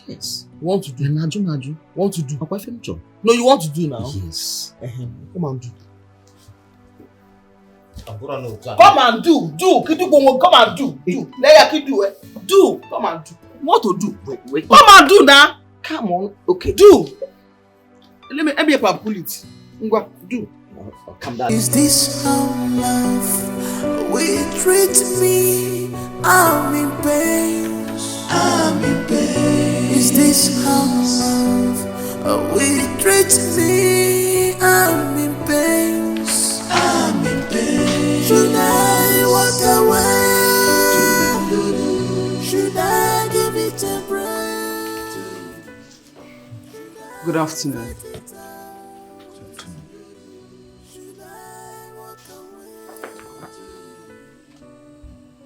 Yes. You want to do? Maju. Want to do? No, you want to do now? Yes. Come and do. Come and do. Come and do. Do. Come and do. What to do? Wait. Come and do now. Come on. Okay. Do. Let me pull it. Do. Calm down. Is this how love will treat me? I'm in pain. Is this how love will treat me? I'm in pain. Should I walk away? Should I give it a break? Good afternoon.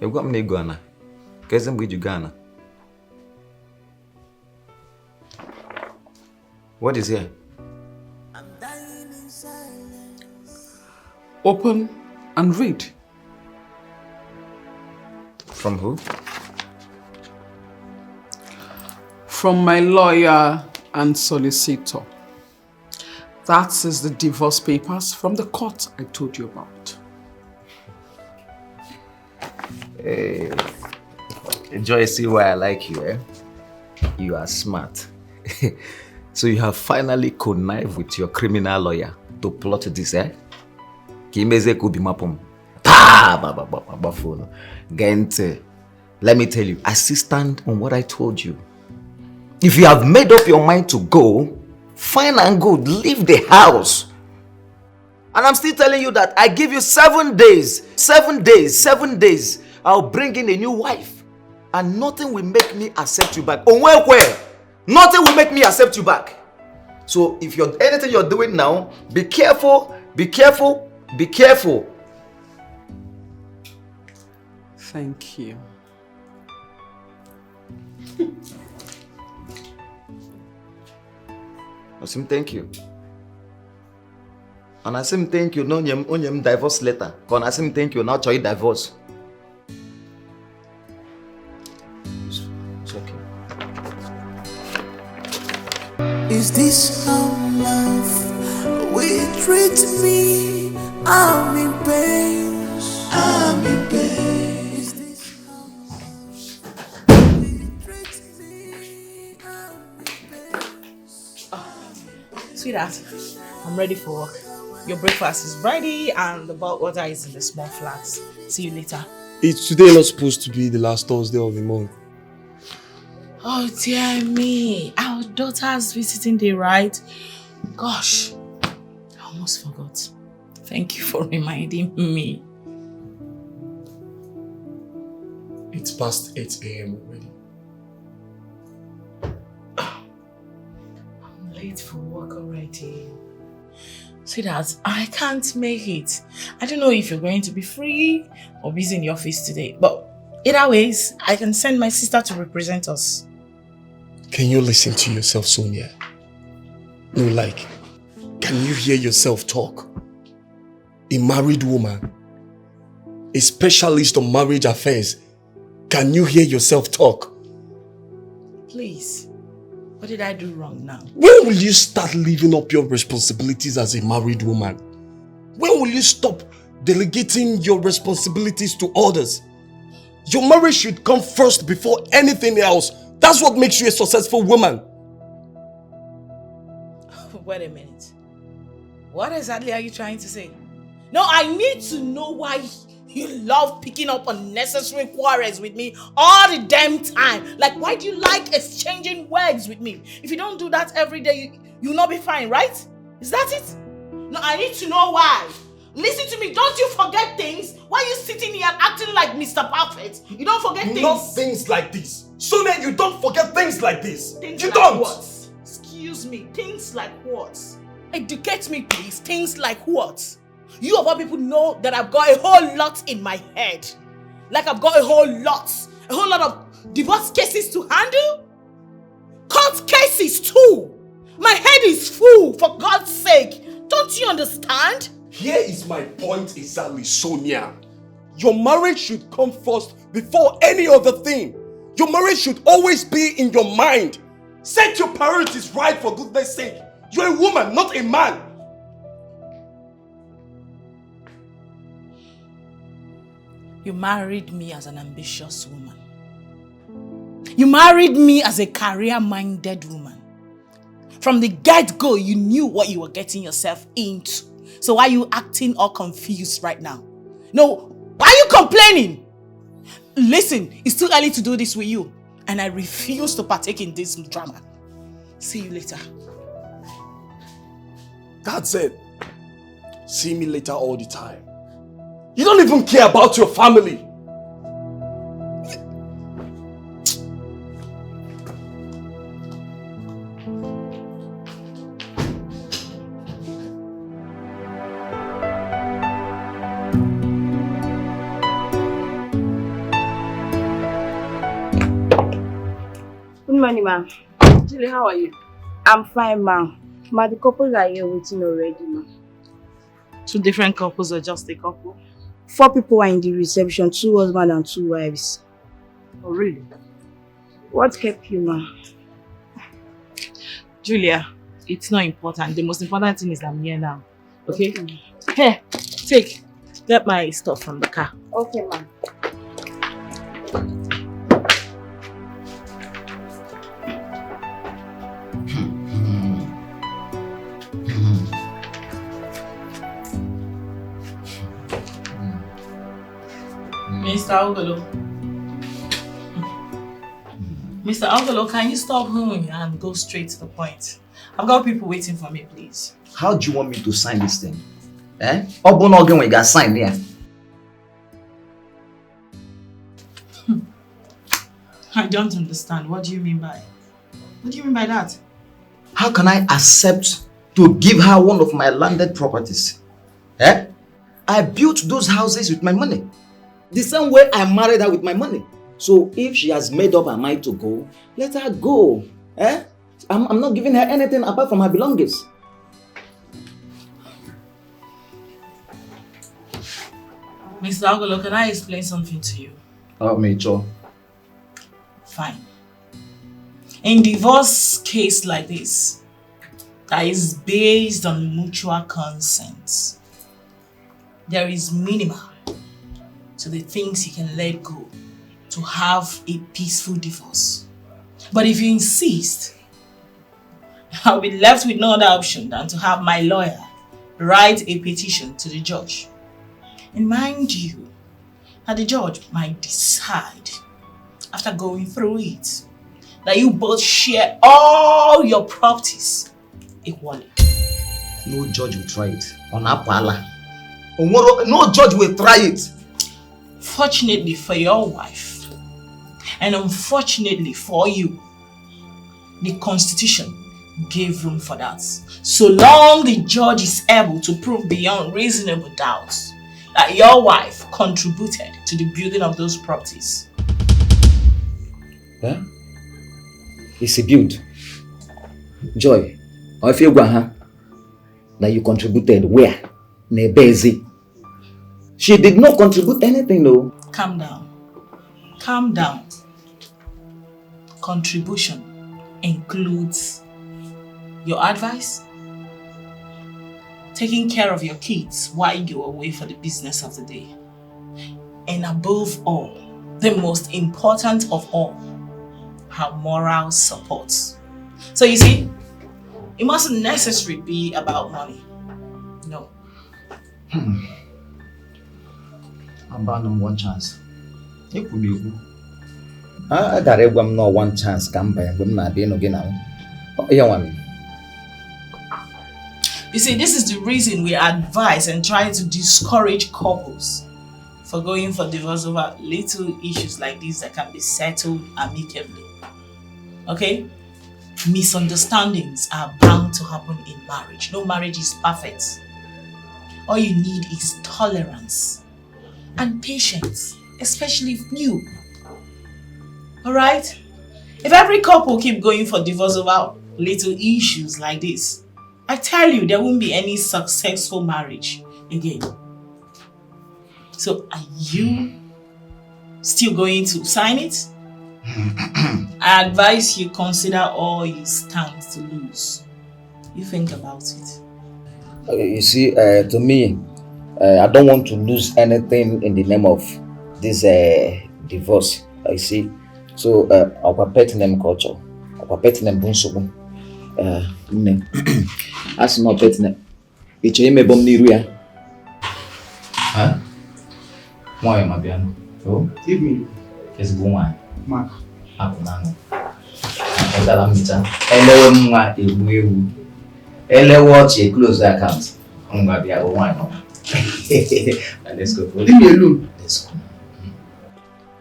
You've got me Ghana. Guess I'm with you, Ghana. What is here? Open and read. From who? From my lawyer and solicitor. That is the divorce papers from the court I told you about. Hey, Joy, see why I like you, eh? You are smart. So you have finally connived with your criminal lawyer to plot this, eh? Kimeze kubi mapom. Gente. Let me tell you, I still stand on what I told you. If you have made up your mind to go, fine and good, leave the house. And I'm still telling you that I give you 7 days. 7 days. 7 days. I'll bring in a new wife. And nothing will make me accept you back. Where? Nothing will make me accept you back. So if anything you're doing now, be careful, be careful, be careful. Thank you. Asim, thank you. And Asim, thank you. No, onyem divorce letter. Kon Asim, thank you. Now choy divorce. It's okay. Is this how love will treat me? I'm in pain. Is this how love will treat me? Sweetheart, I'm ready for work. Your breakfast is ready and the bulk water is in the small flask. See you later. It's today not supposed to be the last Thursday of the month. Oh dear me, our daughter's visiting day, right? Gosh, I almost forgot. Thank you for reminding me. It's past 8 a.m. already. I'm late for work already. Sweetheart, I can't make it. I don't know if you're going to be free or busy in the office today, but either ways, I can send my sister to represent us. Can you listen to yourself, Sonia? No, like, can you hear yourself talk? A married woman, a specialist on marriage affairs. Can you hear yourself talk? Please, What did I do wrong now? When will you start living up your responsibilities as a married woman? When will you stop delegating your responsibilities to others? Your marriage should come first before anything else. That's what makes you a successful woman. Wait a minute. What exactly are you trying to say? No, I need to know why you love picking up unnecessary quarrels with me all the damn time. Like, why do you like exchanging words with me? If you don't do that every day, you'll not be fine, right? Is that it? No, I need to know why. Listen to me, don't you forget things? Why are you sitting here acting like Mr. Perfect? You don't forget things. Not things like this. Sonia, you don't forget things like this. Things you like don't. What? Excuse me, things like what? Educate me, please. Things like what? You of all people know that I've got a whole lot in my head. Like I've got a whole lot of divorce cases to handle. Court cases too. My head is full, for God's sake. Don't you understand? Here is my point exactly, Sonia. Your marriage should come first before any other thing. Your marriage should always be in your mind. Set your priorities right, for goodness sake. You're a woman, not a man. You married me as an ambitious woman. You married me as a career-minded woman. From the get-go, you knew what you were getting yourself into. So why are you acting all confused right now? No, why are you complaining? Listen, it's too early to do this with you. And I refuse to partake in this drama. See you later. That's it. See me later all the time. You don't even care about your family. Good morning, ma'am. Julie, how are you? I'm fine, ma'am. Ma, the couples are here waiting already, ma'am. 2 different couples or just a couple? 4 people are in the reception, 2 husbands and 2 wives. Oh, really? What kept you, ma'am? Julia, it's not important. The most important thing is I'm here now. Okay? Here, take. Get my stuff from the car. Okay, ma'am. Mr. Ogolo. Mr. Ogolo, can you stop hooing and go straight to the point? I've got people waiting for me, please. How do you want me to sign this thing? Eh? Open again when you got signed there. I don't understand. What do you mean by? What do you mean by that? How can I accept to give her one of my landed properties? Eh? I built those houses with my money. The same way I married her with my money. So if she has made up her mind to go, let her go. Eh? I'm not giving her anything apart from her belongings. Mr. Ogolo, can I explain something to you? Oh, Major. Fine. In divorce case like this, that is based on mutual consent, there is minimum to the things you can let go to have a peaceful divorce. But if you insist, I'll be left with no other option than to have my lawyer write a petition to the judge. And mind you, that the judge might decide, after going through it, that you both share all your properties equally. No judge will try it. On Apala. No judge will try it. Fortunately for your wife, and unfortunately for you, the Constitution gave room for that. So long the judge is able to prove beyond reasonable doubt that your wife contributed to the building of those properties. Huh? It's a build. Joy, or if you go, that you contributed where? Nebezi. She did not contribute anything though. Calm down. Calm down. Contribution includes your advice, taking care of your kids while you're away for the business of the day, and above all, the most important of all, her moral support. So you see, it mustn't necessarily be about money. No. I'm bound one chance. It could be. I got a one no one chance come by when I be no again now. Oh, yeah, one. You see, this is the reason we advise and try to discourage couples for going for divorce over little issues like this that can be settled amicably. Okay? Misunderstandings are bound to happen in marriage. No marriage is perfect. All you need is tolerance and patience, especially if new. Alright? If every couple keep going for divorce over little issues like this, I tell you, there won't be any successful marriage again. So, are you still going to sign it? I advise you consider all you stand to lose. You think about it. You see, to me, I don't want to lose anything in the name of this divorce. You see, so our pet name culture, our pet name bunsubu. As my pet name, it's a me bom niruya. Huh? Why am I being? Oh, give me. It's going. Ma, aku nang. Dalam bicara. Elewe mga ibu. Elewe che close the account. Mga biya one. Let's go. Leave me alone. Let's go.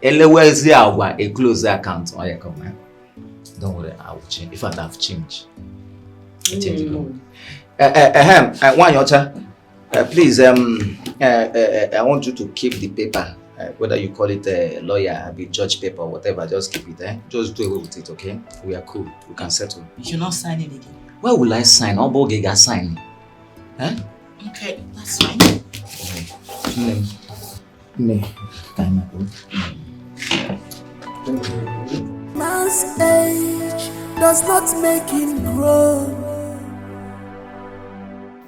Elewe is here. A close the account. Oh yeah, come on. Don't worry, I will change. In fact, I've changed. Please, I want you to keep the paper. Whether you call it a lawyer, a judge paper, or whatever, just keep it. Just do away with it, okay? We are cool. We can settle. You're not signing again. Where will I sign? Obo Giga sign. Huh? Okay, that's fine. Man's age does not make him grow.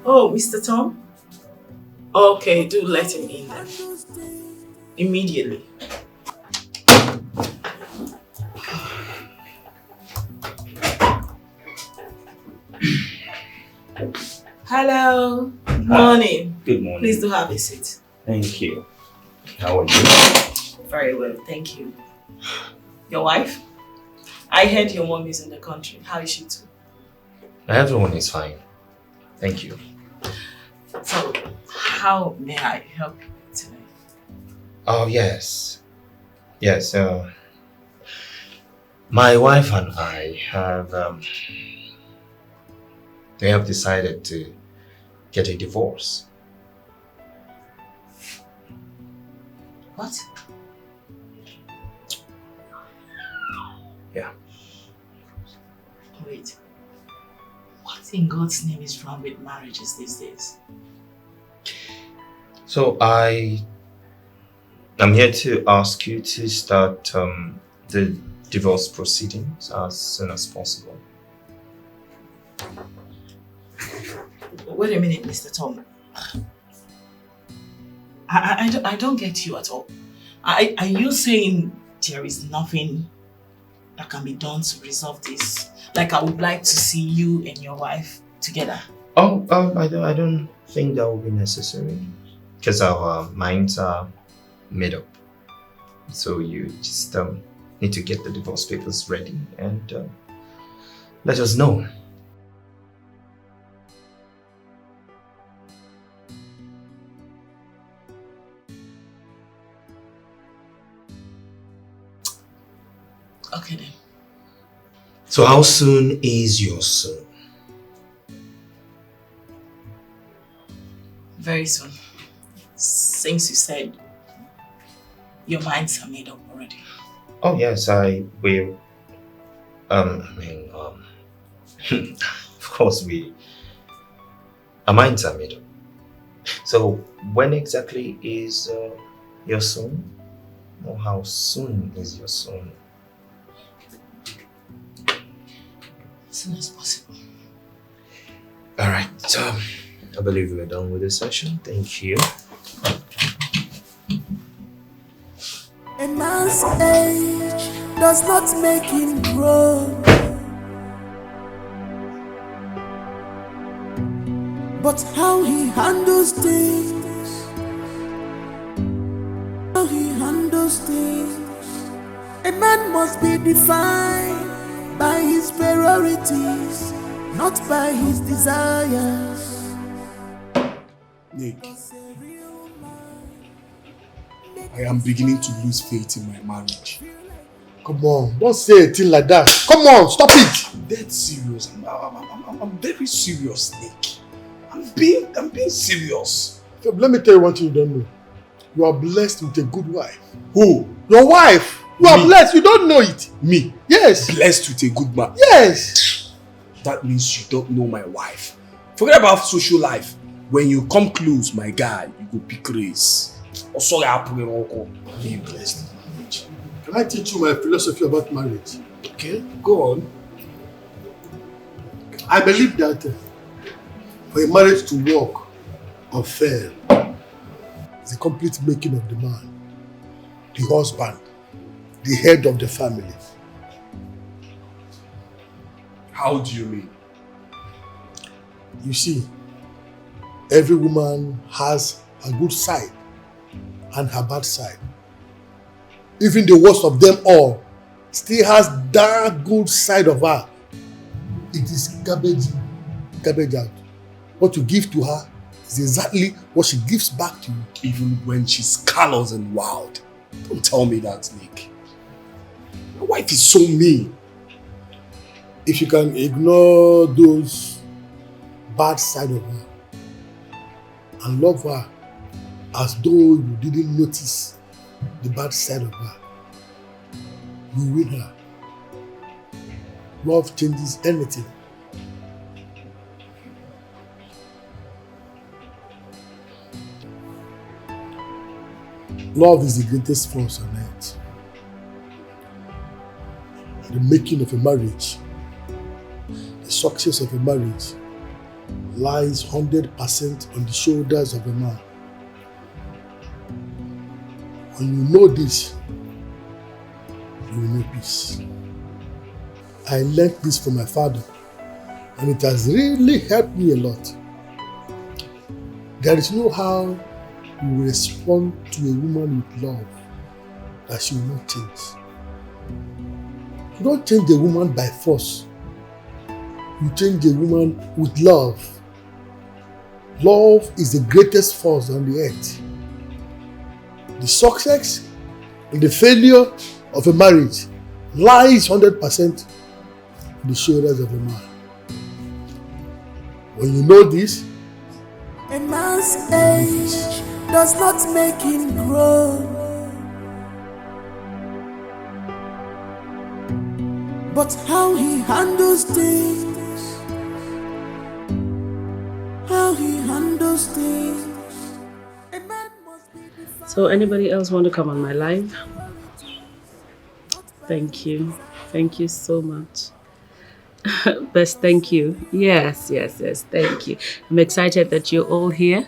Oh, Mr. Tom? Okay, do let him in then. Immediately. Hello. Good morning. Good morning. Please do have a seat. Thank you. How are you? Very well, thank you. Your wife? I heard your mom is in the country. How is she too? Everyone is fine. Thank you. So, how may I help you today? Oh, yes. Yes, my wife and I have, they have decided to get a divorce. What? Yeah. Wait. What in God's name is wrong with marriages these days? So I'm here to ask you to start the divorce proceedings as soon as possible. Wait a minute, Mr. Tom. I don't get you at all. Are you saying there is nothing that can be done to resolve this? Like I would like to see you and your wife together. Oh, I don't think that will be necessary because our minds are made up. So you just need to get the divorce papers ready and let us know. Okay then. So how soon is your soon? Very soon. Since you said your minds are made up already. Oh yes, I will. Of course our minds are made up. So when exactly is your soon? Or how soon is your soon? As soon as possible. Alright, so I believe we're done with this session. Thank you. A man's age does not make him grow, but how he handles things, how he handles things. A man must be defined by his priorities, not by his desires. Nick, I am beginning to lose faith in my marriage. Come on, don't say a thing like that. Come on, stop it. I'm dead serious. I'm very serious, Nick. I'm being serious. So let me tell you one thing you don't know. You are blessed with a good wife. Who? Your wife. You are blessed. You don't know it. Me? Yes. Blessed with a good man. Yes. That means you don't know my wife. Forget about social life. When you come close, my guy, you go pick race. Oh, sorry, I'm being blessed in marriage. Can I teach you my philosophy about marriage? Okay, go on. I believe that for a marriage to work or fail, it's a complete making of the man, the husband, the head of the family. How do you mean? You see, every woman has a good side and her bad side. Even the worst of them all still has that good side of her. It is garbage out. What you give to her is exactly what she gives back to you. Even when she's callous and wild. Don't tell me that, Nick. My wife is so mean. If you can ignore those bad side of her and love her as though you didn't notice the bad side of her, you win her. Love changes anything. Love is the greatest force on earth. The making of a marriage, the success of a marriage lies 100% on the shoulders of a man. When you know this, you will know peace. I learned this from my father, and it has really helped me a lot. There is no how you will respond to a woman with love that she will not change. You don't change a woman by force. You change a woman with love. Love is the greatest force on the earth. The success and the failure of a marriage lies 100% on the shoulders of a man. When you know this, a man's age does not make him grow, but how he handles things, how he handles things. So anybody else want to come on my live? Thank you. Thank you so much. Best thank you. Yes, thank you. I'm excited that you're all here.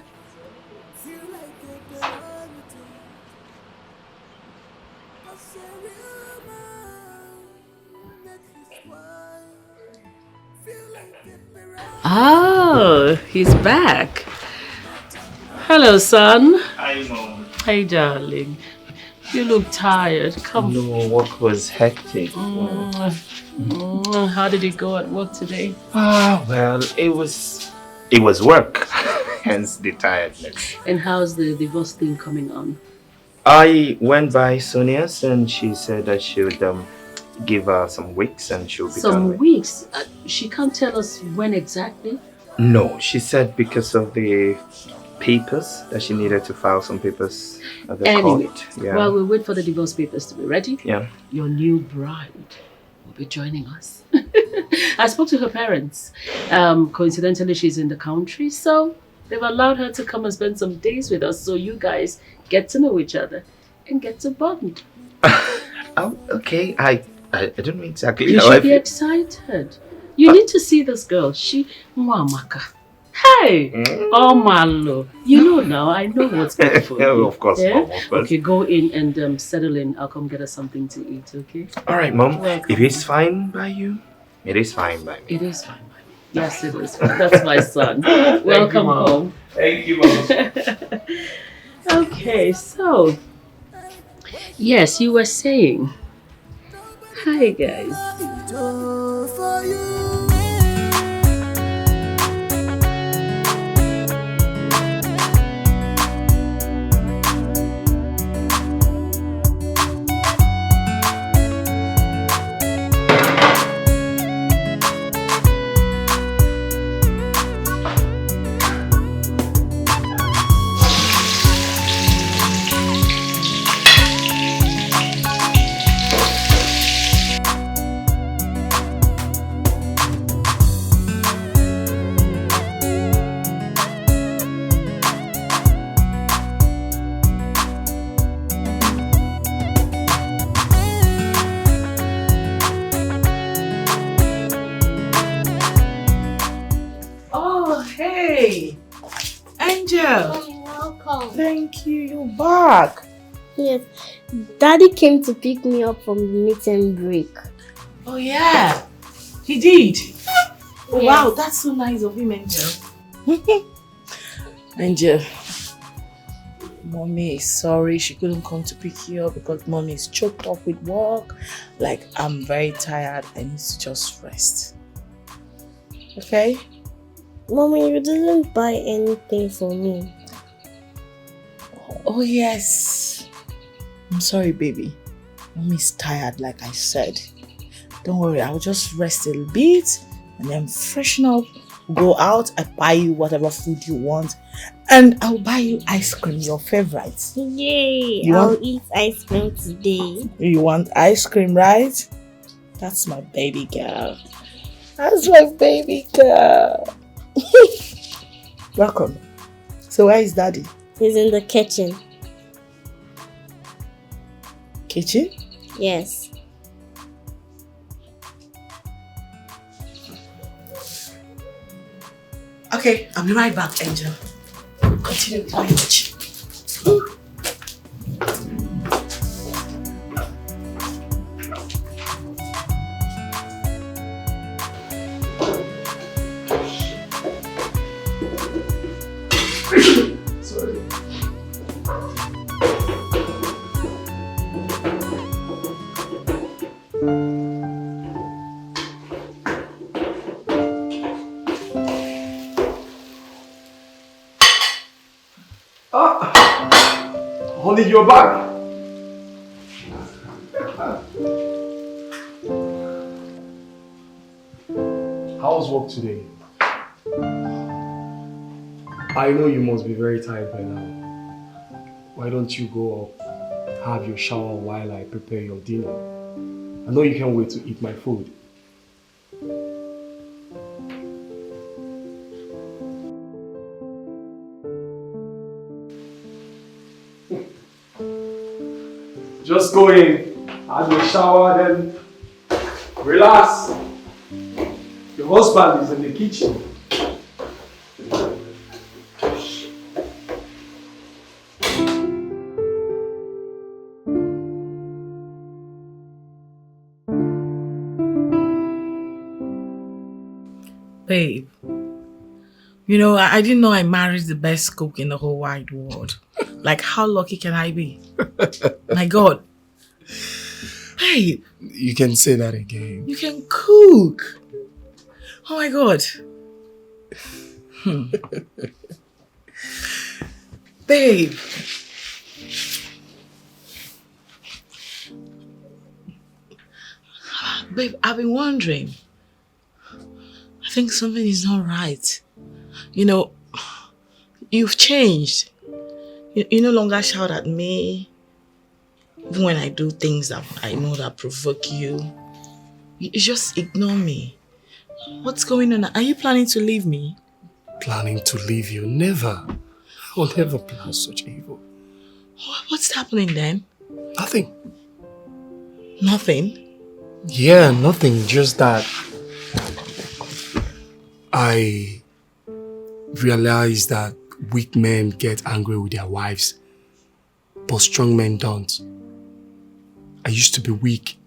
Oh, he's back. Hello, son. Hi, Mom. Hey, darling. You look tired. Come. No, work was hectic. How did it go at work today? Well, it was work, hence the tiredness. And how's the divorce thing coming on? I went by Sonia's and she said that she would give her some weeks and she'll be done. Some weeks? She can't tell us when exactly? No, she said because of the papers that she needed to file some papers at the court. Yeah. While we wait for the divorce papers to be ready, your new bride will be joining us. I spoke to her parents. Coincidentally, she's in the country, so they've allowed her to come and spend some days with us so you guys get to know each other and get to bond. Oh, okay. I don't know exactly You how should be excited. You need to see this girl. She, Mamaka. Hey, oh Malo. You know now. I know what's good for you. Of course, yeah? Mom. Of course. Okay, go in and settle in. I'll come get us something to eat. Okay. All right, Mom. Welcome. If it's fine by you, it is fine by me. It is fine. Yes, it is. That's my son. Welcome home. Thank you, Mom. Okay, so yes, you were saying. Hi, guys. Thank you, you're back. Yes, Daddy came to pick me up from the meeting break. Oh yeah, he did. Oh, Yes. wow, that's so nice of him, Angel. Angel, Mommy is sorry she couldn't come to pick you up because Mommy is choked up with work. Like, I'm very tired. I need to just rest. Okay? Mommy, you didn't buy anything for me. Oh yes. I'm sorry, baby. Mommy's tired, like I said. Don't worry, I'll just rest a little bit and then freshen up, go out, I buy you whatever food you want, and I'll buy you ice cream, your favorite. Yay! I'll eat ice cream today. You want ice cream, right? That's my baby girl. That's my baby girl. Welcome. So where is Daddy? He's in the kitchen. Kitchen? Yes. Okay, I'll be right back, Angel. Continue with my watch. Sorry. Honey, you're back. How was work today? I know you must be very tired by now. Why don't you go up, have your shower while I prepare your dinner? I know you can't wait to eat my food. Just go in, have your shower, then relax. Your husband is in the kitchen. Babe, you know, I didn't know I married the best cook in the whole wide world. Like, how lucky can I be? My God. Babe. You can say that again. You can cook. Oh my God. Babe. Babe, I've been wondering. I think something is not right. You know, you've changed. You no longer shout at me. Even when I do things that I know that provoke you. You just ignore me. What's going on? Are you planning to leave me? Planning to leave you? Never. I will never plan such evil. What's happening then? Nothing. Nothing? Yeah, nothing. Just that I realized that weak men get angry with their wives, but strong men don't. I used to be weak,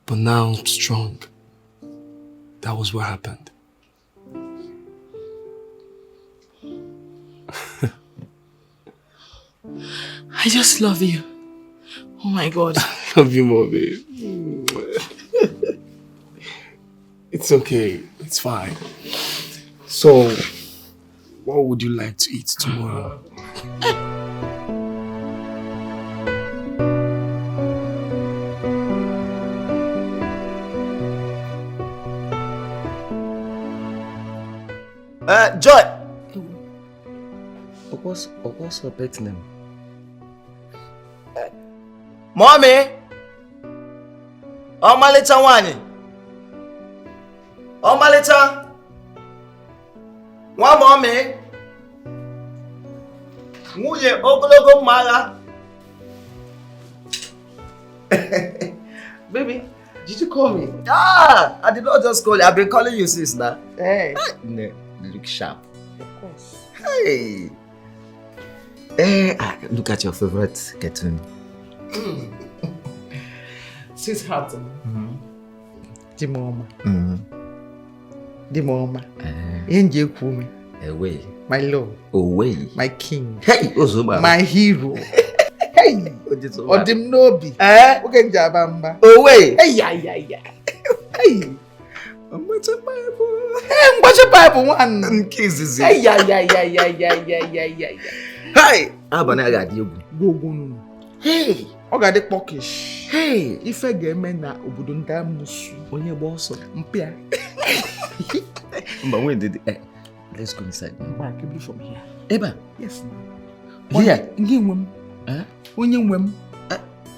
but now I'm strong. That was what happened. I just love you. Oh my God. I love you more, babe. It's okay. It's fine. So, what would you like to eat tomorrow? Joy! What's her pet name? Mommy! Omalita wani! Omalita! One mommy! Nwunye ogologo mara! Baby, did you call me? Ah! I did not just call you. I've been calling you since now. Hey! You look sharp. Of course. Hey! Hey! Look at your favorite cartoon. Sweetheart. The mama. The mama. Angel Kumi. Away. My love. Away. My king. Hey! Ozuma. My hero. Hey! Odim Nobi. Okay, Jabamba. Away. Hey, yeah. Hey! What's a Bible? Hey, what's a Bible one? Kisses. Hey, yeah. Hey! Abanaga Diogu. Go. Hey! Oga de pokish. Hey! Ife game na obodo nda musu. Onye gba ọsọ. Mpia. But when did let's go inside. Mba, keep from here. Eba. Yes. Here. Ngi nwem. Onye nwem.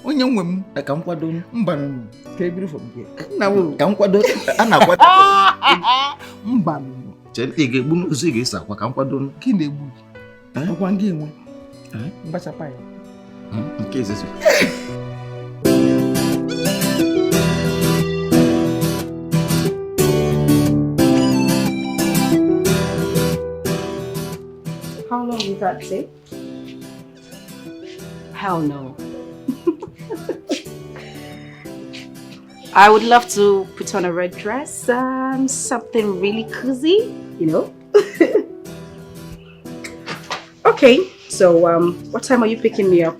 Onye nwem. Ka nkwado mba no. Keep from here. Na wo. Ka nkwado ana kwado. Mba no. Chere ige bu no ige sa kwa ka nkwado. Ki na egbu. Okwa ngi nwe. Mbacha pa ya. In case this How long will that take? Hell no. I would love to put on a red dress, something really cozy, you know? Okay, so what time are you picking me up?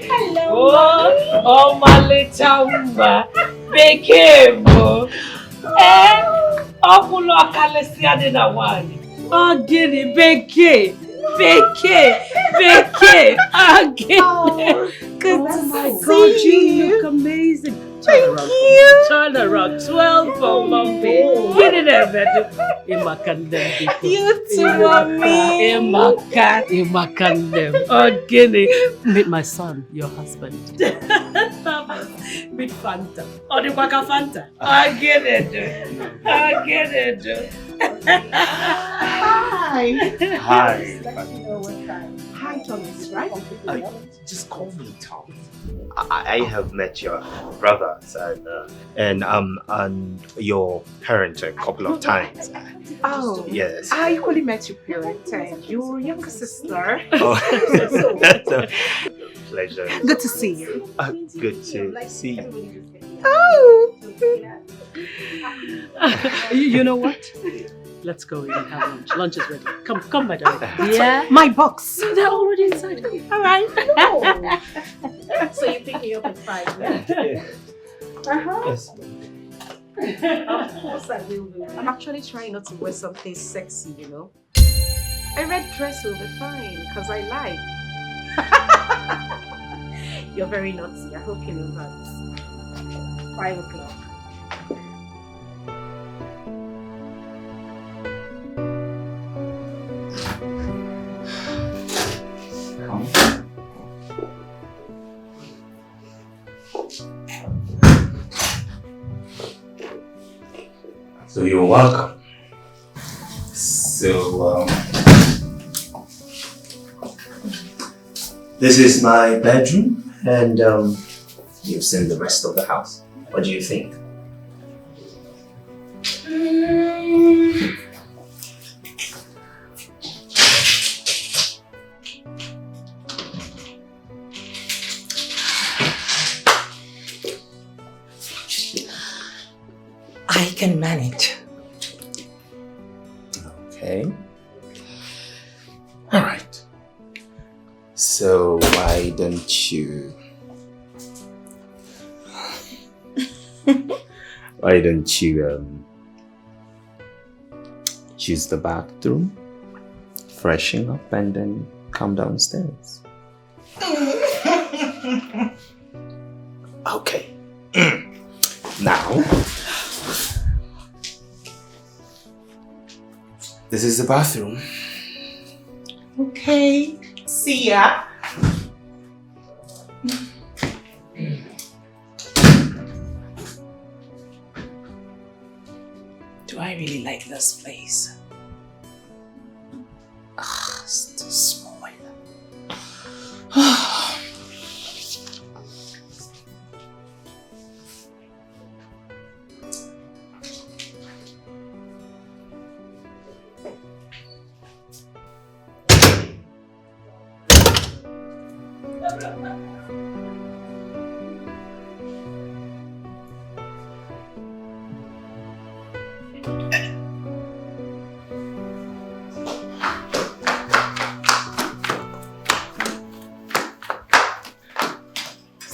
Hello. Oh, my little Umba. Bekebo. Okulo akalesia de na wani. Oh, gini, beke. Good to see you. You look amazing. Thank you. Turn around. 12 for mommy. Get it there, baby. You too, mommy. Imakandem. Oh, Guinea. Meet my son, your husband. Meet Fanta. Oh, the Waka Fanta. I get it. Hi. Hi, Thomas, right? Just call me Tom. I have met your brothers and your parents a couple of times. Oh, yes. I equally met your parents and your younger sister. Oh, that's a pleasure. Good to see you. Good to see you. Oh! You know what? Let's go in and have lunch. Lunch is ready. Come, my darling. Yeah. My box. They're already inside. All right. So you pick me up at 5, right? Yes. Of course I will. I'm actually trying not to wear something sexy, you know. A red dress will be fine, because I like. You're very naughty. I hope you know that. 5 o'clock. So you're welcome. So This is my bedroom, and you've seen the rest of the house. What do you think? I can manage. Okay. All right. So why don't you choose the bathroom, freshen up, and then come downstairs? Okay. Now, this is the bathroom. Okay. See ya. Do I really like this place? It's too small.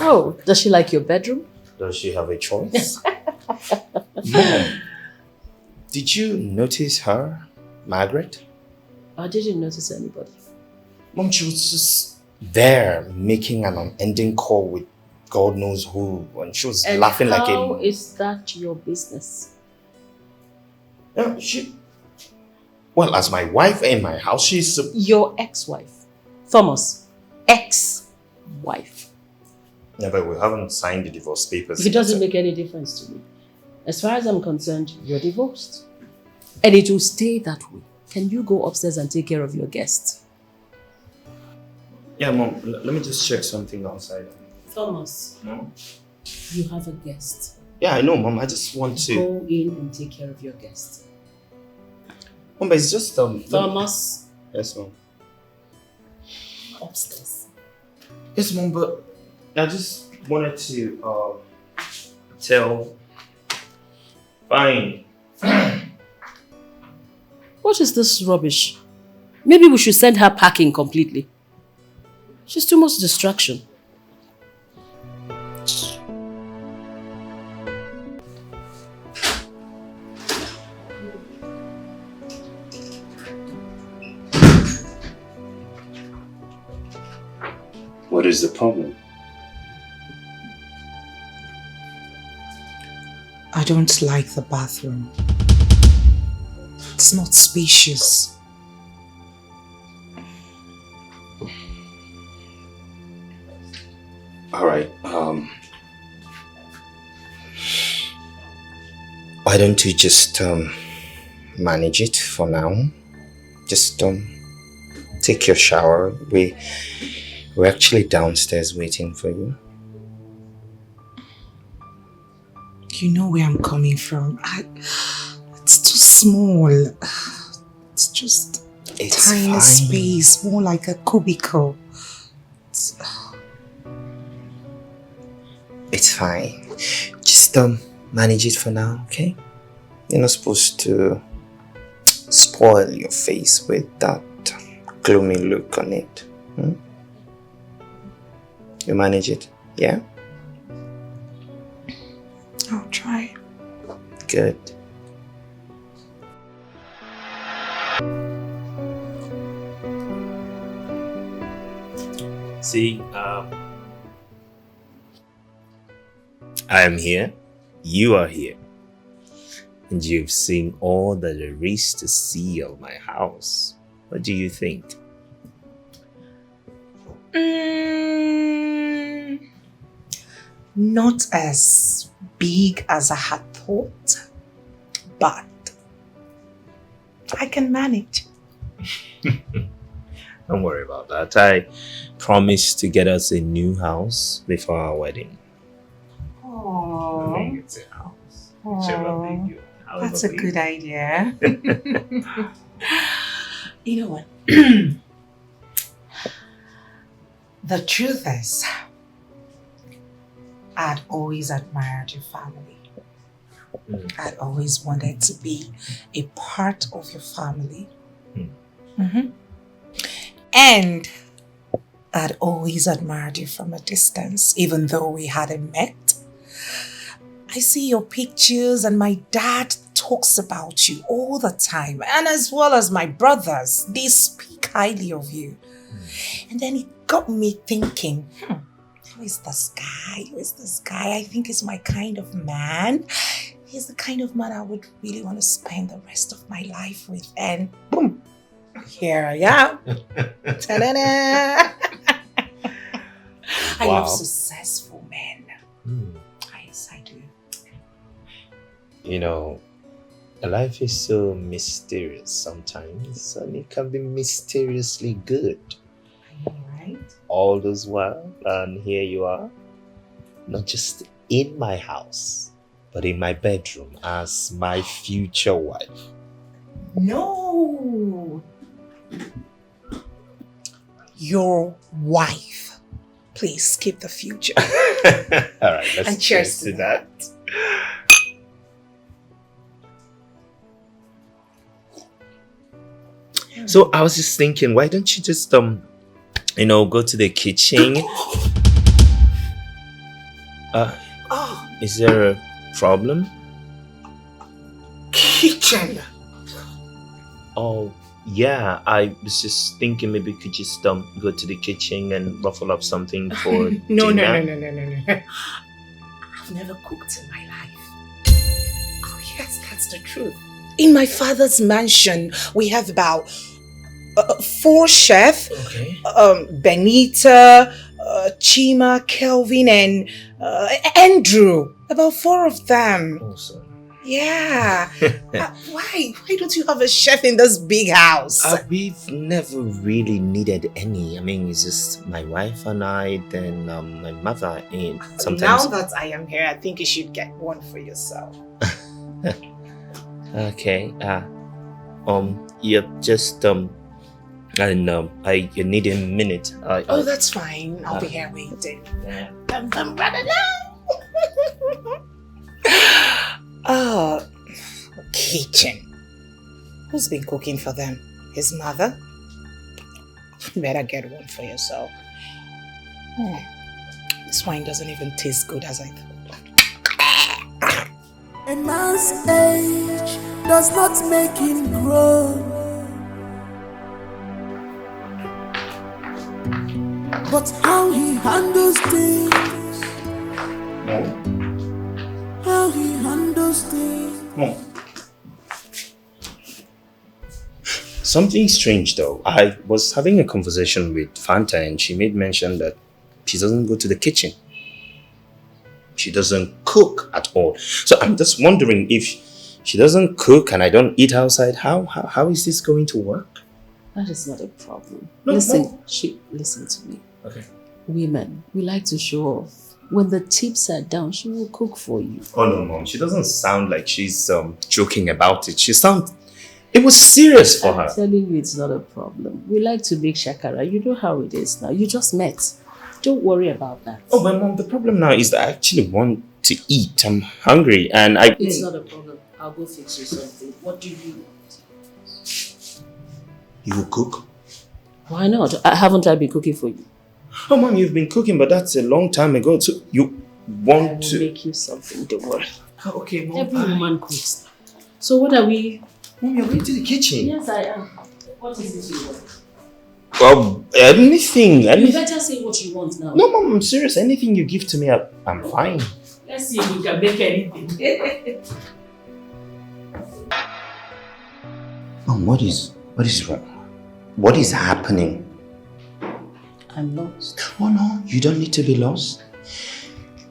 Oh, does she like your bedroom? Does she have a choice? Mom, did you notice her, Margaret? I didn't notice anybody. Mom, she was just there making an unending call with God knows who, and she was laughing like a... How is that your business? Yeah, well, as my wife in my house, she's... Your ex-wife. Thomas. Ex-wife. Yeah, but we haven't signed the divorce papers. It doesn't make any difference to me. As far as I'm concerned, you're divorced. And it will stay that way. Can you go upstairs and take care of your guests? Yeah, Mom, let me just check something outside. Thomas. No? You have a guest. Yeah, I know, Mom. I just want to... Go in and take care of your guest. Mom, but it's just... Thomas. Yes, Mom. Upstairs. Yes, Mom, but I just wanted to tell... Fine. What is this rubbish? Maybe we should send her packing completely. She's too much distraction. What is the problem? I don't like the bathroom. It's not spacious. All right. Why don't you just manage it for now? Just take your shower. We're actually downstairs waiting for you. You know where I'm coming from. It's too small. It's just a tiny fine. space, more like a cubicle. It's fine. Just manage it for now, okay? You're not supposed to spoil your face with that gloomy look on it. You manage it, yeah? I'll try. Good. See, I am here, you are here, and you've seen all that there is to see of my house. What do you think? Not as big as I had thought, but I can manage. Don't worry about that. I promised to get us a new house before our wedding. Oh, It's a house. That's a good idea. You know what? The truth is, I'd always admired your family. I'd always wanted to be a part of your family. And I'd always admired you from a distance, even though we hadn't met. I see your pictures and my dad talks about you all the time, and as well as my brothers, they speak highly of you. And then it got me thinking, who is this guy? Who is this guy? I think he's my kind of man. He's the kind of man I would really want to spend the rest of my life with. And boom, here I am. Ta-da-da. I love successful men. Yes, I do. You know, life is so mysterious sometimes, and it can be mysteriously good. Right? All those while, and here you are, not just in my house, but in my bedroom as my future wife. No! Your wife. Please skip the future. All right, let's and cheers to that. So I was just thinking, why don't you just go to the kitchen? Is there a problem? Kitchen. Oh yeah, I was just thinking maybe we could just go to the kitchen and ruffle up something for No. dinner. I've never cooked in my life. Oh yes, that's the truth. In my father's mansion, we have about 4 chefs. Okay. Benita, Chima, Kelvin, and Andrew. About 4 of them. Awesome. Yeah. Why don't you have a chef in this big house? We've never really needed any. I mean, it's just my wife and I, then my mother, and sometimes. Now that I am here, I think you should get one for yourself. Okay. Yeah, just I know. You need a minute. Oh, that's fine. I'll be here waiting. Yeah. Oh, kitchen. Who's been cooking for them? His mother? You better get one for yourself. This wine doesn't even taste good as I thought. A man's age does not make him grow, but how he handles things. How he handles things. Something strange though. I was having a conversation with Fanta and she made mention that she doesn't go to the kitchen. She doesn't cook at all. So I'm just wondering, if she doesn't cook and I don't eat outside, how is this going to work? That is not a problem. No. Listen to me. Okay. Women, we like to show off. When the tips are down, she will cook for you. Oh no, Mom. She doesn't sound like she's joking about it. It was serious for her. I'm telling you, it's not a problem. We like to make shakara. You know how it is now. You just met. Don't worry about that. Oh, but Mom, the problem now is that I actually want to eat. I'm hungry and It's not a problem. I'll go fix you something. What do you want? You will cook? Why not? Haven't I been cooking for you? Oh, Mom, you've been cooking, but that's a long time ago. So you want to make you something. Don't worry. Okay, Mom. Every woman cooks. So what are we? Mom, you're going to the kitchen. Yes, I am. What is it you want? Well, anything. You better say what you want now. No, Mom, I'm serious. Anything you give to me, I'm fine. Let's see if we can make anything. Mom, what is wrong? What is happening? I'm lost. Oh no, you don't need to be lost.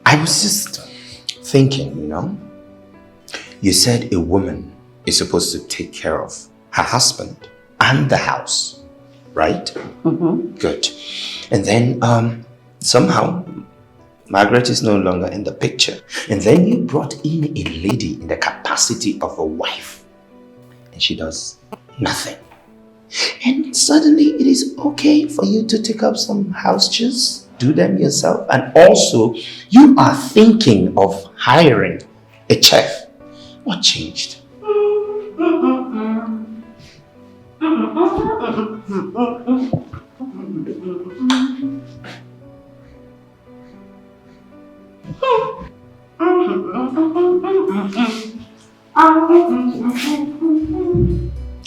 I was just thinking, you said a woman is supposed to take care of her husband and the house, right? Mm-hmm. Good. And then somehow Margaret is no longer in the picture. And then you brought in a lady in the capacity of a wife. And she does nothing. And suddenly it is okay for you to take up some house chores, do them yourself. And also, you are thinking of hiring a chef. What changed?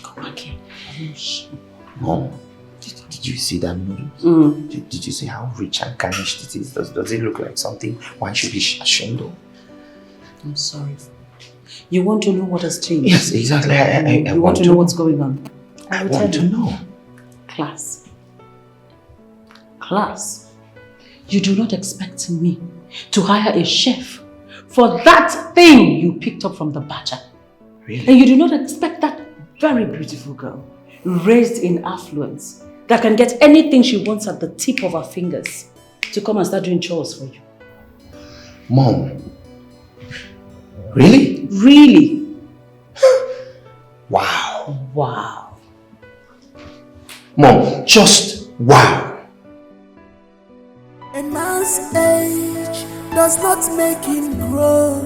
Come back here. Mom, did you see that noodles? Did you see how rich and garnished it is? Does it look like something one should be ashamed of? I'm sorry. You want to know what has changed? Yes, exactly. I you want to know what's going on? I want to know. Class. Class. You do not expect me to hire a chef for that thing you picked up from the butcher. Really? And you do not expect that very beautiful girl, raised in affluence, that can get anything she wants at the tip of her fingers, to come and start doing chores for you. Mom. Really? Really? Wow. Wow. Mom, just wow. A man's age does not make him grow,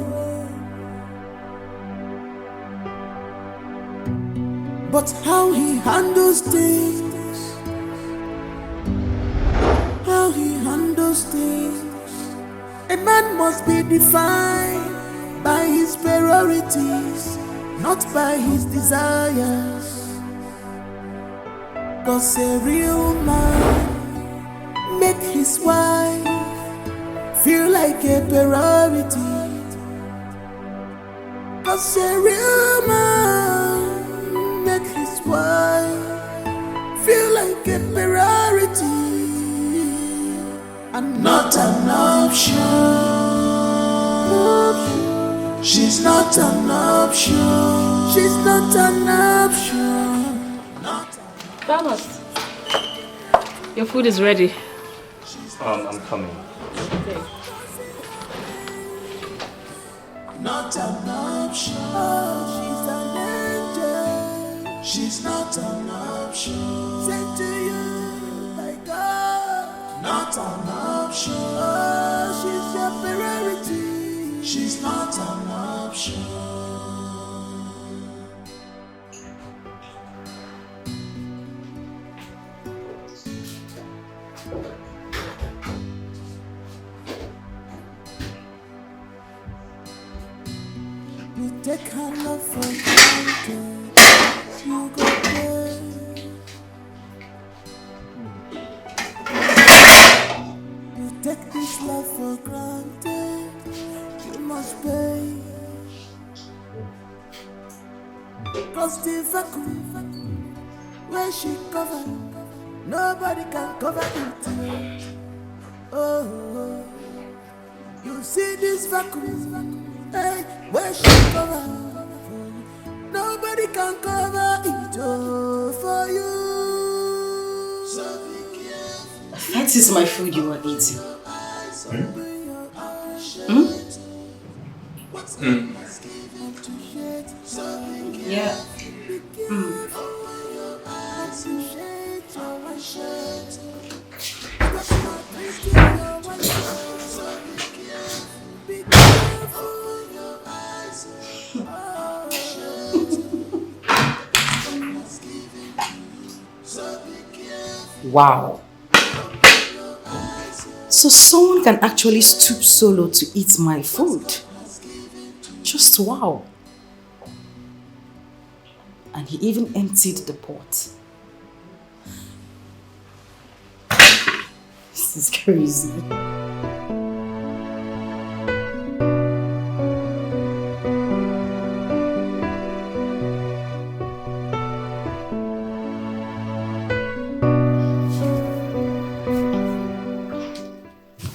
but how he handles things, how he handles things. A man must be defined by his priorities, not by his desires. 'Cause a real man make his wife feel like a priority. 'Cause a real man make his wife feel like a priority and not an option. She's not an option. She's not an option. Thomas, your food is ready. I'm coming. Okay. Not an option. She's an angel. She's not an option. Say to you, my God. Not an option. She's your priority. She's not an option. You take her love for granted. You go there. You take this love for granted. You must pay. 'Cause the vacuum where she covered, nobody can cover it. Oh, you see this vacuum, hey, where she covered, nobody can cover it for you. So be careful. That is my food you are eating. Yeah. Wow. So someone can actually stoop solo to eat my food. Just wow. And he even emptied the pot. This is crazy.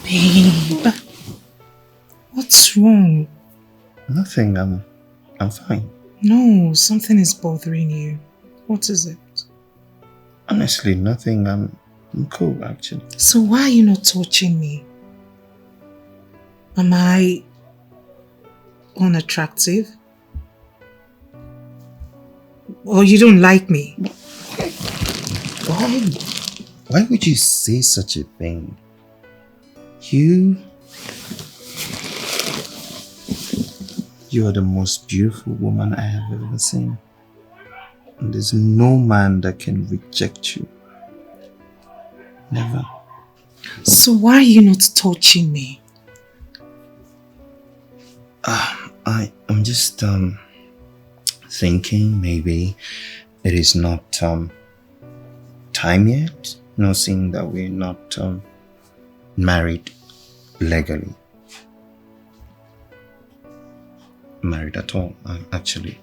Babe, what's wrong? Nothing. I'm fine. No, something is bothering you. What is it? Honestly, nothing. I'm cool, actually. So why are you not touching me? Am I unattractive? Or you don't like me? Why would you say such a thing? You are the most beautiful woman I have ever seen. And there's no man that can reject you. Never. So why are you not touching me? I'm just thinking maybe it is not time yet. No, seeing that we're not married legally. Married at all, actually.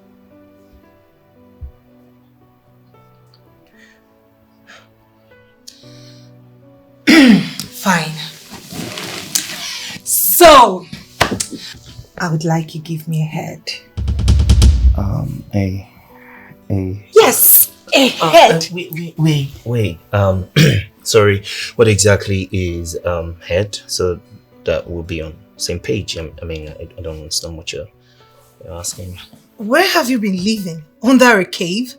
Fine. So, I would like you to give me a head. Yes, a head. Wait. Sorry. What exactly is head? So that we'll be on the same page. I mean, I don't understand what you're asking. Where have you been living? Under a cave?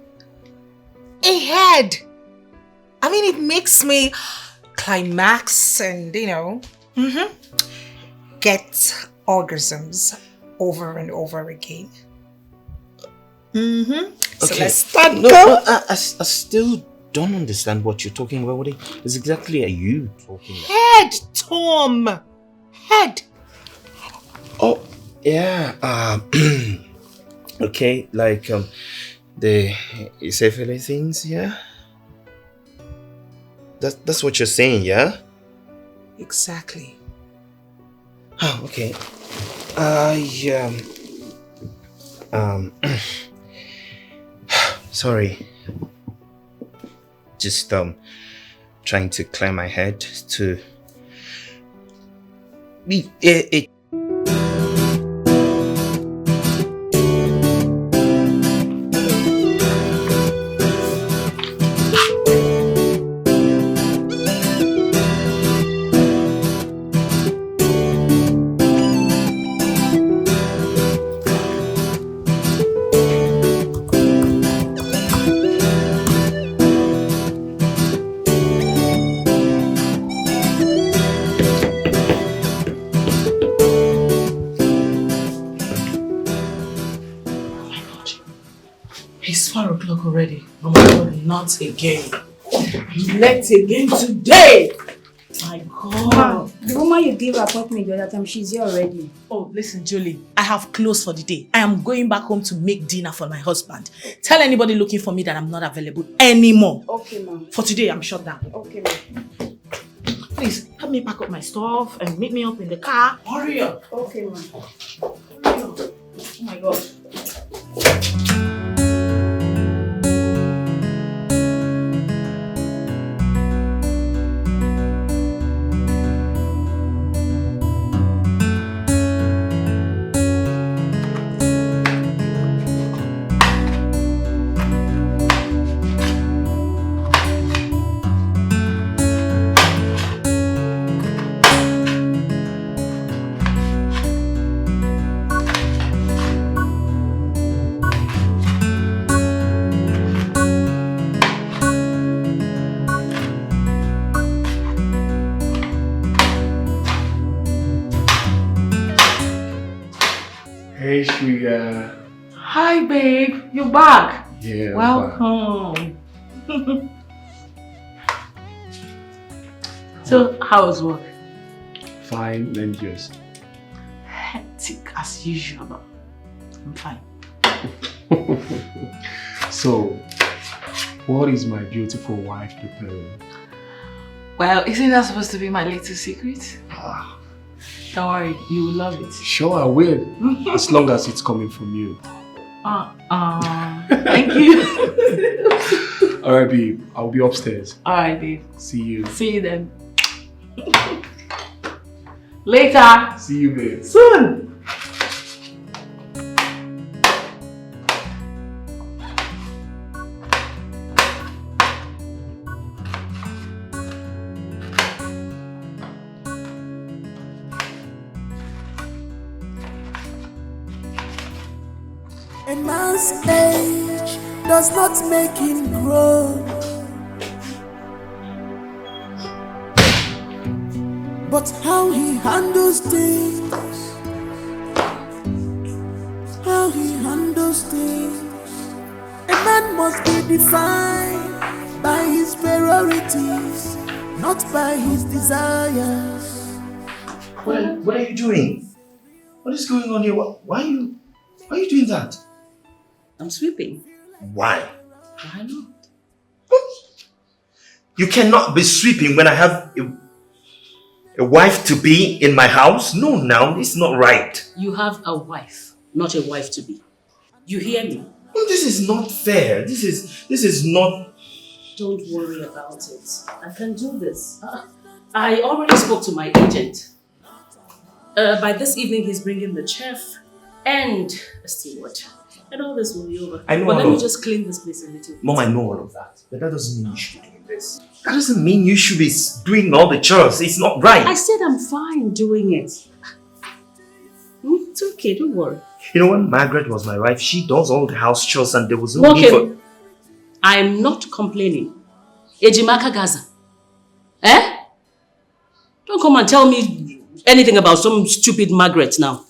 A head. I mean, it makes me climax and, get orgasms over and over again. So let's start. I still don't understand what you're talking about. What exactly are you talking about? Head, Tom. Head. Oh, yeah. Okay, like the sexual things, yeah. That's what you're saying, yeah? Exactly. Oh, okay. Sorry. Just trying to clear my head to be it. It's 4 o'clock already. Oh my God, not again. Not again today. My God. Mom, the woman you gave appointment the other time, she's here already. Oh, listen, Julie. I have closed for the day. I am going back home to make dinner for my husband. Tell anybody looking for me that I'm not available anymore. Okay, ma'am. For today, I'm shut down. Okay, ma'am. Please, help me pack up my stuff and meet me up in the car. Hurry up. Okay, ma'am. Hurry up. Oh my God. Hey, Sugar. Hi, babe. You're back. Yeah. Welcome. So, how was work? Fine, then yours. Hectic as usual, but I'm fine. So, what is my beautiful wife preparing? Well, isn't that supposed to be my little secret? Don't worry, you will love it. Sure, I will. As long as it's coming from you. Thank you. Alright, babe. I'll be upstairs. Alright, babe. See you. See you then. Later. See you, babe. Soon. A man's age does not make him grow, but how he handles things, how he handles things. A man must be defined by his priorities, not by his desires. What are you doing? What is going on here? Why are you doing that? I'm sweeping. Why? Why not? You cannot be sweeping when I have a wife to be in my house? No, now, it's not right. You have a wife, not a wife to be. You hear me? Oh, this is not fair. This is not... Don't worry about it. I can do this. I already spoke to my agent. By this evening, he's bringing the chef and a steward. And all this will be over. I know. But let me just clean this place a little bit. Mom, I know all of that. But that doesn't mean you should be doing this. That doesn't mean you should be doing all the chores. It's not right. I said I'm fine doing it. It's okay, don't worry. You know when Margaret was my wife, she does all the house chores and there was no need for... I'm not complaining. Ejimaka Gaza. Eh? Don't come and tell me anything about some stupid Margaret now.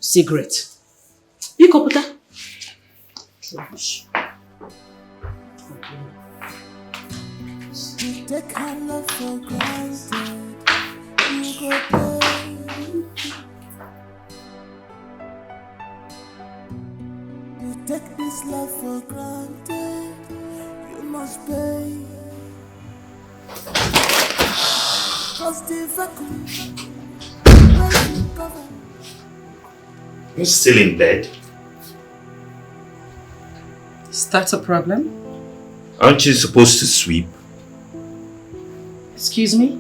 Cigarette. You Koputa? Trash. You take her love for granted. You go pay. You take this love for granted. You must pay. Cause the vacuum will cover. You're still in bed? Is that a problem? Aren't you supposed to sweep? Excuse me?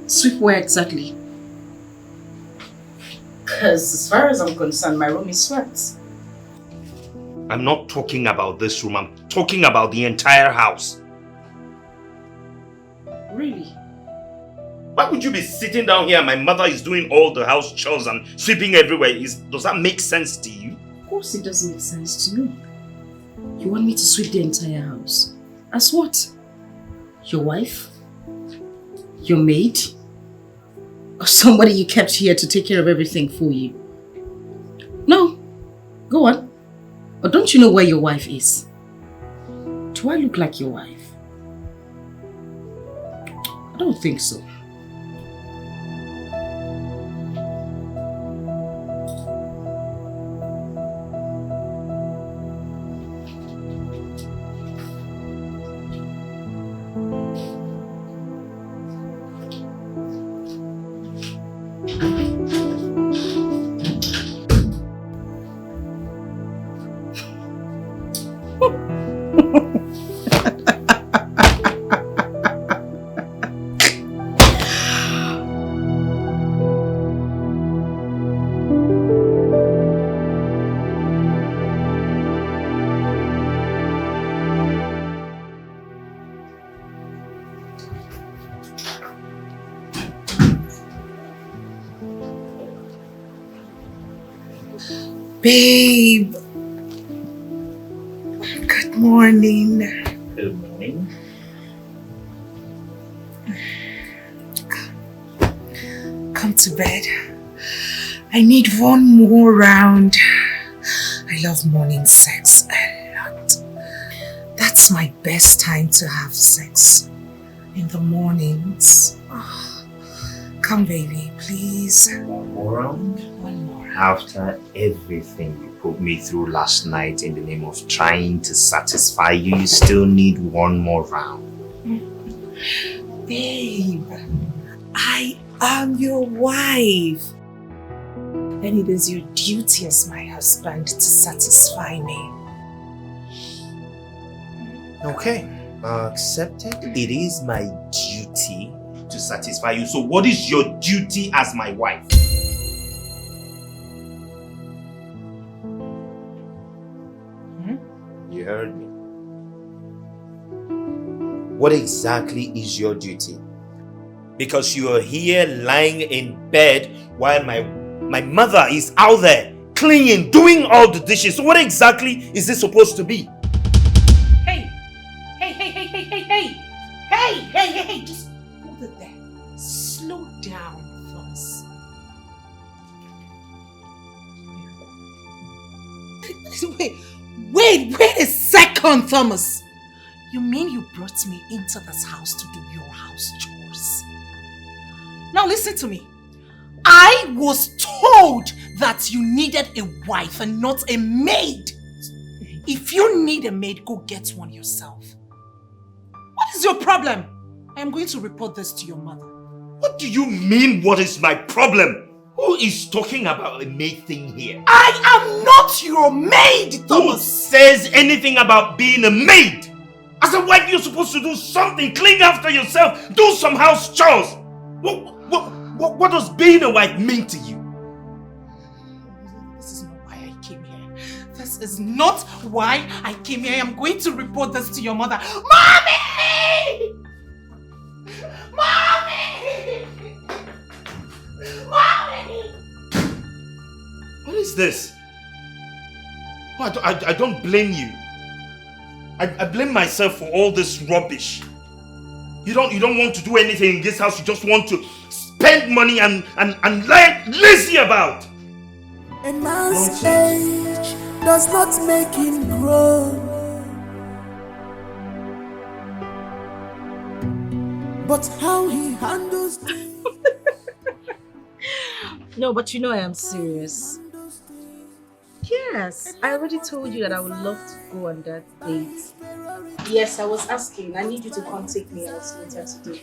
Sweep where exactly? Because as far as I'm concerned, my room is swept. I'm not talking about this room. I'm talking about the entire house. Really? Why would you be sitting down here and my mother is doing all the house chores and sweeping everywhere? Does that make sense to you? Of course it doesn't make sense to me. You want me to sweep the entire house? As what? Your wife? Your maid? Or somebody you kept here to take care of everything for you? No. Go on. Or don't you know where your wife is? Do I look like your wife? I don't think so. Babe, good morning. Good morning. Come to bed. I need one more round. I love morning sex a lot. That's my best time to have sex. In the mornings. Oh, come baby, please. One more round? One more. After everything you put me through last night in the name of trying to satisfy you, you still need one more round. Babe, I am your wife. And it is your duty as my husband to satisfy me. Okay, accepted. It is my duty to satisfy you. So what is your duty as my wife? You heard me. What exactly is your duty? Because you are here lying in bed while my mother is out there cleaning, doing all the dishes. So what exactly is this supposed to be? Hey, just hold it there. Slow down, Thomas. Wait a second, Thomas. You mean you brought me into this house to do your house chores? Now listen to me. I was told that you needed a wife and not a maid. If you need a maid, go get one yourself. What is your problem? I am going to report this to your mother. What do you mean, what is my problem? Who is talking about a maid thing here? I am not your maid, Thomas! Who says anything about being a maid? As a wife, you're supposed to do something, clean after yourself, do some house chores. What does being a wife mean to you? This is not why I came here. This is not why I came here. I am going to report this to your mother. Mommy! Mommy! Mommy! What is this? Oh, I don't blame you. I blame myself for all this rubbish. You don't want to do anything in this house. You just want to spend money and lie lazy about. A man's age does not make him grow, but how he handles things. No, but you know I am serious. Yes, I already told you that I would love to go on that date. Yes, I was asking. I need you to come take me out later today.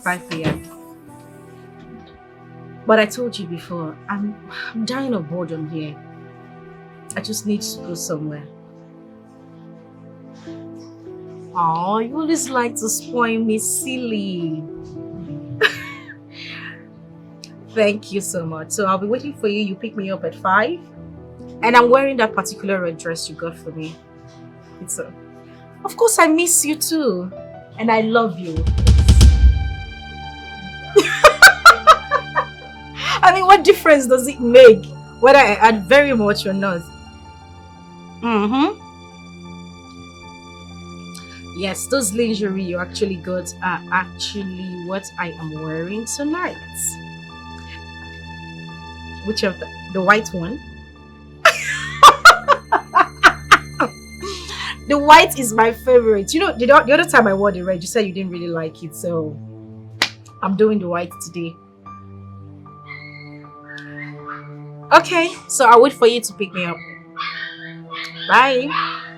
5 p.m. But I told you before, I'm dying of boredom here. I just need to go somewhere. Oh, you always like to spoil me, silly. Thank you so much. So I'll be waiting for you. You pick me up at 5. And I'm wearing that particular red dress you got for me. It's a... Of course, I miss you too. And I love you. I mean, what difference does it make whether I add very much or not? Yes, those lingerie you actually got are actually what I am wearing tonight. Which of the white one? The white is my favorite. You know, the other time I wore the red, you said you didn't really like it, so I'm doing the white today. Okay, so I'll wait for you to pick me up. Bye.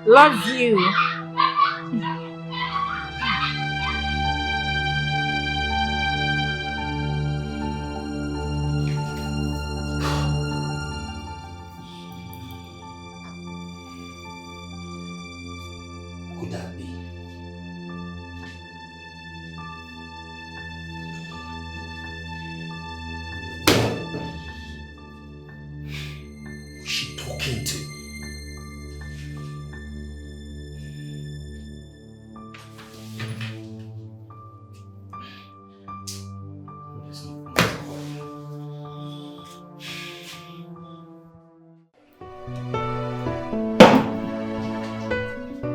Love you. Could that be? Who's she talking to?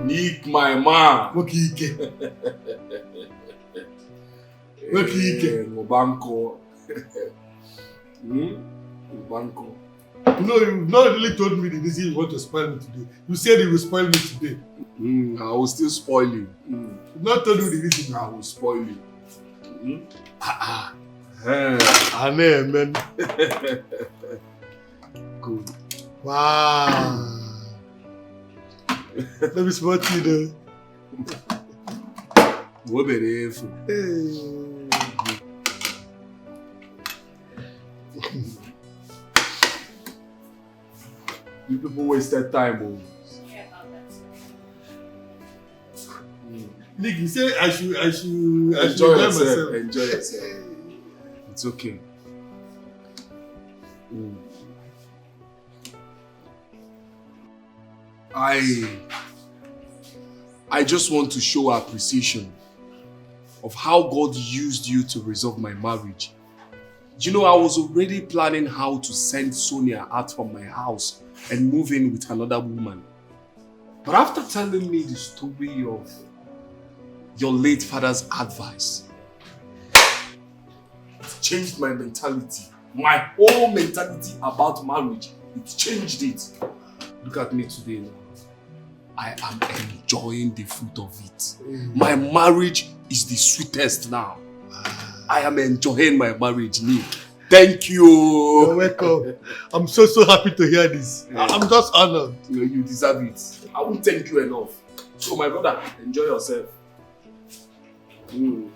Nick, my man. Wakike. Wakike. Mobanko. Mobanko. You know, you've not really told me the reason you want to spoil me today. You said you will spoil me today. I will still spoil you. You've not told me the reason. I will spoil you. Amen. Good. Wow. Let me spot you though. What be there? You people wasted time. Nick, you say I should enjoy yourself. Enjoy yourself. It's okay. I just want to show appreciation of how God used you to resolve my marriage. You know, I was already planning how to send Sonia out from my house and move in with another woman. But after telling me the story of your late father's advice, it changed my mentality. My whole mentality about marriage, it changed it. Look at me today now. I am enjoying the fruit of it. My marriage is the sweetest now. I am enjoying my marriage, Nick. Thank you. You're welcome. I'm so happy to hear this. I'm just honored. You deserve it. I won't thank you enough. So my brother, enjoy yourself. Yeah.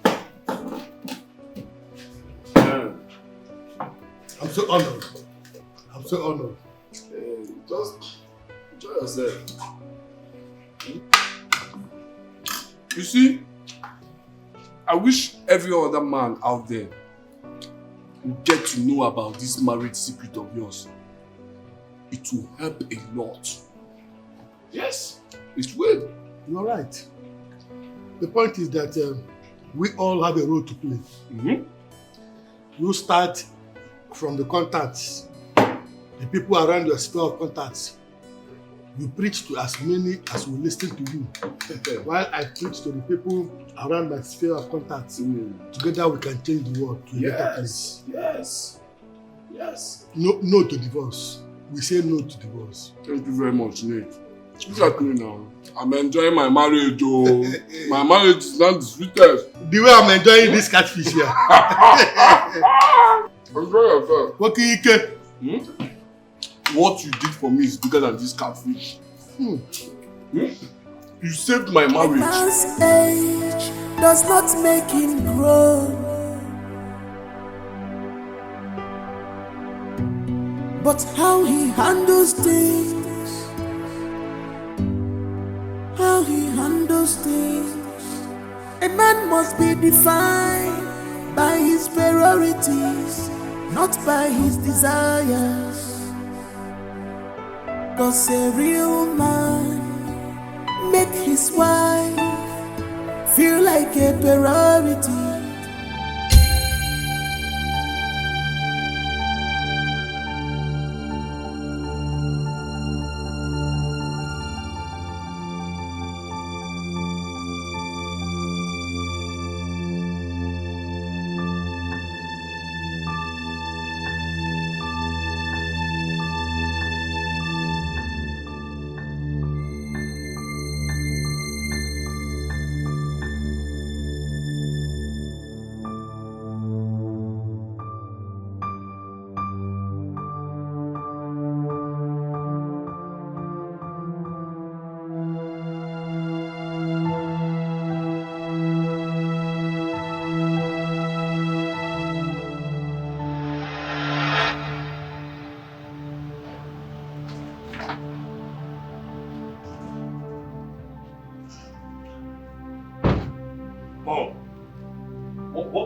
I'm so honored. I'm so honored. Just enjoy yourself. You see, I wish every other man out there would get to know about this marriage secret of yours. It will help a lot. Yes, it will. You're right. The point is that we all have a role to play. You start from the contacts, the people around your sphere of contacts. You preach to as many as will listen to you, while I preach to the people around my sphere of contacts. Together we can change the world to a better place. Yes. No to divorce. We say no to divorce. Thank you very much, Nate. Look at me now. I'm enjoying my marriage, oh. My marriage is not the sweetest. The way I'm enjoying this catfish here. Enjoy yourself. What can you get? What you did for me is bigger than this catfish. You saved my marriage. Man's age does not make him grow, but how he handles things, how he handles things. A man must be defined by his priorities, not by his desires. 'Cause a real man make his wife feel like a priority.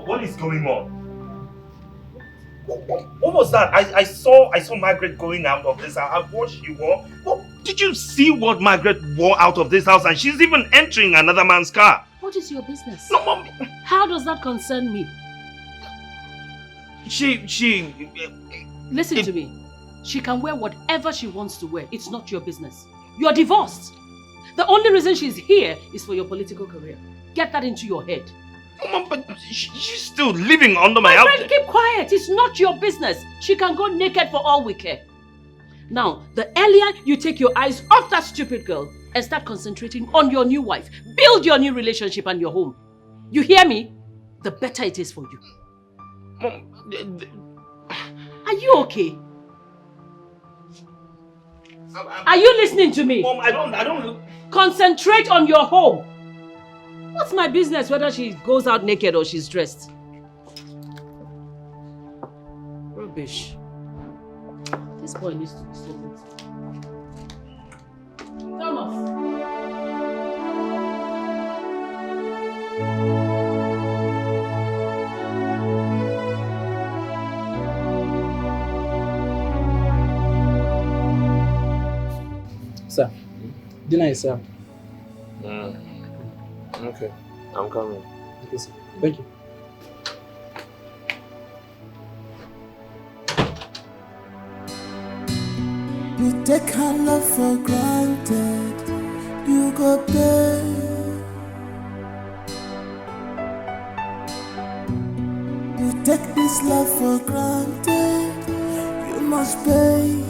What is going on? What was that? I saw Margaret going out of this house. What she wore? Did you see what Margaret wore out of this house? And she's even entering another man's car. What is your business? No, Mom. How does that concern me? Listen to me. She can wear whatever she wants to wear. It's not your business. You're divorced. The only reason she's here is for your political career. Get that into your head. Mom, but she's still living under my house. My friend, keep quiet. It's not your business. She can go naked for all we care. Now, the earlier you take your eyes off that stupid girl and start concentrating on your new wife, build your new relationship and your home. You hear me? The better it is for you. Mom, are you okay? Are you listening to me? Mom, I don't... Concentrate on your home. What's my business whether she goes out naked or she's dressed? Rubbish. This boy needs to be sold. Thomas. Sir, dinner is served. Okay, I'm coming. Okay, sir. Thank you. take her love for granted, you go pay. You take this love for granted, you must pay.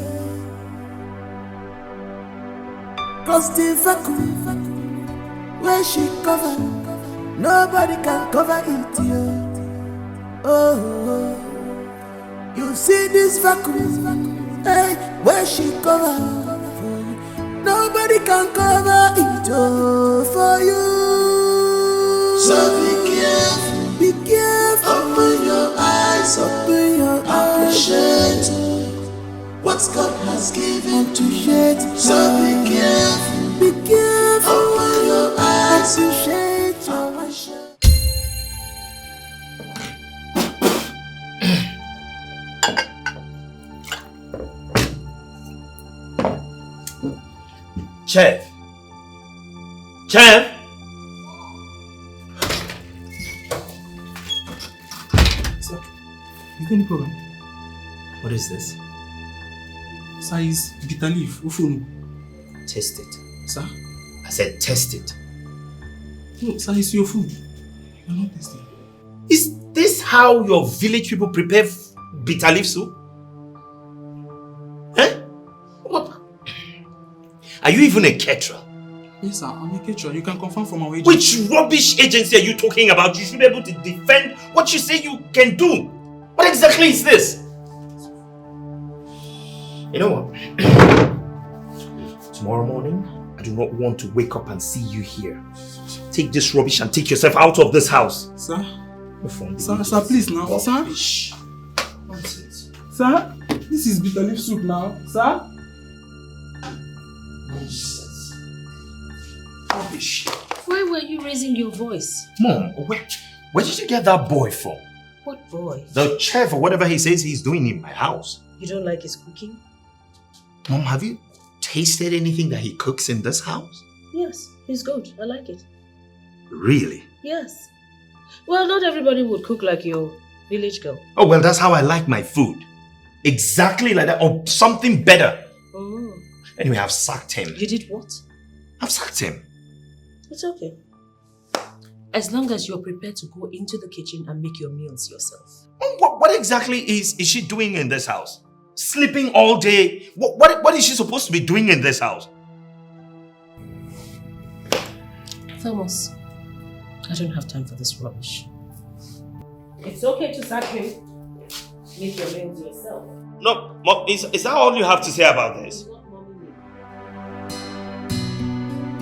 Cause the vacuum where she cover, nobody can cover it, yeah. Oh, you see this vacuum, hey, where she cover, nobody can cover it, oh, for you. So be careful, open your eyes, appreciate what God has given to you. So be careful, open your eyes, appreciate your worship. Chef! Chef! Sir, is there any problem? What is this? Sir, it's bitter leaf. Ufunu. Taste it. Sir? I said test it. No, sir, it's your food. You're not tasting. Is this how your village people prepare bitter leaf soup? Eh? What? Are you even a caterer? Yes, sir, I'm a caterer. You can confirm from our agency. Which rubbish agency are you talking about? You should be able to defend what you say you can do. What exactly is this? You know what? Tomorrow morning, I do not want to wake up and see you here. Take this rubbish and take yourself out of this house. Sir? Sir, please now. Rubbish. Sir? Nonsense. Sir? This is bitter leaf soup now. Sir? Nonsense. Rubbish. Why were you raising your voice? Mom, where did you get that boy from? What boy? The chef or whatever he says he's doing in my house. You don't like his cooking? Mom, have you tasted anything that he cooks in this house? Yes, he's good. I like it. Really? Yes. Well, not everybody would cook like your village girl. Oh, well, that's how I like my food. Exactly like that, or something better. Oh. Anyway, I've sacked him. You did what? I've sacked him. It's okay. As long as you're prepared to go into the kitchen and make your meals yourself. What exactly is she doing in this house? Sleeping all day? What is she supposed to be doing in this house? Thomas, I don't have time for this rubbish. It's okay to sack him. Make your meals yourself. No, Mom, is that all you have to say about this?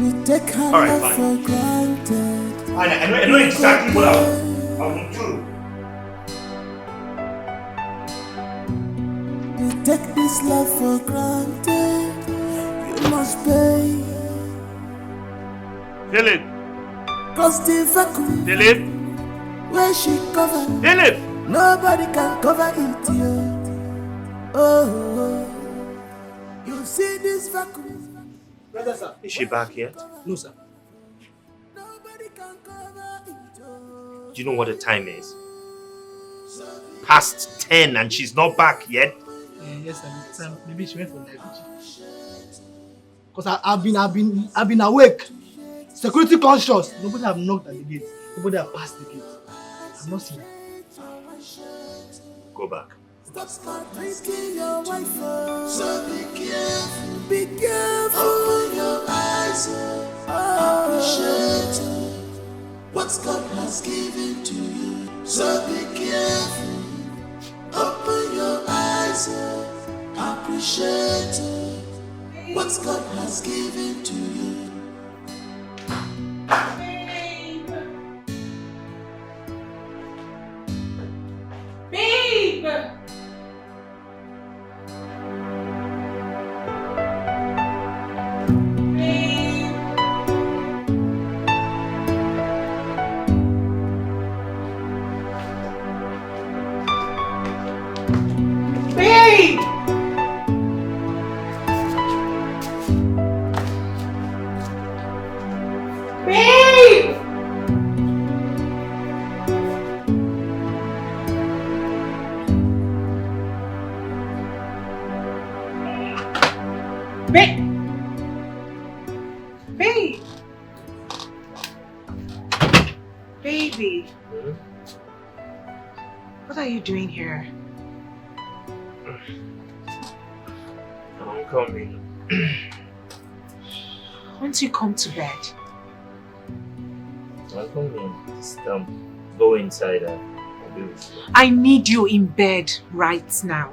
You take her Alright, love fine. for granted. I know exactly what I will do. You take this love for granted, you must pay. Philip! Cause the vacuum Philip! where she cover, Philip! nobody can cover it, yeah. Oh, you see this vacuum. Brother, sir. Is she back yet? No, sir. Do you know what the time is? Past 10 and she's not back yet? Yes, sir. Maybe she went for diabetes. Because I've been awake. Security conscious. Nobody have knocked at the gate. Nobody have passed the gate. I've not seen her. Go back. Stop risking your wife. So be careful. Open your eyes. Appreciate what God has given to you. So be careful. Open your eyes. Appreciate what God has given to you. Babe! Babe! Babe! What are you doing here? I'm coming. Won't you come to bed? I'm coming. Just go inside and I'll be with you. I need you in bed right now.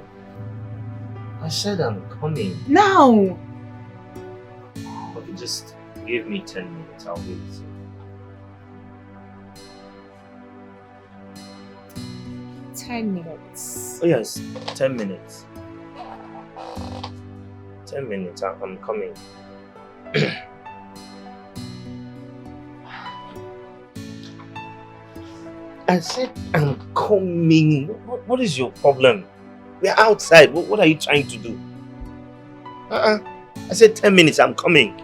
I said I'm coming. Now! Okay, just give me 10 minutes. I'll be with you. $10. Oh yes, 10 minutes. 10 minutes, I'm coming. I said I'm coming. What is your problem? We're outside. What are you trying to do? I said 10 minutes, I'm coming.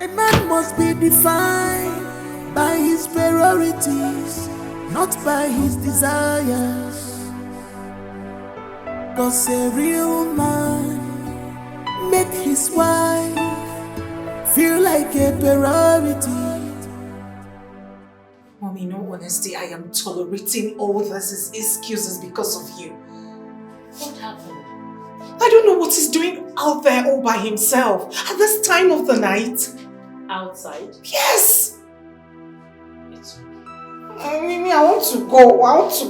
A man must be defined by his priorities, not by his desires. 'Cause a real man make his wife feel like a priority. Mommy, in all honesty, I am tolerating all these excuses because of you. What happened? I don't know what he's doing out there all by himself at this time of the night. Outside? Yes! Mimi, I want to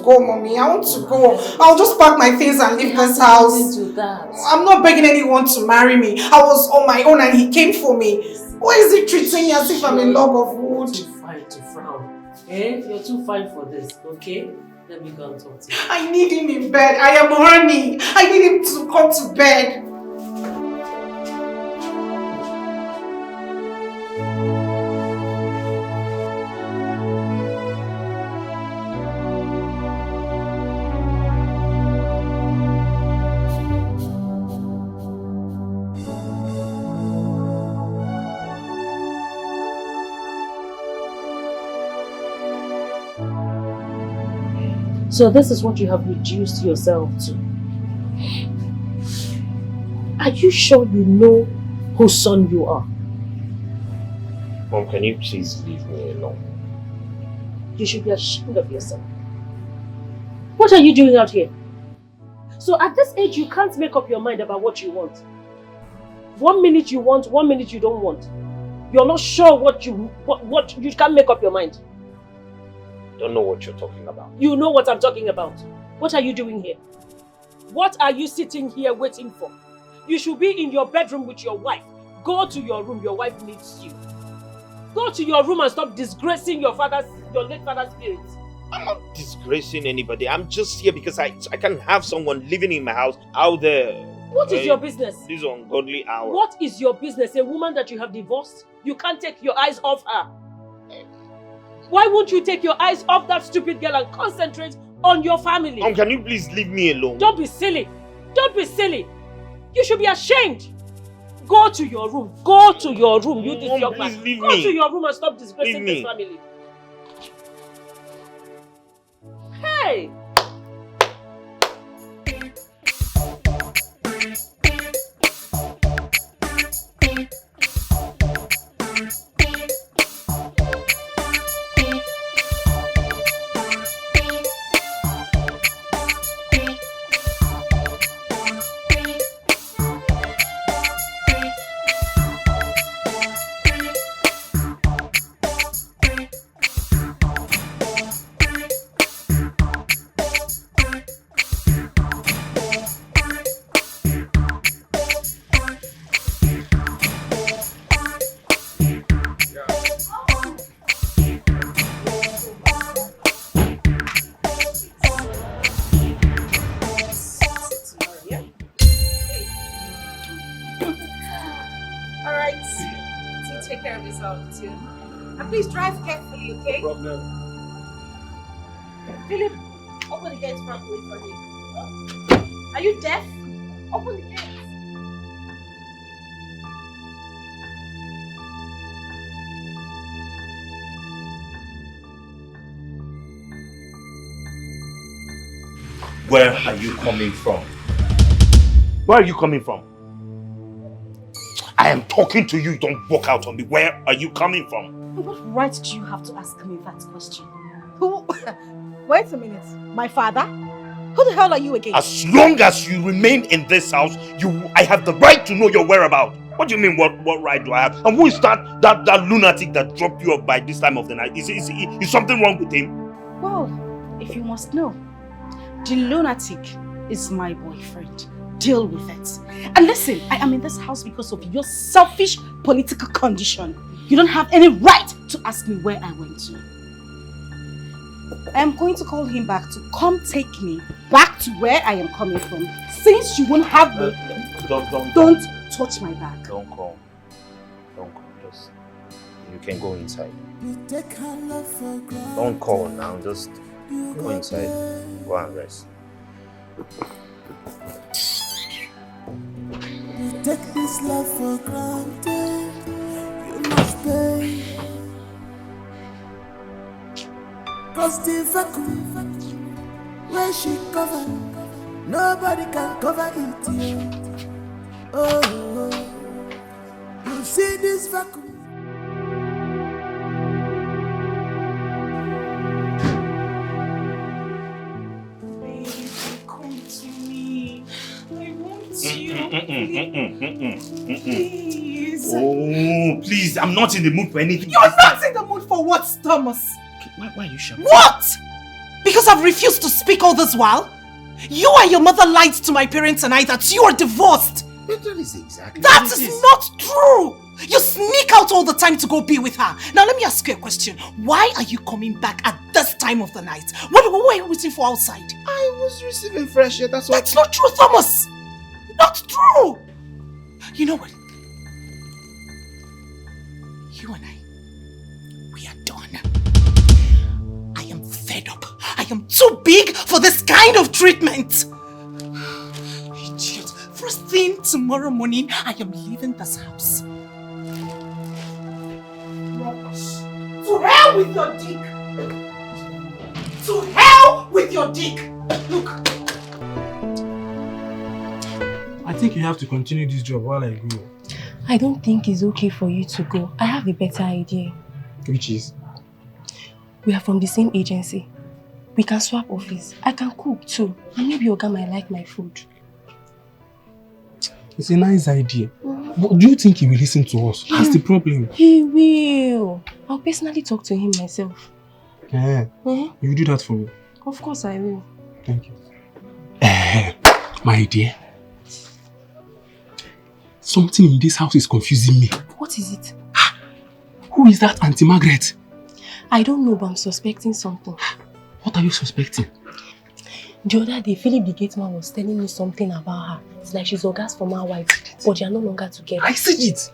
go, Mommy. I want to go. I'll just pack my things and leave this house. I'm not begging anyone to marry me. I was on my own and he came for me. Why is he treating me as if I'm a log of wood? Too fine to frown. Eh? You're too fine for this, okay? Let me go and talk to you. I need him in bed. I am horny. I need him to come to bed. So this is what you have reduced yourself to. Are you sure you know whose son you are? Mom, can you please leave me alone? You should be ashamed of yourself. What are you doing out here? So at this age, you can't make up your mind about what you want. 1 minute you want, 1 minute you don't want. You're not sure what you can't make up your mind. Don't know what you're talking about. You know what I'm talking about. What are you doing here? What are you sitting here waiting for? You should be in your bedroom with your wife. Go to your room, your wife needs you. Go to your room and stop disgracing your late father's spirit. I'm not disgracing anybody. I'm just here because I can't have someone living in my house out there. What is your business? This ungodly hour. What is your business? A woman that you have divorced? You can't take your eyes off her. Why won't you take your eyes off that stupid girl and concentrate on your family? Mom, can you please leave me alone? Don't be silly. Don't be silly. You should be ashamed. Go to your room. Go to your room. You this young man. Go to your room and stop disgracing this family. Hey! Please drive carefully, okay? No problem. Philip, open the gate properly for me. Are you deaf? Open the gate. Where are you coming from? Where are you coming from? I am talking to you, don't walk out on me. Where are you coming from? What right do you have to ask me that question? Who? Wait a minute. My father? Who the hell are you again? As long as you remain in this house, I have the right to know your whereabouts. What do you mean, what right do I have? And who is that lunatic that dropped you off by this time of the night? Is something wrong with him? Well, if you must know, the lunatic is my boyfriend. Deal with it. And listen, I am in this house because of your selfish political condition. You don't have any right to ask me where I went to. I am going to call him back to come take me back to where I am coming from. Since you won't have me, don't touch my back. Don't call. Just, you can go inside. Don't call now. Just go inside. Go and rest. You take this love for granted. You must pay. Cause the vacuum where she covered, nobody can cover it yet. Oh, you see this vacuum. Baby, come to me. I want you. Please. Oh, please, I'm not in the mood for anything. You're not in the mood for what, Thomas? Why are you shouting? What? Because I've refused to speak all this while? You and your mother lied to my parents tonight that you are divorced. That is exactly That is not true. You sneak out all the time to go be with her. Now let me ask you a question. Why are you coming back at this time of the night? What were you waiting for outside? I was receiving fresh air, that's why. That's not true, Thomas. Not true. You know what? You and I, we are done. I am fed up. I am too big for this kind of treatment. Idiot. First thing tomorrow morning, I am leaving this house. Rubbish. To hell with your dick. To hell with your dick. Look. I think you have to continue this job while I go. I don't think it's okay for you to go. I have a better idea. Which is? We are from the same agency. We can swap office. I can cook too. And maybe Oga might like my food. It's a nice idea. But do you think he will listen to us? That's the problem. He will. I'll personally talk to him myself. Yeah. You will do that for me? Of course I will. Thank you. My dear. Something in this house is confusing me. What is it? Who is that Auntie Margaret? I don't know, but I'm suspecting something. What are you suspecting? The other day, Philip the gate man was telling me something about her. It's like she's Oga's former wife, but they are no longer together. I see it.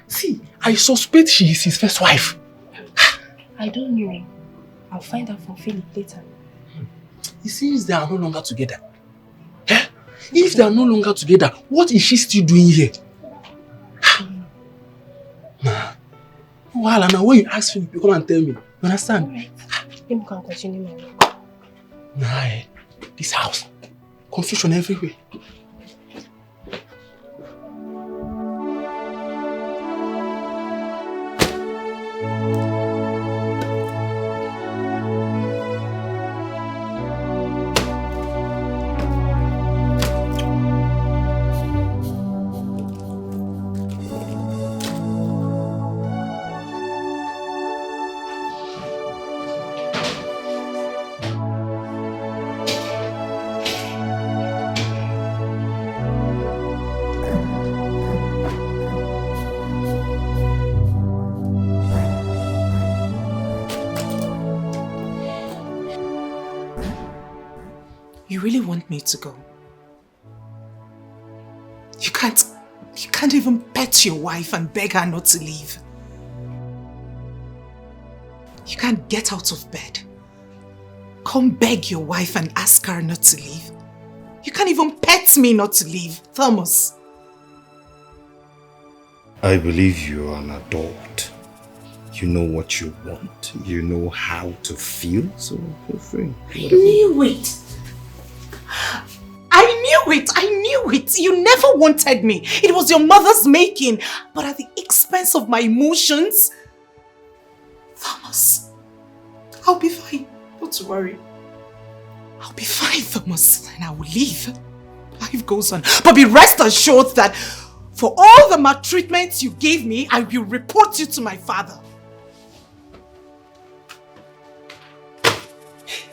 See, I suspect she is his first wife. I don't know. I'll find out from Philip later. It seems they are no longer together. If they are no longer together, what is she still doing here? Well, now when you ask Philip, you come and tell me. You understand? Alright. Then we can continue my work. Nah, this house. Confusion everywhere. You really want me to go? You can't even pet your wife and beg her not to leave. You can't get out of bed. Come beg your wife and ask her not to leave. You can't even pet me not to leave, Thomas. I believe you are an adult. You know what you want. You know how to feel, so feel free. I knew it! I knew it. You never wanted me. It was your mother's making, but at the expense of my emotions. Thomas, I'll be fine. Don't worry. I'll be fine, Thomas, and I will leave. Life goes on. But be rest assured that for all the maltreatment you gave me, I will report you to my father.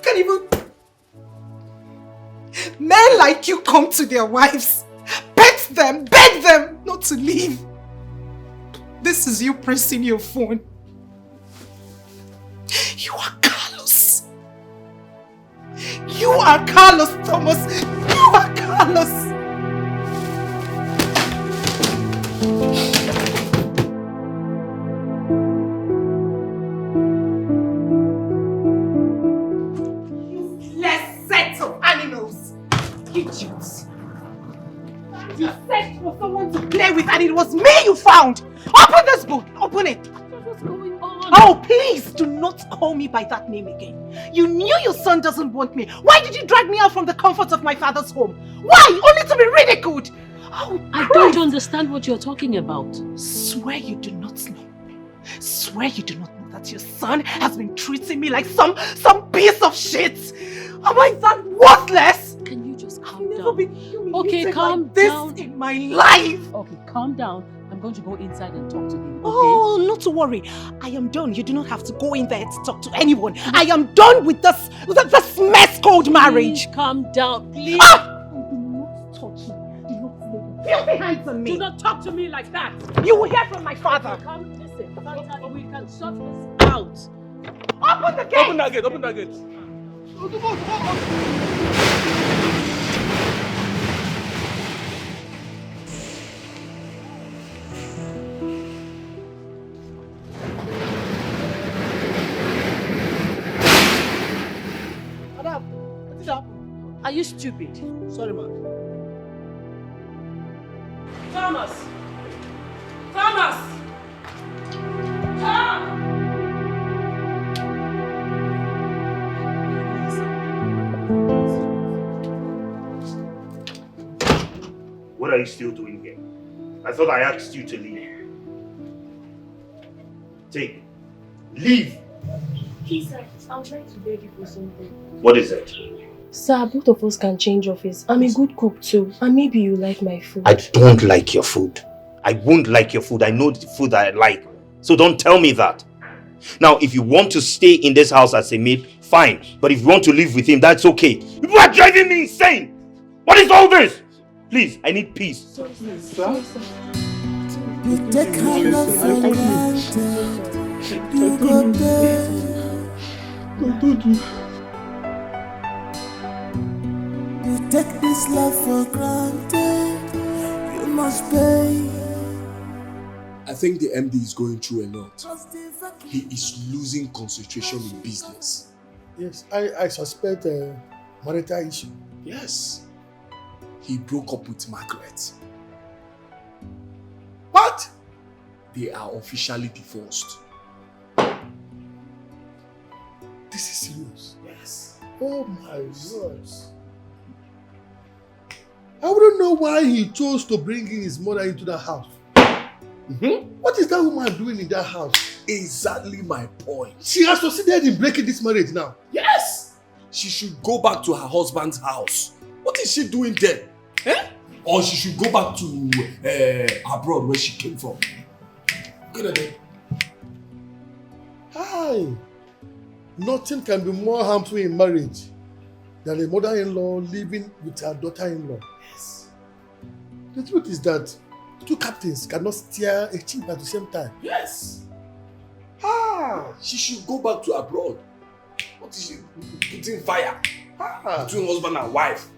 Can't even... Men like you come to their wives, pet them, beg them not to leave. This is you pressing your phone. You are Carlos. You are Carlos, Thomas. You are Carlos. Useless set of animals. Idiots. You searched for someone to play with and it was me you found. Open this book. Open it. What's going on? Oh, please do not call me by that name again. You knew your son doesn't want me. Why did you drag me out from the comfort of my father's home? Why? Only to be ridiculed. Oh, I don't understand what you're talking about. Swear you do not know. Swear you do not know that your son has been treating me like some piece of shit. Am I that worthless? Can you just calm down? I've never been humiliated Okay, calm like this down. in my life. Okay, calm down. I'm going to go inside and talk to him, okay? Oh, not to worry. I am done. You do not have to go in there to talk to anyone. I am done with this mess called marriage. Please calm down, please. Ah! Do not touch me. Do not lay filthy hands on me. Do not talk to me like that. You will hear from my father. Come, listen. Sometimes we can sort this out. Open the gate. Open that gate. Open that gate. Are you stupid? Sorry, ma'am. Thomas! Thomas! What are you still doing here? I thought I asked you to leave. Take. Leave! Please, sir, I would like to beg you for something. What is it? Sir, both of us can change office. I'm a good cook too, and maybe you like my food. I don't like your food. I won't like your food. I know the food that I like. So don't tell me that. Now, if you want to stay in this house as a maid, fine. But if you want to live with him, that's okay. You are driving me insane! What is all this? Please, I need peace. Sir? You take her love for granted. You go there. You take this love for granted. You must pay. I think the MD is going through a lot. He is losing concentration in business. Yes, I suspect a marital issue. Yes. He broke up with Margaret. What? They are officially divorced. This is serious. Yes. Oh my God. I wouldn't know why he chose to bring in his mother into that house. What is that woman doing in that house? Exactly my point. She has succeeded in breaking this marriage now. Yes! She should go back to her husband's house. What is she doing there? Eh? Or she should go back to abroad where she came from. Good idea. Hi. Nothing can be more harmful in marriage than a mother-in-law living with her daughter-in-law. Yes. The truth is that two captains cannot steer a ship at the same time. Yes. She should go back to abroad. What is she putting fire between husband and wife?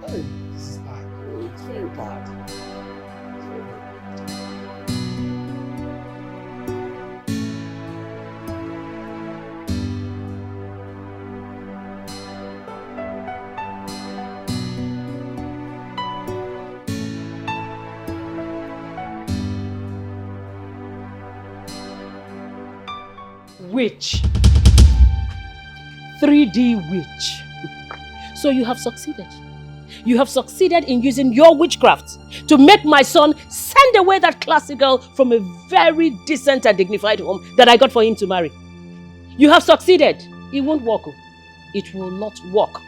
Hey, this is bad. Oh, it's very bad. Witch. 3D witch. So you have succeeded. You have succeeded in using your witchcraft to make my son send away that classy girl from a very decent and dignified home that I got for him to marry. You have succeeded. It won't work. It will not work.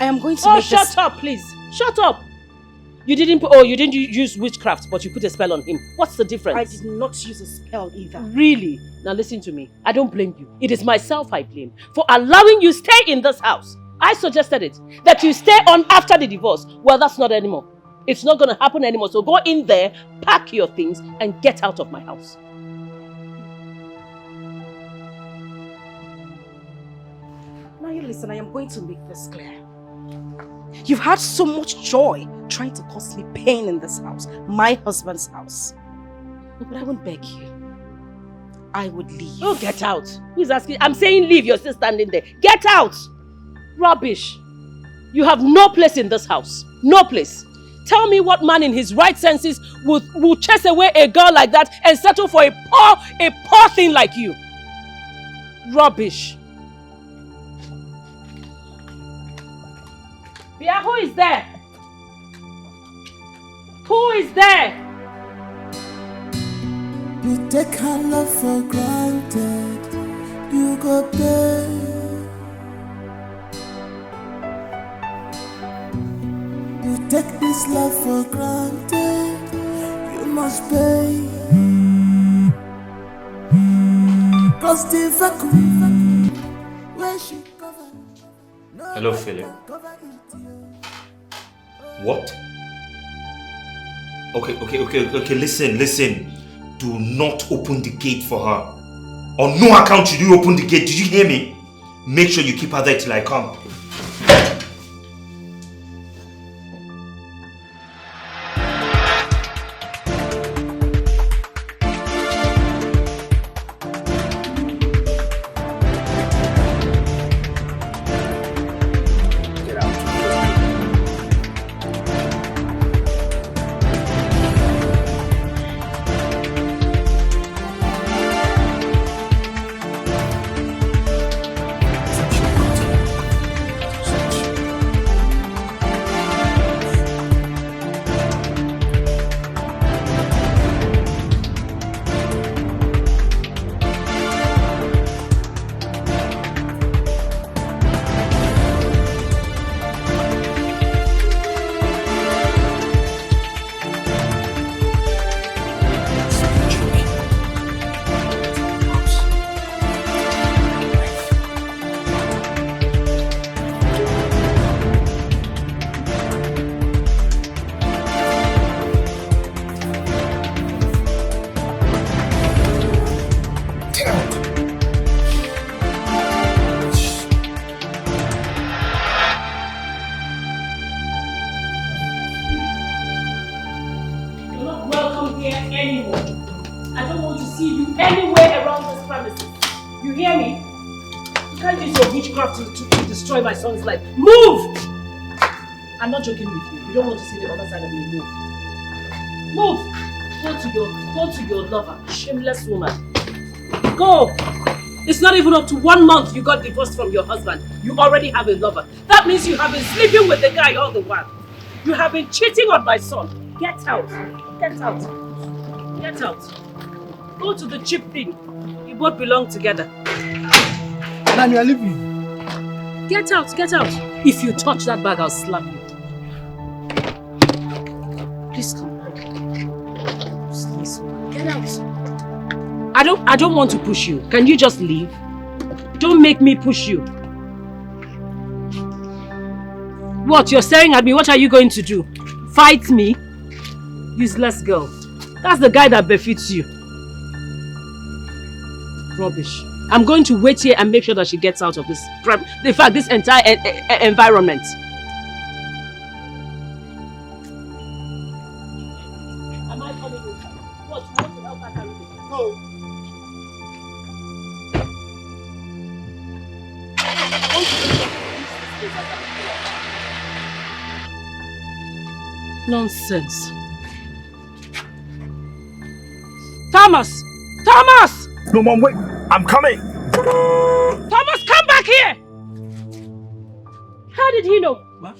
I am going to make this... shut up, please. Shut up. You didn't use witchcraft, but you put a spell on him. What's the difference? I did not use a spell either. Really? Now listen to me. I don't blame you. It is myself I blame for allowing you stay in this house. I suggested it. That you stay on after the divorce. Well, that's not anymore. It's not going to happen anymore. So go in there, pack your things, and get out of my house. Now you listen, I am going to make this clear. You've had so much joy trying to cause me pain in this house, my husband's house. But I won't beg you. I would leave. Oh, get out. Who's asking? I'm saying leave. You're still standing there. Get out. Rubbish. You have no place in this house. No place. Tell me what man in his right senses will chase away a girl like that and settle for a poor thing like you. Rubbish. Bia, who is there? Who is there? You take her love for granted. You go pay. You take this love for granted. You must pay. Cause the vacuum where she covered. Hello, Philip. What? Okay, listen. Do not open the gate for her. On no account should you open the gate. Did you hear me? Make sure you keep her there till I come. My son's life. Move! I'm not joking with you. You don't want to see the other side of me. Move. Go to your lover. Shameless woman. Go! It's not even up to 1 month you got divorced from your husband. You already have a lover. That means you have been sleeping with the guy all the while. You have been cheating on my son. Get out. Get out. Get out. Go to the cheap thing. You both belong together. Nan, you are leaving. Get out. If you touch that bag, I'll slap you. Please come. Please, get out. I don't want to push you. Can you just leave? Don't make me push you. What? You're staring at me. What are you going to do? Fight me? Useless girl. That's the guy that befits you. Rubbish. I'm going to wait here and make sure that she gets out of this, in fact, this entire environment. Am I coming with her? What? You want to help her carry this? No. Nonsense. Thomas! No, Mom, wait. I'm coming. Thomas, come back here! how did he know? What?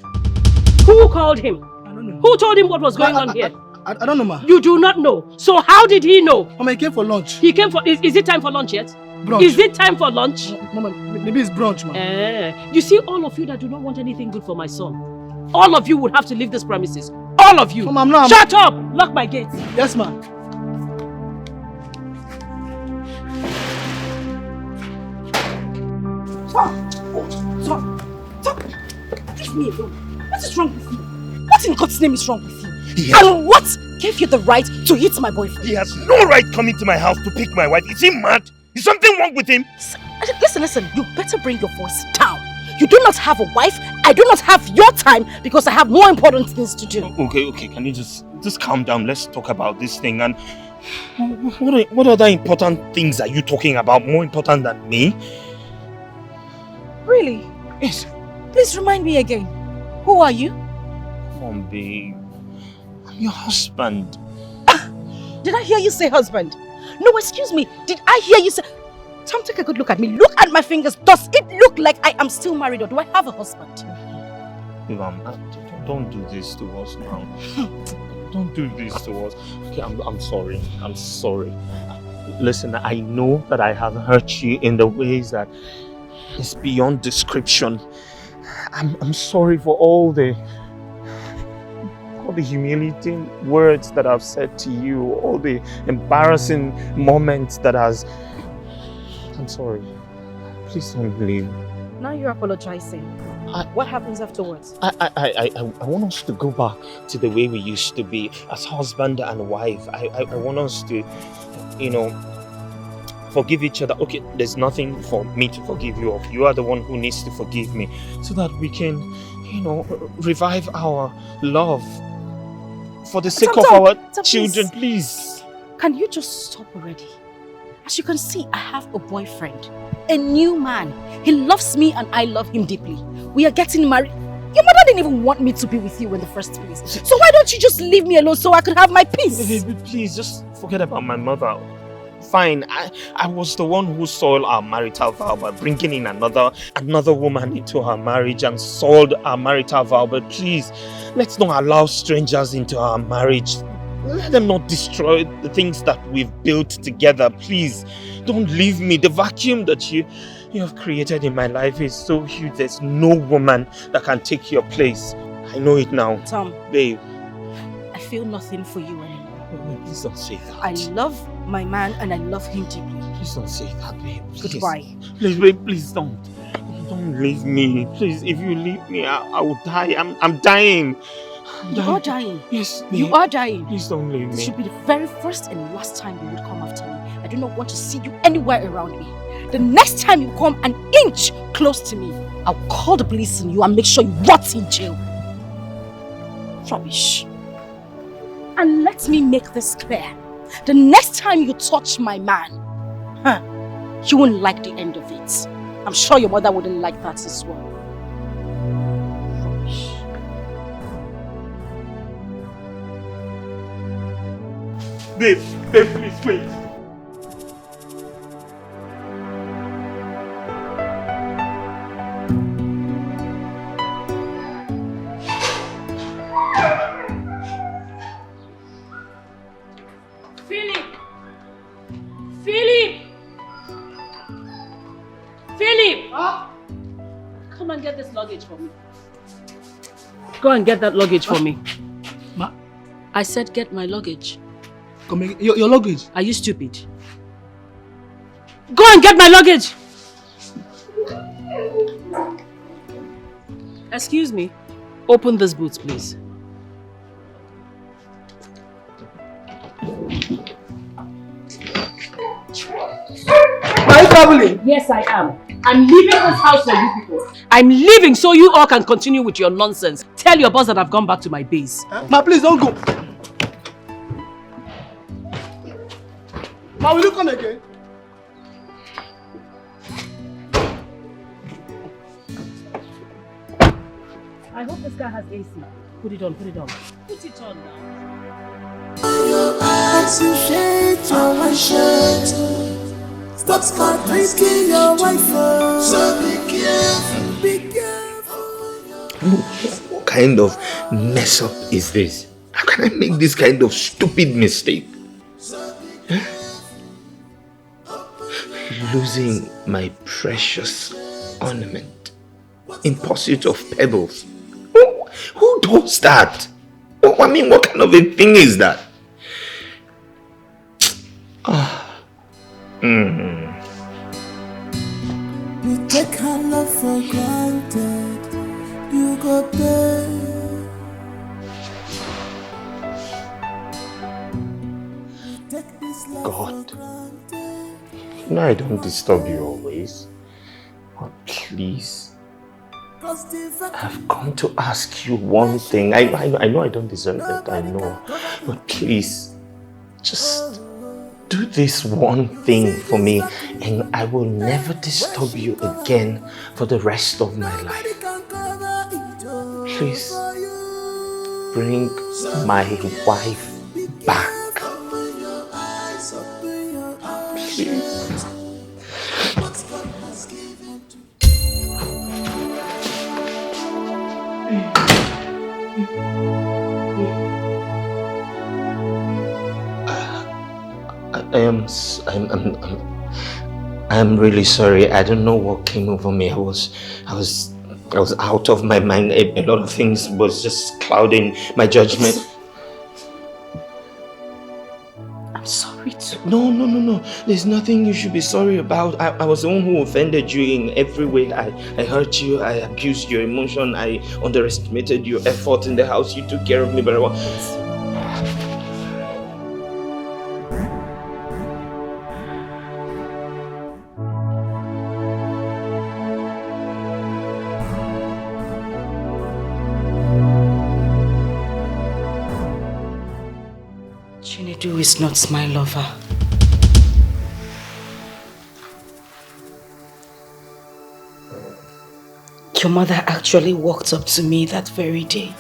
Who called him? I don't know. Who told him what was going on here? I don't know, ma. You do not know. So how did he know? Mama, he came for lunch. He came for... Is it time for lunch yet? Brunch. Is it time for lunch? Mama, maybe it's brunch, ma. You see, all of you that do not want anything good for my son, all of you would have to leave this premises. All of you. Mama, I'm not... Shut up! Lock my gates. Yes, ma. Stop! Leave me alone. What is wrong with you? What in God's name is wrong with you? And what gave you the right to hit my boyfriend? He has no right coming to my house to pick my wife. Is he mad? Is something wrong with him? Listen, you better bring your voice down. You do not have a wife. I do not have your time because I have more important things to do. Okay, can you just calm down? Let's talk about this thing. And what other important things are you talking about? More important than me? Really? Yes. Please remind me again. Who are you? Come on, babe. I'm your husband. Did I hear you say husband? No, excuse me. Did I hear you say... Tom, take a good look at me. Look at my fingers. Does it look like I am still married or do I have a husband? Babe, don't do this to us now. Don't do this to us. Okay, I'm sorry. I'm sorry. Listen, I know that I have hurt you in the ways that is beyond description. I'm sorry for all the humiliating words that I've said to you, all the embarrassing moments that I'm sorry. Please don't leave. Now you're apologizing. What happens afterwards? I want us to go back to the way we used to be as husband and wife. I want us to, forgive each other. Okay, there's nothing for me to forgive you of. You are the one who needs to forgive me so that we can, revive our love for the sake of our children, please. Can you just stop already? As you can see, I have a boyfriend, a new man. He loves me and I love him deeply. We are getting married. Your mother didn't even want me to be with you in the first place. So why don't you just leave me alone so I could have my peace? Please, just forget about my mother. Fine, I was the one who soiled our marital vow by bringing in another woman into our marriage and soiled our marital vow. But please, let's not allow strangers into our marriage. Let them not destroy the things that we've built together. Please, don't leave me. The vacuum that you have created in my life is so huge. There's no woman that can take your place. I know it now. Tom. Babe. I feel nothing for you anymore. Please don't say that. I love my man and I love him deeply. Please don't say that, babe. Please. Goodbye. Please, babe, please don't. Don't leave me. Please, if you leave me, I will die. I'm dying. You are dying. Yes, babe. You are dying. Please don't leave me. This should be the very first and last time you would come after me. I do not want to see you anywhere around me. The next time you come an inch close to me, I'll call the police on you and make sure you rot in jail. Rubbish. And let me make this clear. The next time you touch my man, you won't like the end of it. I'm sure your mother wouldn't like that as well. Rubbish. Babe, please wait. Philip! Come and get this luggage for me. Go and get that luggage for me. Ma? I said get my luggage. Come again. Your luggage? Are you stupid? Go and get my luggage! Excuse me. Open this boot, please. Are you traveling? Yes, I am. I'm leaving this house for you people. I'm leaving so you all can continue with your nonsense. Tell your boss that I've gone back to my base. Ma, please don't go. Ma, will you come again? I hope this car has AC. Put it on, put it on. Put it on now. Your eyes, you shade your white shirt. Stop drinking your wife. So be careful. Be careful. What kind of mess up is this? How can I make this kind of stupid mistake? Losing my precious ornament in pursuit of pebbles. Who does that? I mean, what kind of a thing is that? You take her love for granted. You go pay. God, you know I don't disturb you always, but please, I've come to ask you one thing. I know I don't deserve it, I know, but please, just do this one thing for me and I will never disturb you again for the rest of my life. Please, bring my wife back. I'm really sorry. I don't know what came over me. I was out of my mind. A lot of things was just clouding my judgment. I'm sorry too. No. There's nothing you should be sorry about. I was the one who offended you in every way. I hurt you. I abused your emotion. I underestimated your effort in the house. You took care of me very well. Chinedu is not my lover. Your mother actually walked up to me that very day.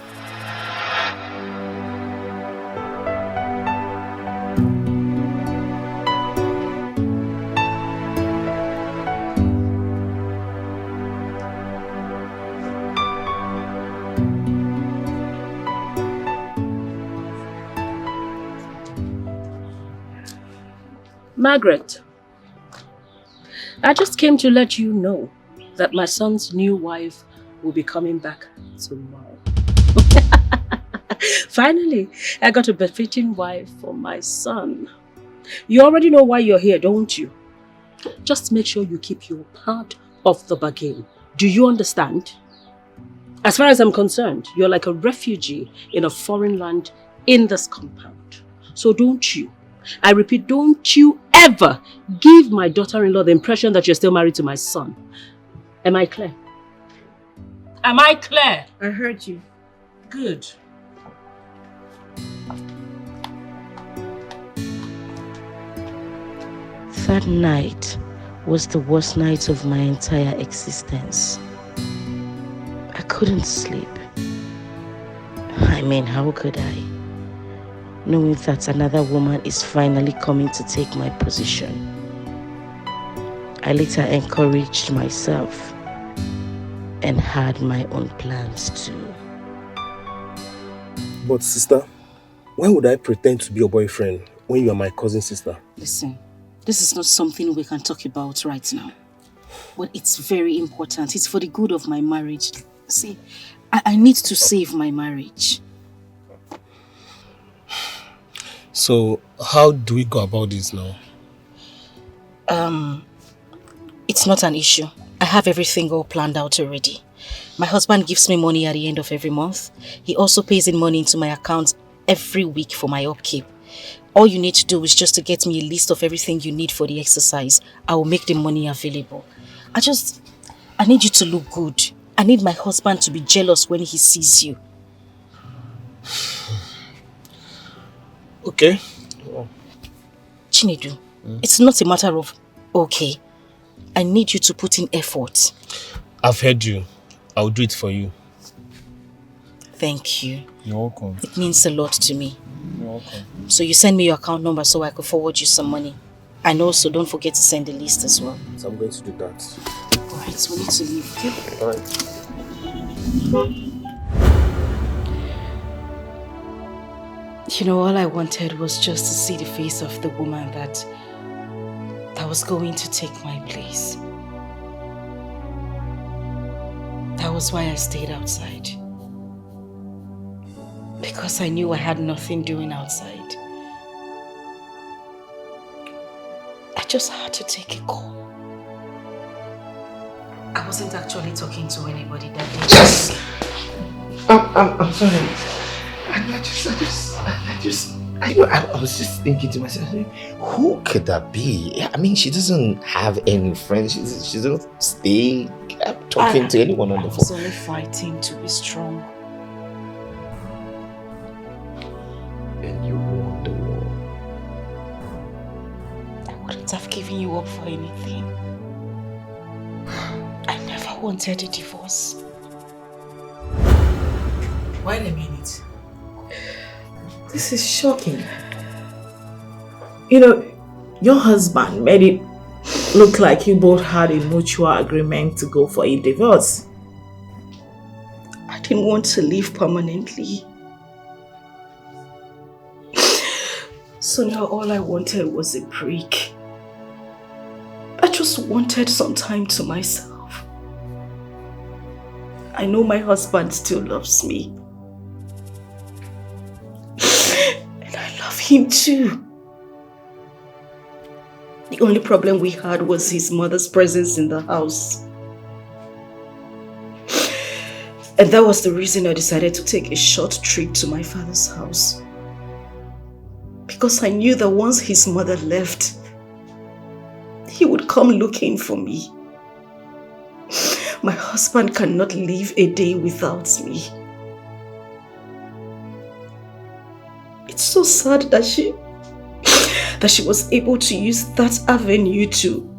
Margaret, I just came to let you know that my son's new wife will be coming back tomorrow. Finally, I got a befitting wife for my son. You already know why you're here, don't you? Just make sure you keep your part of the bargain. Do you understand? As far as I'm concerned, you're like a refugee in a foreign land in this compound. So don't you, I repeat, don't you ever give my daughter-in-law the impression that you're still married to my son. Am I clear? Am I clear? I heard you. Good. That night was the worst night of my entire existence. I couldn't sleep. I mean, how could I? Knowing that another woman is finally coming to take my position. I later encouraged myself and had my own plans too. But sister, why would I pretend to be your boyfriend when you are my cousin sister? Listen, this is not something we can talk about right now. But it's very important. It's for the good of my marriage. See, I need to save my marriage. So, how do we go about this now? It's not an issue. I have everything all planned out already. My husband gives me money at the end of every month. He also pays in money into my account every week for my upkeep. All you need to do is just to get me a list of everything you need for the exercise. I will make the money available. I need you to look good. I need my husband to be jealous when he sees you. Okay. Chinedu, it's not a matter of okay. I need you to put in effort. I've heard you. I'll do it for you. Thank you. You're welcome. It means a lot to me. You're welcome. So you send me your account number so I could forward you some money. And also don't forget to send the list as well. So I'm going to do that. Alright, so we need to leave, okay? Alright. You know, all I wanted was just to see the face of the woman that was going to take my place. That was why I stayed outside. Because I knew I had nothing doing outside. I just had to take a call. I wasn't actually talking to anybody that day. Yes! I'm sorry. I was just thinking to myself, who could that be? I mean, she doesn't have any friends. She doesn't stay talking to anyone on the phone. I was only fighting to be strong. And you won the war. I wouldn't have given you up for anything. I never wanted a divorce. Wait a minute. This is shocking. You know, your husband made it look like you both had a mutual agreement to go for a divorce. I didn't want to live permanently. So now all I wanted was a break. I just wanted some time to myself. I know my husband still loves me. And I love him too. The only problem we had was his mother's presence in the house. And that was the reason I decided to take a short trip to my father's house. Because I knew that once his mother left, he would come looking for me. My husband cannot live a day without me. It's so sad that she was able to use that avenue to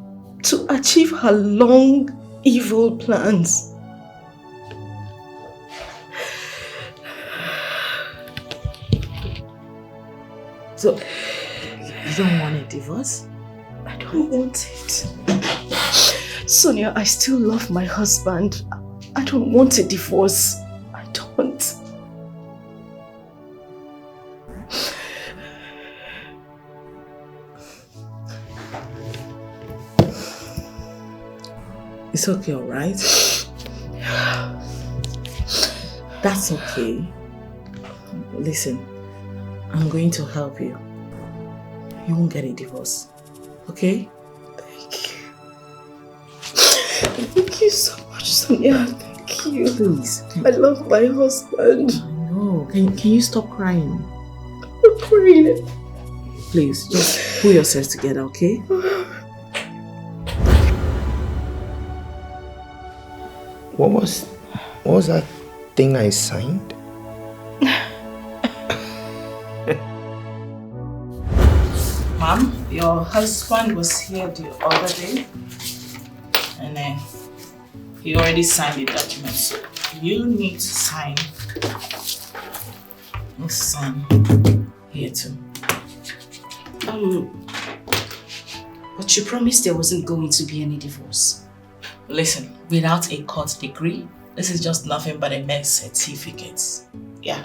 achieve her long, evil plans. So, you don't want a divorce? I don't want it. Sonia, I still love my husband. I don't want a divorce. I don't. It's okay, alright? That's okay. Listen, I'm going to help you. You won't get a divorce. Okay? Thank you. Thank you so much, Sonia. Thank you. Please. I love my husband. I know. Can you stop crying? I'm crying. Please, just pull yourself together, okay? What was that thing I signed? Mom, your husband was here the other day and then he already signed the document, so you need to sign. Let's sign here too. But you promised there wasn't going to be any divorce. Listen, without a court degree, this is just nothing but a mere certificate. Yeah.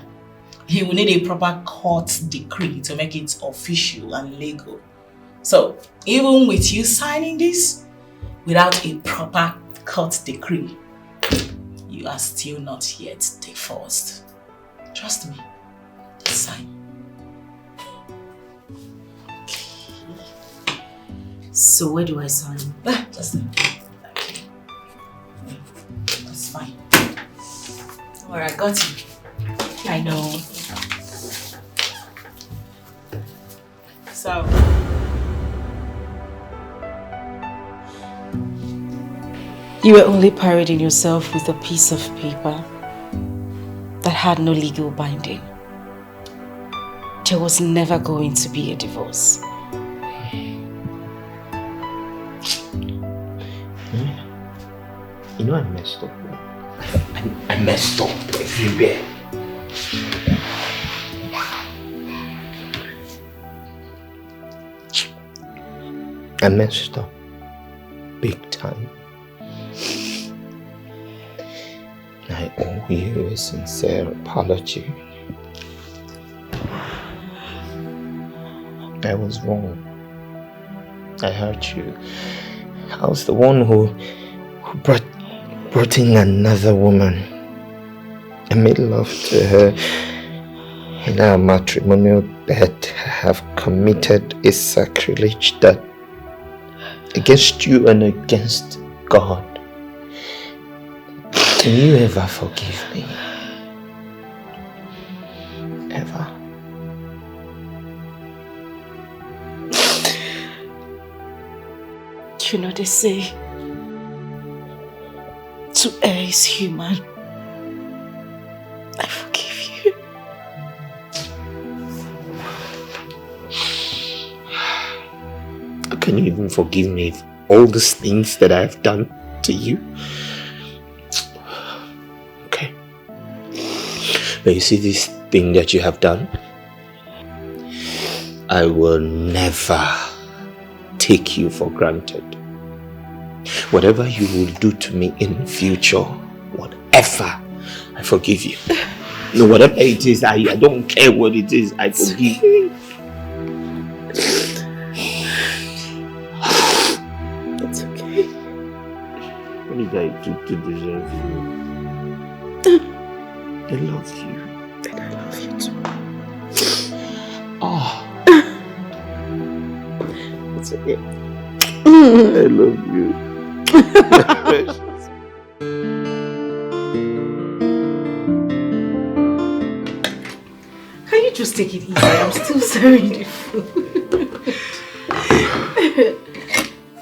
He will need a proper court decree to make it official and legal. So, even with you signing this, without a proper court decree, you are still not yet divorced. Trust me. Just sign. So where do I sign? Just sign. Okay. That's fine. Alright, got you. I know. So, you were only parading yourself with a piece of paper that had no legal binding. There was never going to be a divorce. You know I messed up. I messed up everywhere. I messed up big time. I I owe you a sincere apology. I was wrong. I hurt you. I was the one who brought in another woman. I made love to her in our matrimonial bed. I have committed a sacrilege that against you and against God. Can you ever forgive me? Ever? You know, they say to err is human. I forgive you. How can you even forgive me for all these things that I've done to you? Okay. But you see this thing that you have done? I will never take you for granted. Whatever you will do to me in the future, whatever, I forgive you. No, whatever it is, I don't care what it is, I forgive you. It's okay. What did I do to deserve you? I love you. And I love you too. Oh. It's okay. I love you. Can you just take it easy? I'm still serving the food.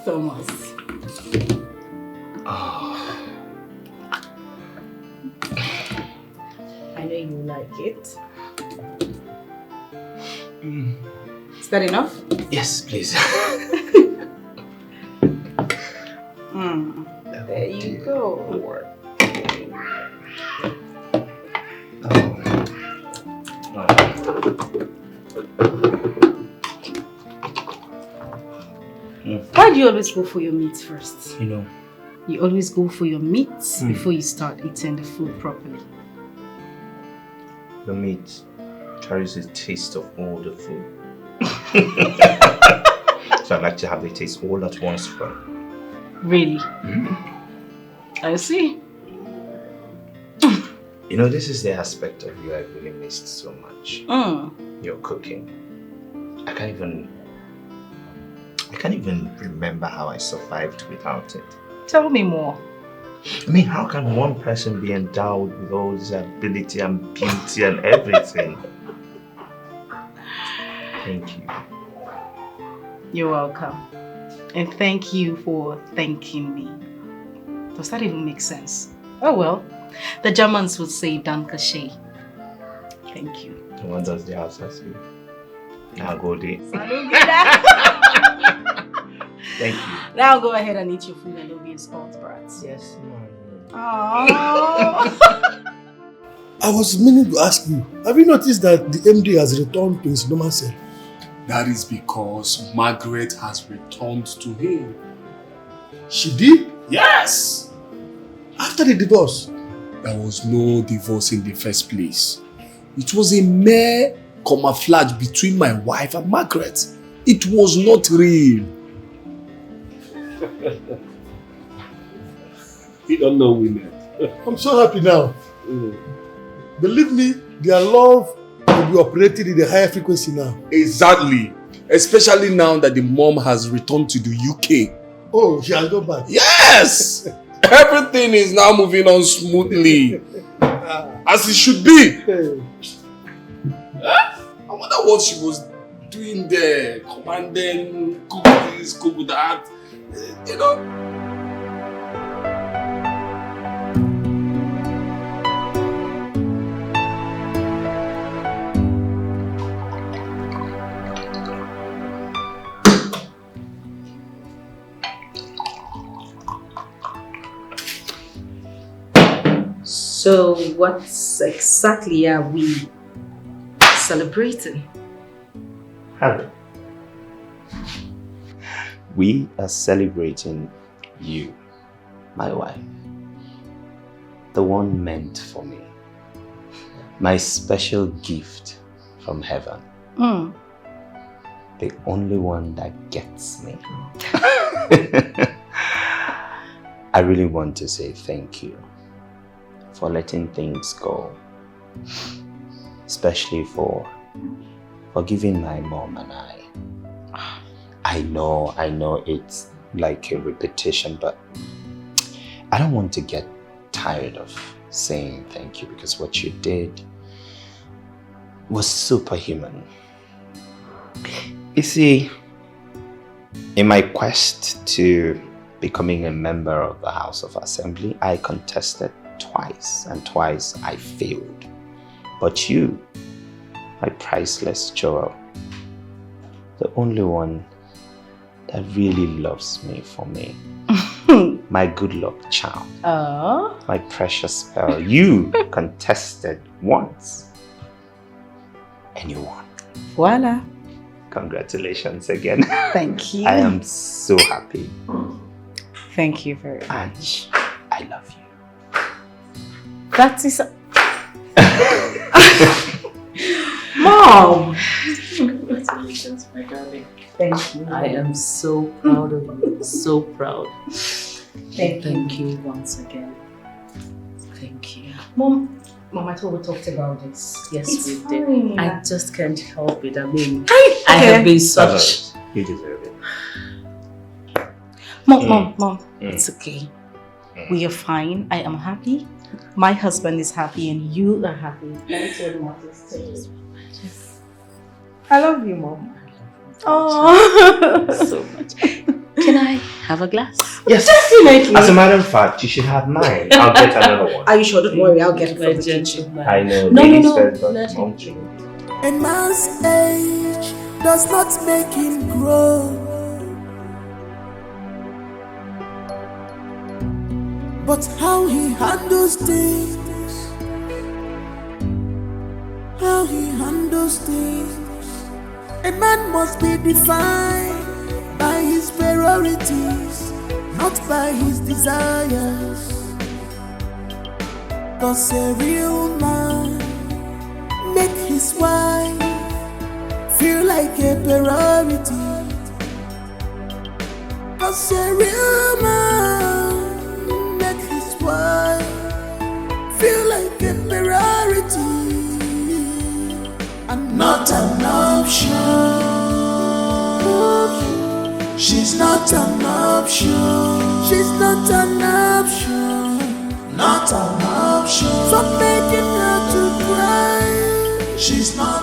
Thomas. Oh. I know you like it. Is that enough? Yes, please. There you go. Why do you always go for your meats first? You know. You always go for your meats before you start eating the food properly. The meat carries a taste of all the food. So I like to have the taste all at once from. Really? I see. You know, this is the aspect of you I really missed so much. Your cooking. I can't even remember how I survived without it. Tell me more. I mean, how can one person be endowed with all this ability and beauty and everything? Thank you. You're welcome. And thank you for thanking me. Does that even make sense? Oh well, the Germans would say Danke schön. Thank you. And what does the Hausa say? Now go there. Thank you. Now go ahead and eat your food and don't be a spoiled brat. Yes, ma'am. Aww. I was meaning to ask you, have you noticed that the MD has returned to his normal self? That is because Margaret has returned to him. She did? Yes! After the divorce? There was no divorce in the first place. It was a mere camouflage between my wife and Margaret. It was not real. You don't know women. I'm so happy now. Believe me, their love will be operating in a higher frequency now. Exactly. Especially now that the mom has returned to the UK. Oh, she has gone back? Yes! Everything is now moving on smoothly. As it should be. I wonder what she was doing there. Commanding, cook this, cook that. You know? So what exactly are we celebrating? Harry. We are celebrating you, my wife. the one meant for me. My special gift from heaven. The only one that gets me. I really want to say thank you for letting things go. Especially for forgiving my mom and I. I know it's like a repetition, but I don't want to get tired of saying thank you because what you did was superhuman. You see, in my quest to becoming a member of the House of Assembly, I contested twice, and twice I failed. But you, my priceless Joel, the only one that really loves me for me, my good luck charm, my precious pearl, you contested once, and you won. Voila. Congratulations again. Thank you. I am so happy. Thank you very much. I love you. That is... Mom! Congratulations, my darling. Thank you. I am so proud of you. So proud. Thank you once again. Thank you. Mom, I thought we talked about this. Yes, It's we fine. did. I just can't help it. I mean, I have been such... You deserve it. Mom, it's okay. We are fine. I am happy. My husband is happy and you are happy. That's what matters to me. I love you, Mom. Oh, so much. Can I have a glass? Yes. Definitely. As a matter of fact, you should have mine. I'll get another one. Are you sure? Don't worry, I'll get it from the kitchen. I know. No. First, but Mom too. A man's age does not make him grow, but how he handles things. How he handles things. A man must be defined by his priorities, not by his desires. 'Cause a real man make his wife feel like a priority. 'Cause a real man make his wife feel like a priority and not an option. She's not an option. She's not an option. Not an option. Stop making her to cry. She's not